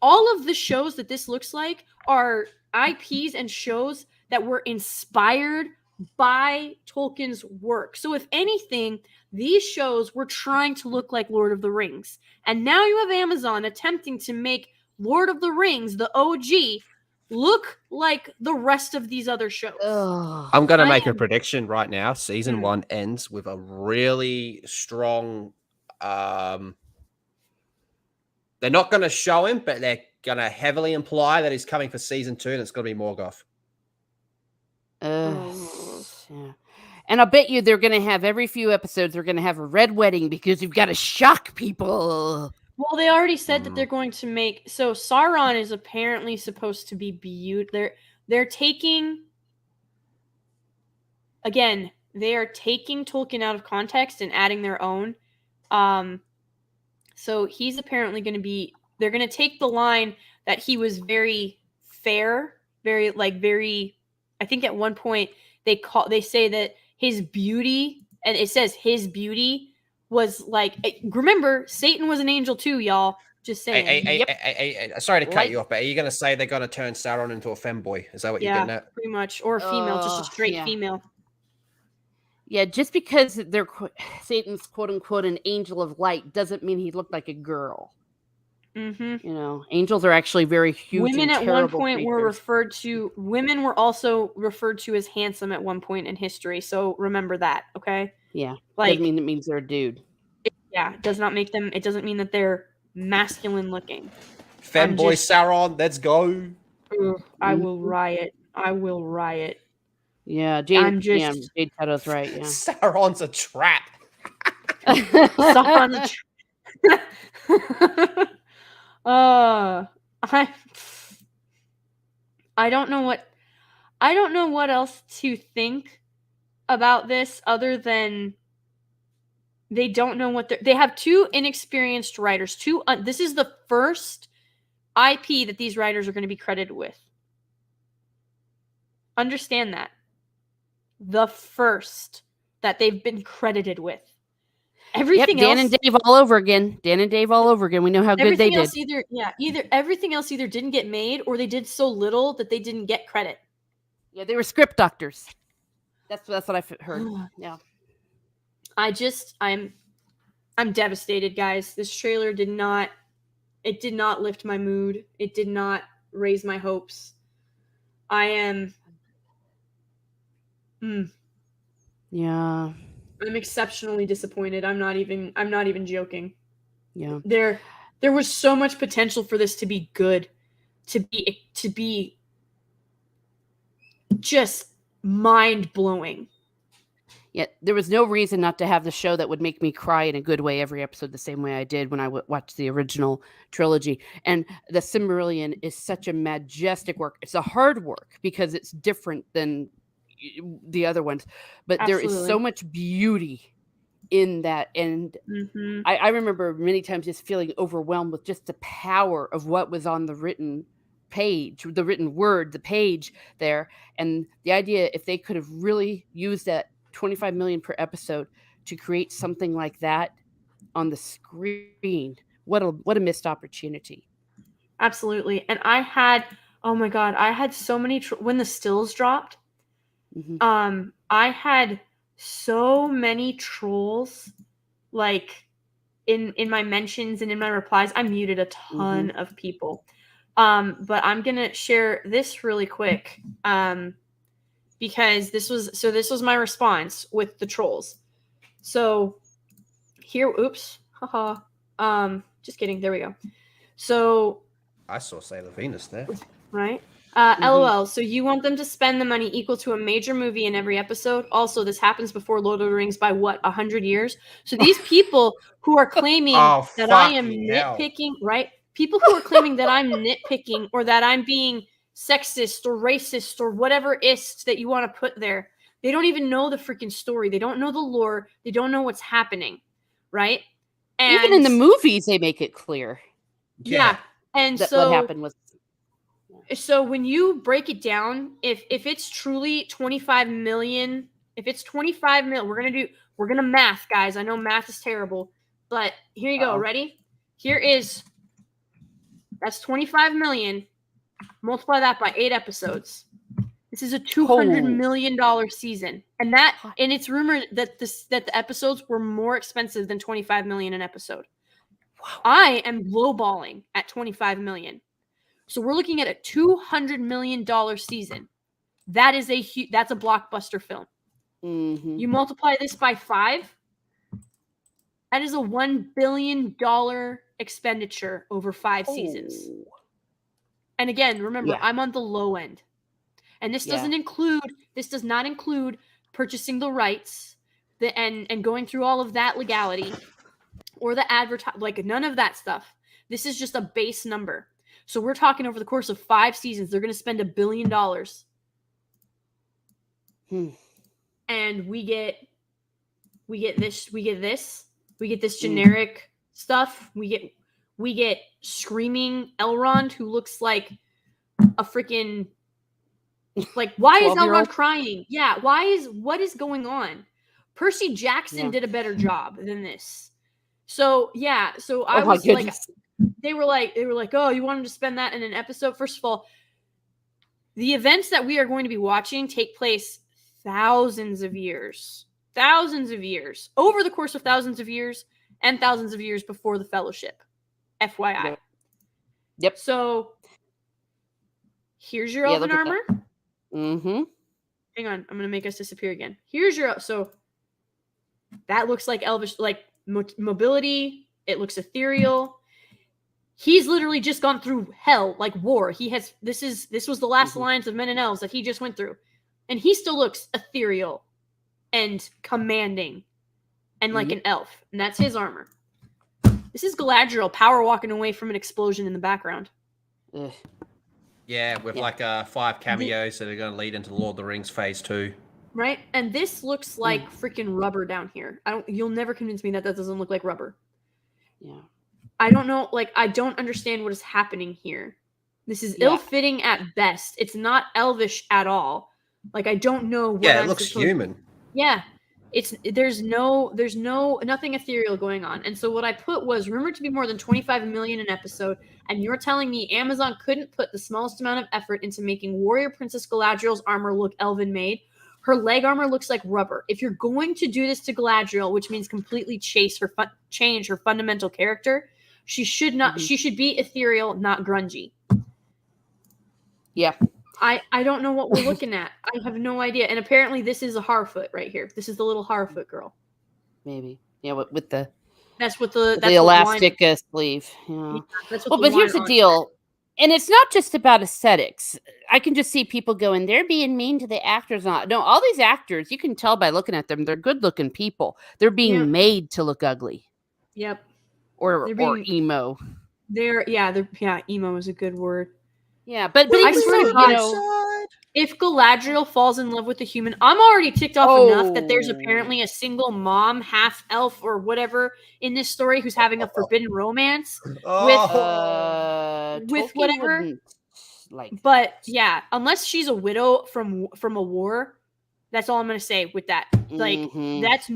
all of the shows that this looks like are IPs and shows that were inspired by Tolkien's work. So if anything, these shows were trying to look like Lord of the Rings. And now you have Amazon attempting to make Lord of the Rings, the OG, look like the rest of these other shows. I'm going to make a prediction right now. Season 1 ends with a really strong... they're not going to show him, but they're going to heavily imply that he's coming for season 2, and it's going to be Morgoth. Yeah. And I'll bet you they're going to have every few episodes, they're going to have a red wedding because you've got to shock people. Well, they already said that they're going to make... So Sauron is apparently supposed to be beautiful. They're taking... Again, they are taking Tolkien out of context and adding their own. So he's apparently going to be... They're going to take the line that he was very fair, very... I think at one point they say that his beauty, and it says his beauty was like... Remember, Satan was an angel too, y'all. Just saying. Sorry to cut you off, but are you going to say they're going to turn Sauron into a femboy? Is that what you're getting at? Pretty much. Or a female, just a straight female. Yeah, just because they're Satan's quote-unquote an angel of light doesn't mean he looked like a girl. Mm-hmm. You know, angels are actually very huge. Women and at one point creatures. women were also referred to as handsome at one point in history. So remember that, okay? Yeah, doesn't mean it means they're a dude. It does not make them. It doesn't mean that they're masculine looking. Femboy Sauron, let's go. I will riot. Yeah, Jade Shadow's right. Yeah, Sauron's a trap. Sauron's a trap. I don't know what else to think about this other than they don't know what they have two inexperienced writers. This is the first IP that these writers are going to be credited with. Understand that. The first that they've been credited with. Everything Dan else, and Dave all over again. We know how good they did. Either everything else either didn't get made or they did so little that they didn't get credit. Yeah, they were script doctors. That's what I've heard. Yeah. I'm devastated, guys. This trailer did not lift my mood. It did not raise my hopes. I am Yeah. I'm exceptionally disappointed. I'm not even joking. Yeah. There was so much potential for this to be good, to be just mind-blowing. Yeah, there was no reason not to have the show that would make me cry in a good way every episode the same way I did when I watched the original trilogy. And the Silmarillion is such a majestic work. It's a hard work because it's different than the other ones, but Absolutely. There is so much beauty in that. And I remember many times just feeling overwhelmed with just the power of what was on the written page, the written word, the page there. And the idea, if they could have really used that 25 million per episode to create something like that on the screen, what a missed opportunity. Absolutely. And I had so many when the stills dropped. I had so many trolls like in my mentions and in my replies. I muted a ton of people. But I'm gonna share this really quick. because this was my response with the trolls. So here, oops, haha. Just kidding. There we go. So I saw Sailor Venus there. Right. LOL. So you want them to spend the money equal to a major movie in every episode? Also, this happens before Lord of the Rings by what, 100 years? So these people who are claiming that I am nitpicking, right? People who are claiming that I'm nitpicking or that I'm being sexist or racist or whatever ist that you want to put there, they don't even know the freaking story. They don't know the lore. They don't know what's happening, right? And even in the movies, they make it clear. Yeah. And that so what happened was. So when you break it down, if it's truly 25 million, if it's 25 mil, we're gonna math, guys. I know math is terrible, but here you go. Ready? That's 25 million. Multiply that by 8 episodes. This is a $200 million season, and it's rumored that the episodes were more expensive than 25 million an episode. Wow. I am lowballing at 25 million. So we're looking at a $200 million season. That's a blockbuster film. Mm-hmm. You multiply this by 5. That is a $1 billion expenditure over 5 seasons. And again, remember, I'm on the low end. And this does not include purchasing the rights and going through all of that legality or the none of that stuff. This is just a base number. So we're talking over the course of 5 seasons, they're going to spend $1 billion. And we get this generic stuff. We get screaming Elrond who looks like a freaking why is Elrond crying? Yeah, what is going on? Percy Jackson did a better job than this. So I was goodness. They were like, oh, you want him to spend that in an episode? First of all, the events that we are going to be watching take place thousands of years, over the course of thousands of years and thousands of years before the Fellowship. FYI. Yep. So here's your elven armor. Mm-hmm. Hang on, I'm going to make us disappear again. So that looks like elvish, like mobility. It looks ethereal. He's literally just gone through hell, like war. This was the last lines of Men and Elves that he just went through. And he still looks ethereal and commanding and like an elf. And that's his armor. This is Galadriel power walking away from an explosion in the background. Yeah, with 5 cameos that are going to lead into Lord of the Rings Phase 2. Right? And this looks like freaking rubber down here. You'll never convince me that doesn't look like rubber. Yeah. I don't know, I don't understand what is happening here. This is ill-fitting at best. It's not elvish at all. I don't know what it looks human. Yeah. There's nothing ethereal going on. And so what I put was rumored to be more than 25 million an episode, and you're telling me Amazon couldn't put the smallest amount of effort into making Warrior Princess Galadriel's armor look elven made. Her leg armor looks like rubber. If you're going to do this to Galadriel, which means completely change her fundamental character, she should not. She should be ethereal, not grungy. Yeah. I don't know what we're looking at. I have no idea. And apparently this is a Harfoot right here. This is the little Harfoot girl. Maybe. Yeah, with the that's what the elastic sleeve. Yeah. But here's the deal. And it's not just about aesthetics. I can just see people going, they're being mean to the actors. No, all these actors, you can tell by looking at them, they're good-looking people. They're being made to look ugly. Yep. Or emo. Emo is a good word. Yeah, but I swear to God, if Galadriel falls in love with a human, I'm already ticked off enough that there's apparently a single mom, half elf or whatever in this story who's having a forbidden romance with whatever. But yeah, unless she's a widow from a war, that's all I'm gonna say with that. That's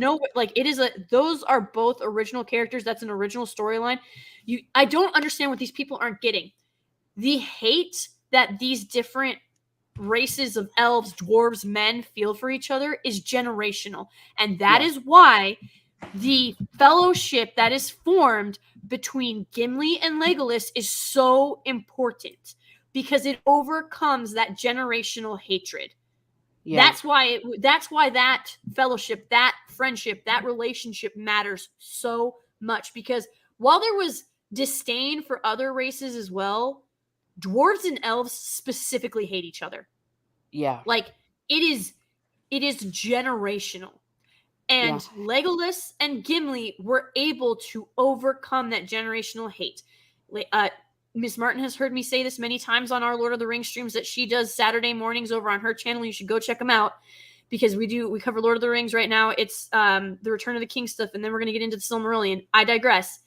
those are both original characters. That's an original storyline. I don't understand what these people aren't getting. The hate that these different races of elves, dwarves, men feel for each other is generational. And that is why the fellowship that is formed between Gimli and Legolas is so important, because it overcomes that generational hatred. Yeah. That's why that fellowship, that friendship, that relationship matters so much, because while there was disdain for other races as well, dwarves and elves specifically hate each other. Yeah. Like it is generational. And Legolas and Gimli were able to overcome that generational hate. Miss Martin has heard me say this many times on our Lord of the Rings streams that she does Saturday mornings over on her channel. You should go check them out, because we cover Lord of the Rings right now. It's the Return of the King stuff, and then we're going to get into the Silmarillion. I digress.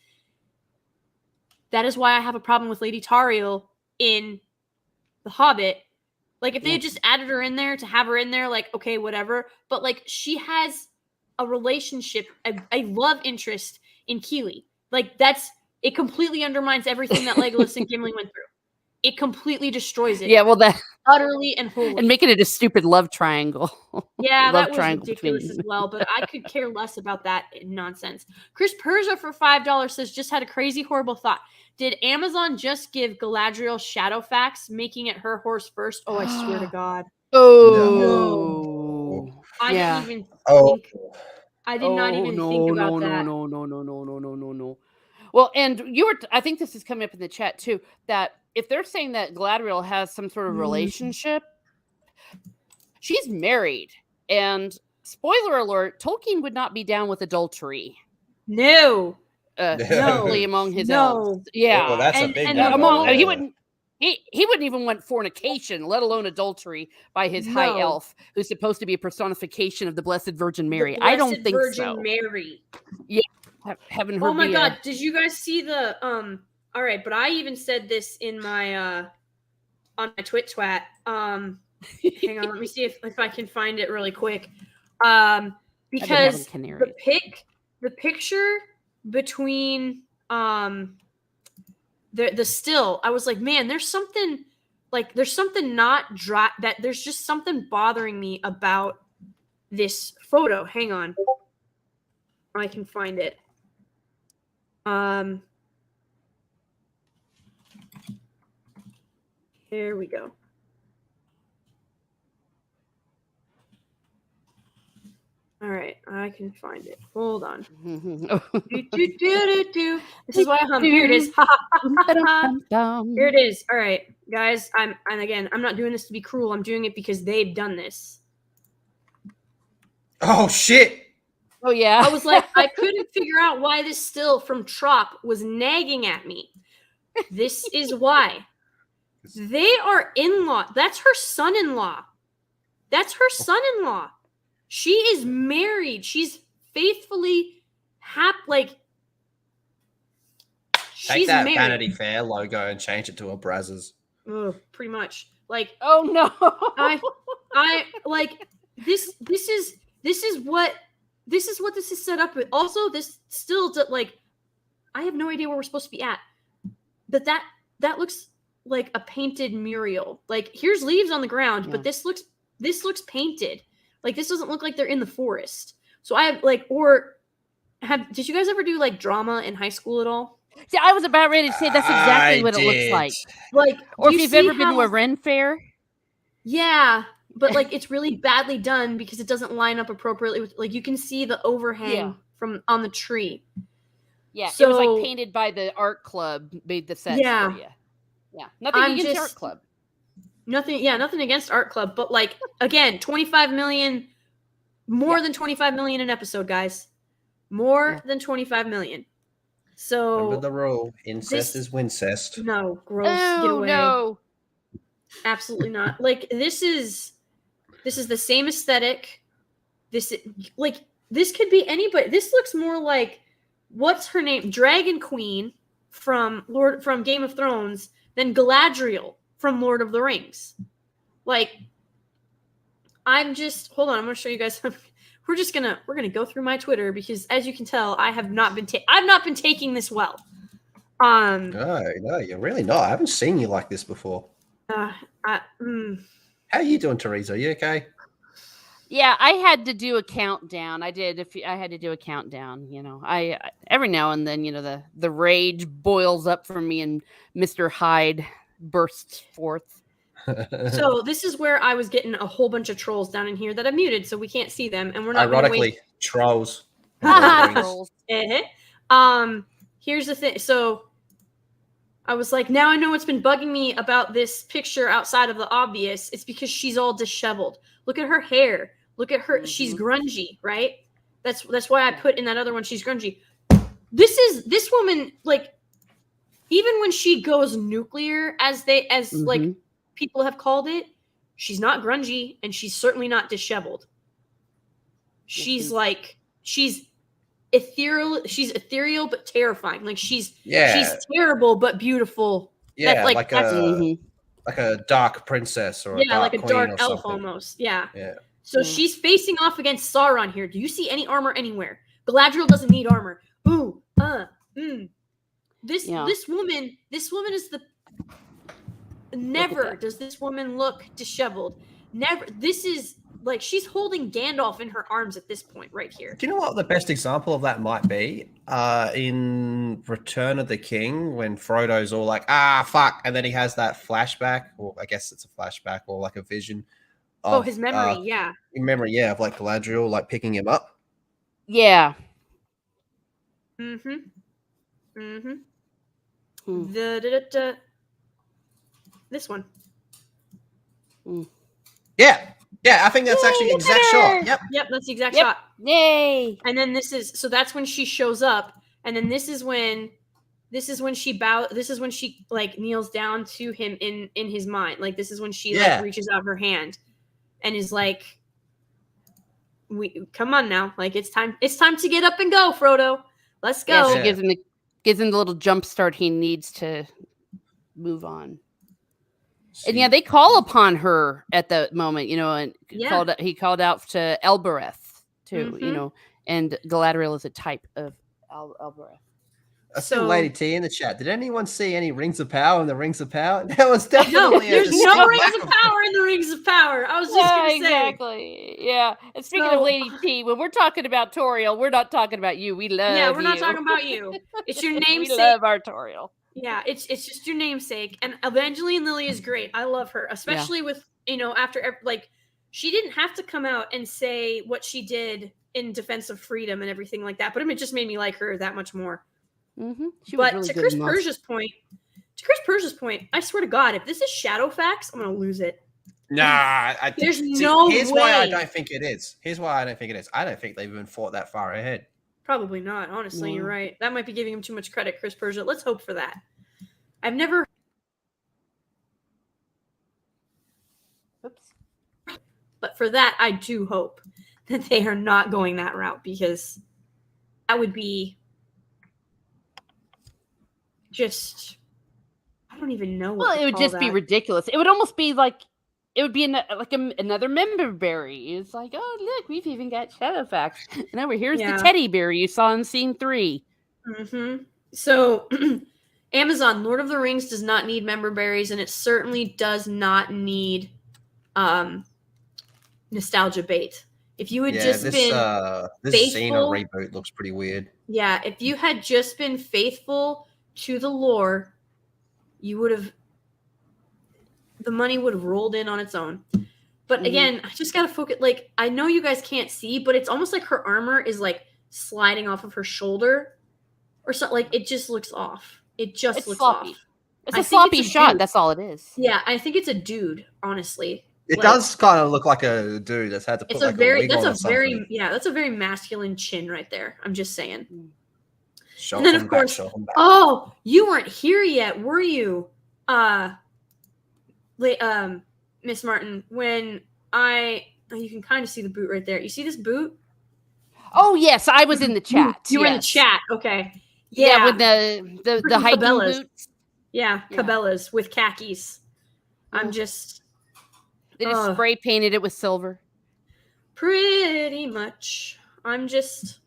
That is why I have a problem with Lady Tauriel in The Hobbit. Like, if they had just added her in there to have her in there, like, okay, whatever. But, like, she has a relationship, a love interest in Keely. Like, it completely undermines everything that Legolas and Gimli went through. It completely destroys it. Yeah, well, that utterly and wholly. And making it a stupid love triangle. Yeah, that was ridiculous as well, but I could care less about that nonsense. Chris Persia for $5 says, just had a crazy, horrible thought. Did Amazon just give Galadriel Shadowfax, making it her horse first? Oh, I swear to God. Oh. No. I didn't even think. I did not even think about that. No. Well, and I think this is coming up in the chat too, that if they're saying that Galadriel has some sort of relationship, she's married. And spoiler alert, Tolkien would not be down with adultery. No. Among his elves. Yeah. Well, that's a big one. He wouldn't even want fornication, let alone adultery, by his high elf, who's supposed to be a personification of the Blessed Virgin Mary. I don't think so. Virgin Mary. Yeah. Haven't heard. Oh my God! Did you guys see the All right, but I even said this in my on my Twit twat. Hang on, let me see if I can find it really quick. Because the picture between the still, I was like, man, there's something not dry, that there's just something bothering me about this photo. Hang on, I can find it. Here we go. All right, I can find it. Hold on. This is why I hum. Here it is. Here it is. All right, guys. I'm not doing this to be cruel. I'm doing it because they've done this. Oh shit. Oh yeah. I was like, I couldn't figure out why this still from Trop was nagging at me. This is why. They are in-law. That's her son-in-law. She is married. She's faithfully Take that married. Vanity Fair logo and change it to a Brazzers. Oh, pretty much. Like, oh no. I like this is what this is set up with. Also, this still I have no idea where we're supposed to be at. But that looks like a painted mural. Like, here's leaves on the ground, but this looks painted. Like, this doesn't look like they're in the forest. So I have did you guys ever do drama in high school at all? See, I was about ready to say that's exactly what it looks like. Like, or if you've ever been to a Ren fair. Yeah, but it's really badly done because it doesn't line up appropriately with, you can see the overhang from on the tree. Yeah, so, it was painted by the art club, made the sets for you. Yeah, nothing against art club. Nothing against art club, but again, 25 million, more than 25 million an episode, guys. More than 25 million. So remember the rule: incest is wincest. No, gross. Get away. No, absolutely not. This is the same aesthetic. This could be anybody. This looks more like, what's her name? Dragon Queen from Game of Thrones than Galadriel from Lord of the Rings. I'm just, hold on, I'm gonna show you guys. We're gonna go through my Twitter because, as you can tell, I have not been taking this well. No, you're really not. I haven't seen you like this before. How are you doing, Teresa? Are you okay? Yeah, I had to do a countdown. I did. I had to do a countdown, I every now and then, the rage boils up from me and Mr. Hyde bursts forth. So this is where I was getting a whole bunch of trolls down in here that I muted, so we can't see them, and we're not. Ironically, trolls. Trolls. Here's the thing. So I was like, now I know what's been bugging me about this picture outside of the obvious. It's because she's all disheveled. Look at her hair. Look at her. She's grungy, right? That's why I put in that other one. She's grungy. This woman, like, even when she goes nuclear, as like people have called it, she's not grungy, and she's certainly not disheveled. She's ethereal. She's ethereal but terrifying. Like she's terrible but beautiful. Yeah, like a dark princess or like a dark elf almost. Yeah. So she's facing off against Sauron here. Do you see any armor anywhere? Galadriel doesn't need armor. Ooh, This woman is the never does this woman look disheveled. Never. This is like she's holding Gandalf in her arms at this point right here. Do you know what the best example of that might be? In Return of the King, when Frodo's all like, fuck, and then he has that flashback, or I guess it's a flashback or like a vision. Of, his memory, of like Galadriel like picking him up. Yeah. This one. Yeah, I think that's actually the exact shot. Yep, that's the exact shot. Yay! And then so that's when she shows up, and then this is when she like kneels down to him in his mind. Like this is when she like reaches out her hand, and is like, come on now, like it's time to get up and go, Frodo. Let's go. Yeah, she gives him the little jump start he needs to move on. And they call upon her at the moment, and he called out to Elbereth too, and Galadriel is a type of Elbereth. I see Lady T in the chat. Did anyone see any rings of power in the Rings of Power? That was definitely there's no rings of power in the Rings of Power. I was just going to say. Exactly. Yeah. And speaking of Lady T, when we're talking about Toriel, we're not talking about you. We love you. Yeah, we're not talking about you. It's your namesake. We love our Toriel. Yeah, it's just your namesake. And Evangeline Lilly is great. I love her, especially with, after, like, she didn't have to come out and say what she did in defense of freedom and everything like that, but it just made me like her that much more. But really to Chris Persia's point, I swear to God, if this is Shadowfax, I'm gonna lose it. Nah, there's no way. Here's why I don't think it is. I don't think they've even thought that far ahead. Probably not. Honestly, you're right. That might be giving him too much credit, Chris Persia. Let's hope for that. I've never. Oops. But for that, I do hope that they are not going that route, because that would be just, I don't even know what it would just be ridiculous. It would almost be like, it would be another member berry. It's like, oh, look, we've even got Shadowfax. And over here's the teddy bear you saw in scene 3. So Amazon, Lord of the Rings does not need member berries, and it certainly does not need nostalgia bait. If you had just been this Xena reboot looks pretty weird. Yeah, if you had just been faithful to the lore, you would have, the money would have rolled in on its own. But again, I just gotta focus. Like, I know you guys can't see, but it's almost like her armor is like sliding off of her shoulder, or something. Like, it just looks off. It just looks sloppy. off. It's a sloppy shot. That's all it is. Yeah, I think it's a dude. Honestly, it does kind of look like a dude that's had to put like a wig on or something. That's a very masculine chin right there. I'm just saying. And then, of course, you weren't here yet, were you, Miss Martin? When you can kind of see the boot right there. You see this boot? Oh yes, I was in the chat. You were in the chat. Okay. Yeah, with the hiking boots. Yeah, Cabela's with khakis. I'm just. They just spray painted it with silver. Pretty much. I'm just.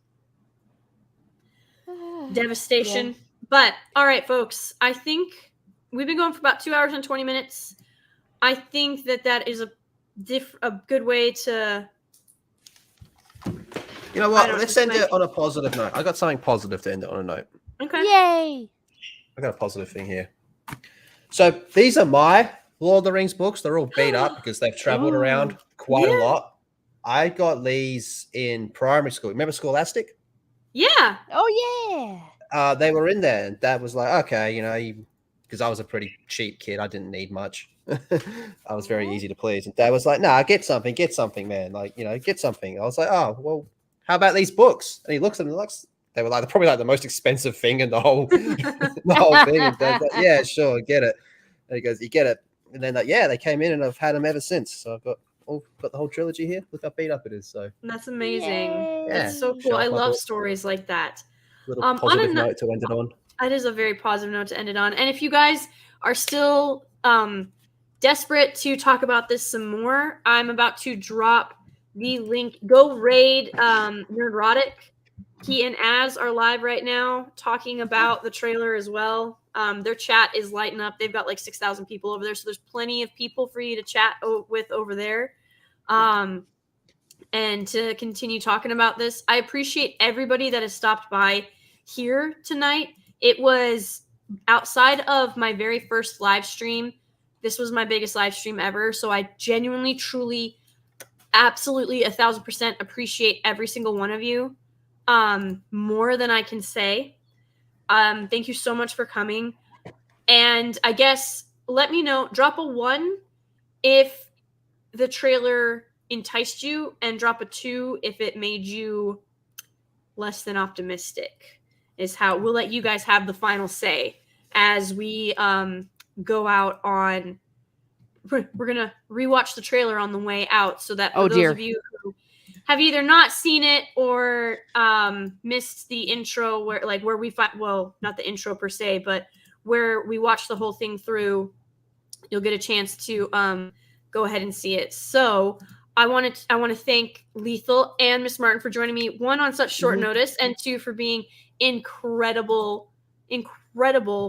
Devastation. But all right, folks, I think we've been going for about 2 hours and 20 minutes. I think that is a good way to, you know what, let's end it on a positive note. I got something positive to end it on a note. Okay. Yay. I got a positive thing here. So these are my Lord of the Rings books, they're all beat up because they've traveled around quite a lot. I got these in primary school. Remember Scholastic? Yeah. Oh yeah. They were in there, and Dad was like, "Okay, you know," because I was a pretty cheap kid. I didn't need much. I was very easy to please. And Dad was like, "Nah, get something, man. Like, you know, get something." I was like, "Oh, well, how about these books?" And he looks at them, and they were like probably like the most expensive thing in the whole the whole thing. And Dad's like, "Yeah, sure, get it." And he goes, "You get it?" And then like, yeah, they came in, and I've had them ever since. So I've got the whole trilogy here. Look how beat up it is. So that's amazing. Yay. It's so cool. I love stories like that. Little positive note to end it on. That is a very positive note to end it on. And if you guys are still desperate to talk about this some more, I'm about to drop the link. Go raid Nerdrotic. He and Az are live right now talking about the trailer as well. Their chat is lighting up. They've got like 6,000 people over there, so there's plenty of people for you to chat with over there. And to continue talking about this. I appreciate everybody that has stopped by here tonight. It was outside of my very first live stream. This was my biggest live stream ever. So I genuinely, truly, absolutely 1,000% appreciate every single one of you. More than I can say. Thank you so much for coming. And I guess let me know, drop a 1 if the trailer enticed you, and drop a 2 if it made you less than optimistic. Is how we'll let you guys have the final say as we go out on. We're gonna rewatch the trailer on the way out, so that for those of you who have either not seen it or missed the intro, where we find, well, not the intro per se, but where we watch the whole thing through, you'll get a chance to go ahead and see it. So I want to thank Lethal and Miss Martin for joining me, 1 on such short notice, and 2 for being incredible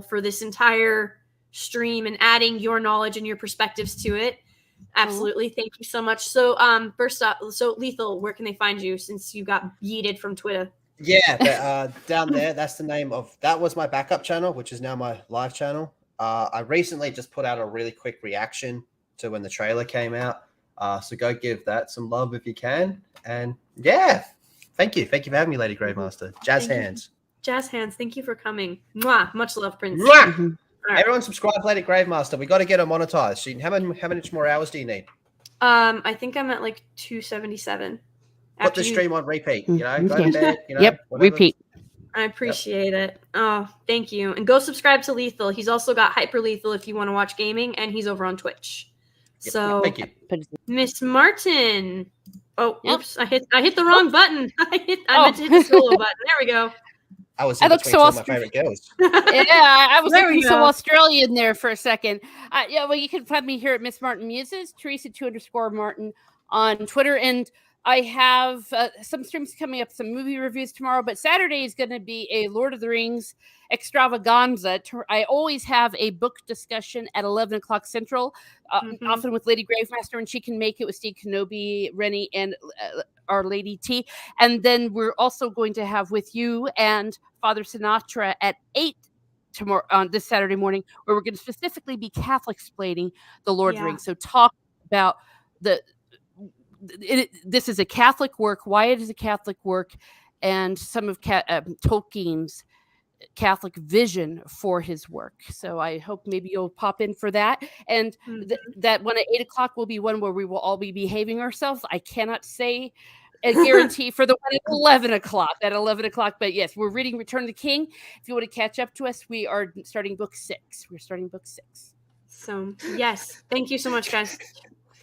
for this entire stream and adding your knowledge and your perspectives to it. Absolutely. Thank you so much. So first up, so Lethal, where can they find you since you got yeeted from Twitter? Yeah, but, down there, that's the name of, that was my backup channel, which is now my live channel. I recently just put out a really quick reaction to when the trailer came out. So go give that some love if you can. And yeah, thank you. Thank you for having me, Lady Gravemaster. Jazz hands. Jazz hands. Thank you for coming. Mwah. Much love, Prince. Right. Everyone subscribe to Lady Gravemaster. We got to get her monetized. How many more hours do you need? I think I'm at like 277. Put the stream on repeat, you know, go to bed, you know. Yep, whatever. repeat. I appreciate it. Oh, thank you. And go subscribe to Lethal. He's also got Hyper Lethal if you want to watch gaming, and he's over on Twitch. Yep. So Thank you. Miss Martin. Oh, oops, I hit the wrong button. I meant to hit the solo button. There we go. I look so my favorite girls. Yeah, I was looking so Australian there for a second. Yeah, well, you can find me here at Miss Martin Muses, Teresa _Martin on Twitter, and I have some streams coming up, some movie reviews tomorrow, but Saturday is going to be a Lord of the Rings extravaganza. I always have a book discussion at 11 o'clock Central, often with Lady Gravemaster, when she can make it, with Steve Kenobi, Rennie, and Our Lady T. And then we're also going to have with you and Father Sinatra at 8 tomorrow on this Saturday morning, where we're going to specifically be Catholic-splaining the Lord of the Rings. So talk about this is a Catholic work, why it is a Catholic work, and some of Tolkien's Catholic vision for his work. So I hope maybe you'll pop in for that. And that one at 8 o'clock will be one where we will all be behaving ourselves. I cannot say a guarantee for the one at 11 o'clock. But yes, we're reading Return of the King. If you want to catch up to us, we are starting book 6. We're starting book 6. So yes, thank you so much, guys.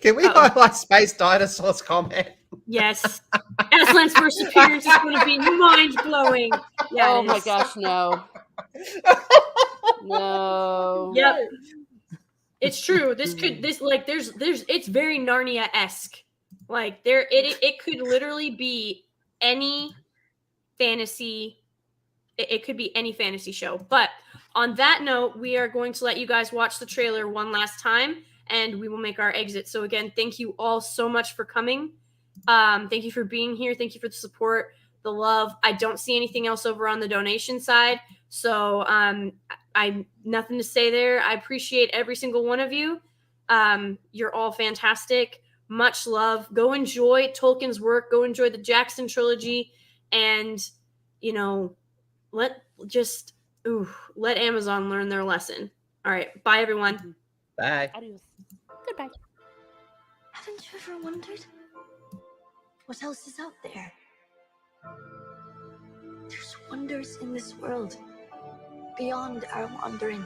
Can we highlight Space Dinosaur's comment? Yes. Aslan's first appearance is going to be mind-blowing. Yeah, oh my gosh, no. No. Yep. It's true. It's very Narnia-esque. Like it could literally be any fantasy. It could be any fantasy show. But on that note, we are going to let you guys watch the trailer one last time, and we will make our exit. So again, thank you all so much for coming. Thank you for being here. Thank you for the support, the love. I don't see anything else over on the donation side. So I'm nothing to say there. I appreciate every single one of you. You're all fantastic. Much love. Go enjoy Tolkien's work. Go enjoy the Jackson trilogy. And, you know, let Amazon learn their lesson. All right. Bye, everyone. Bye. Adios. Goodbye. Haven't you ever wondered what else is out there? There's wonders in this world beyond our wandering.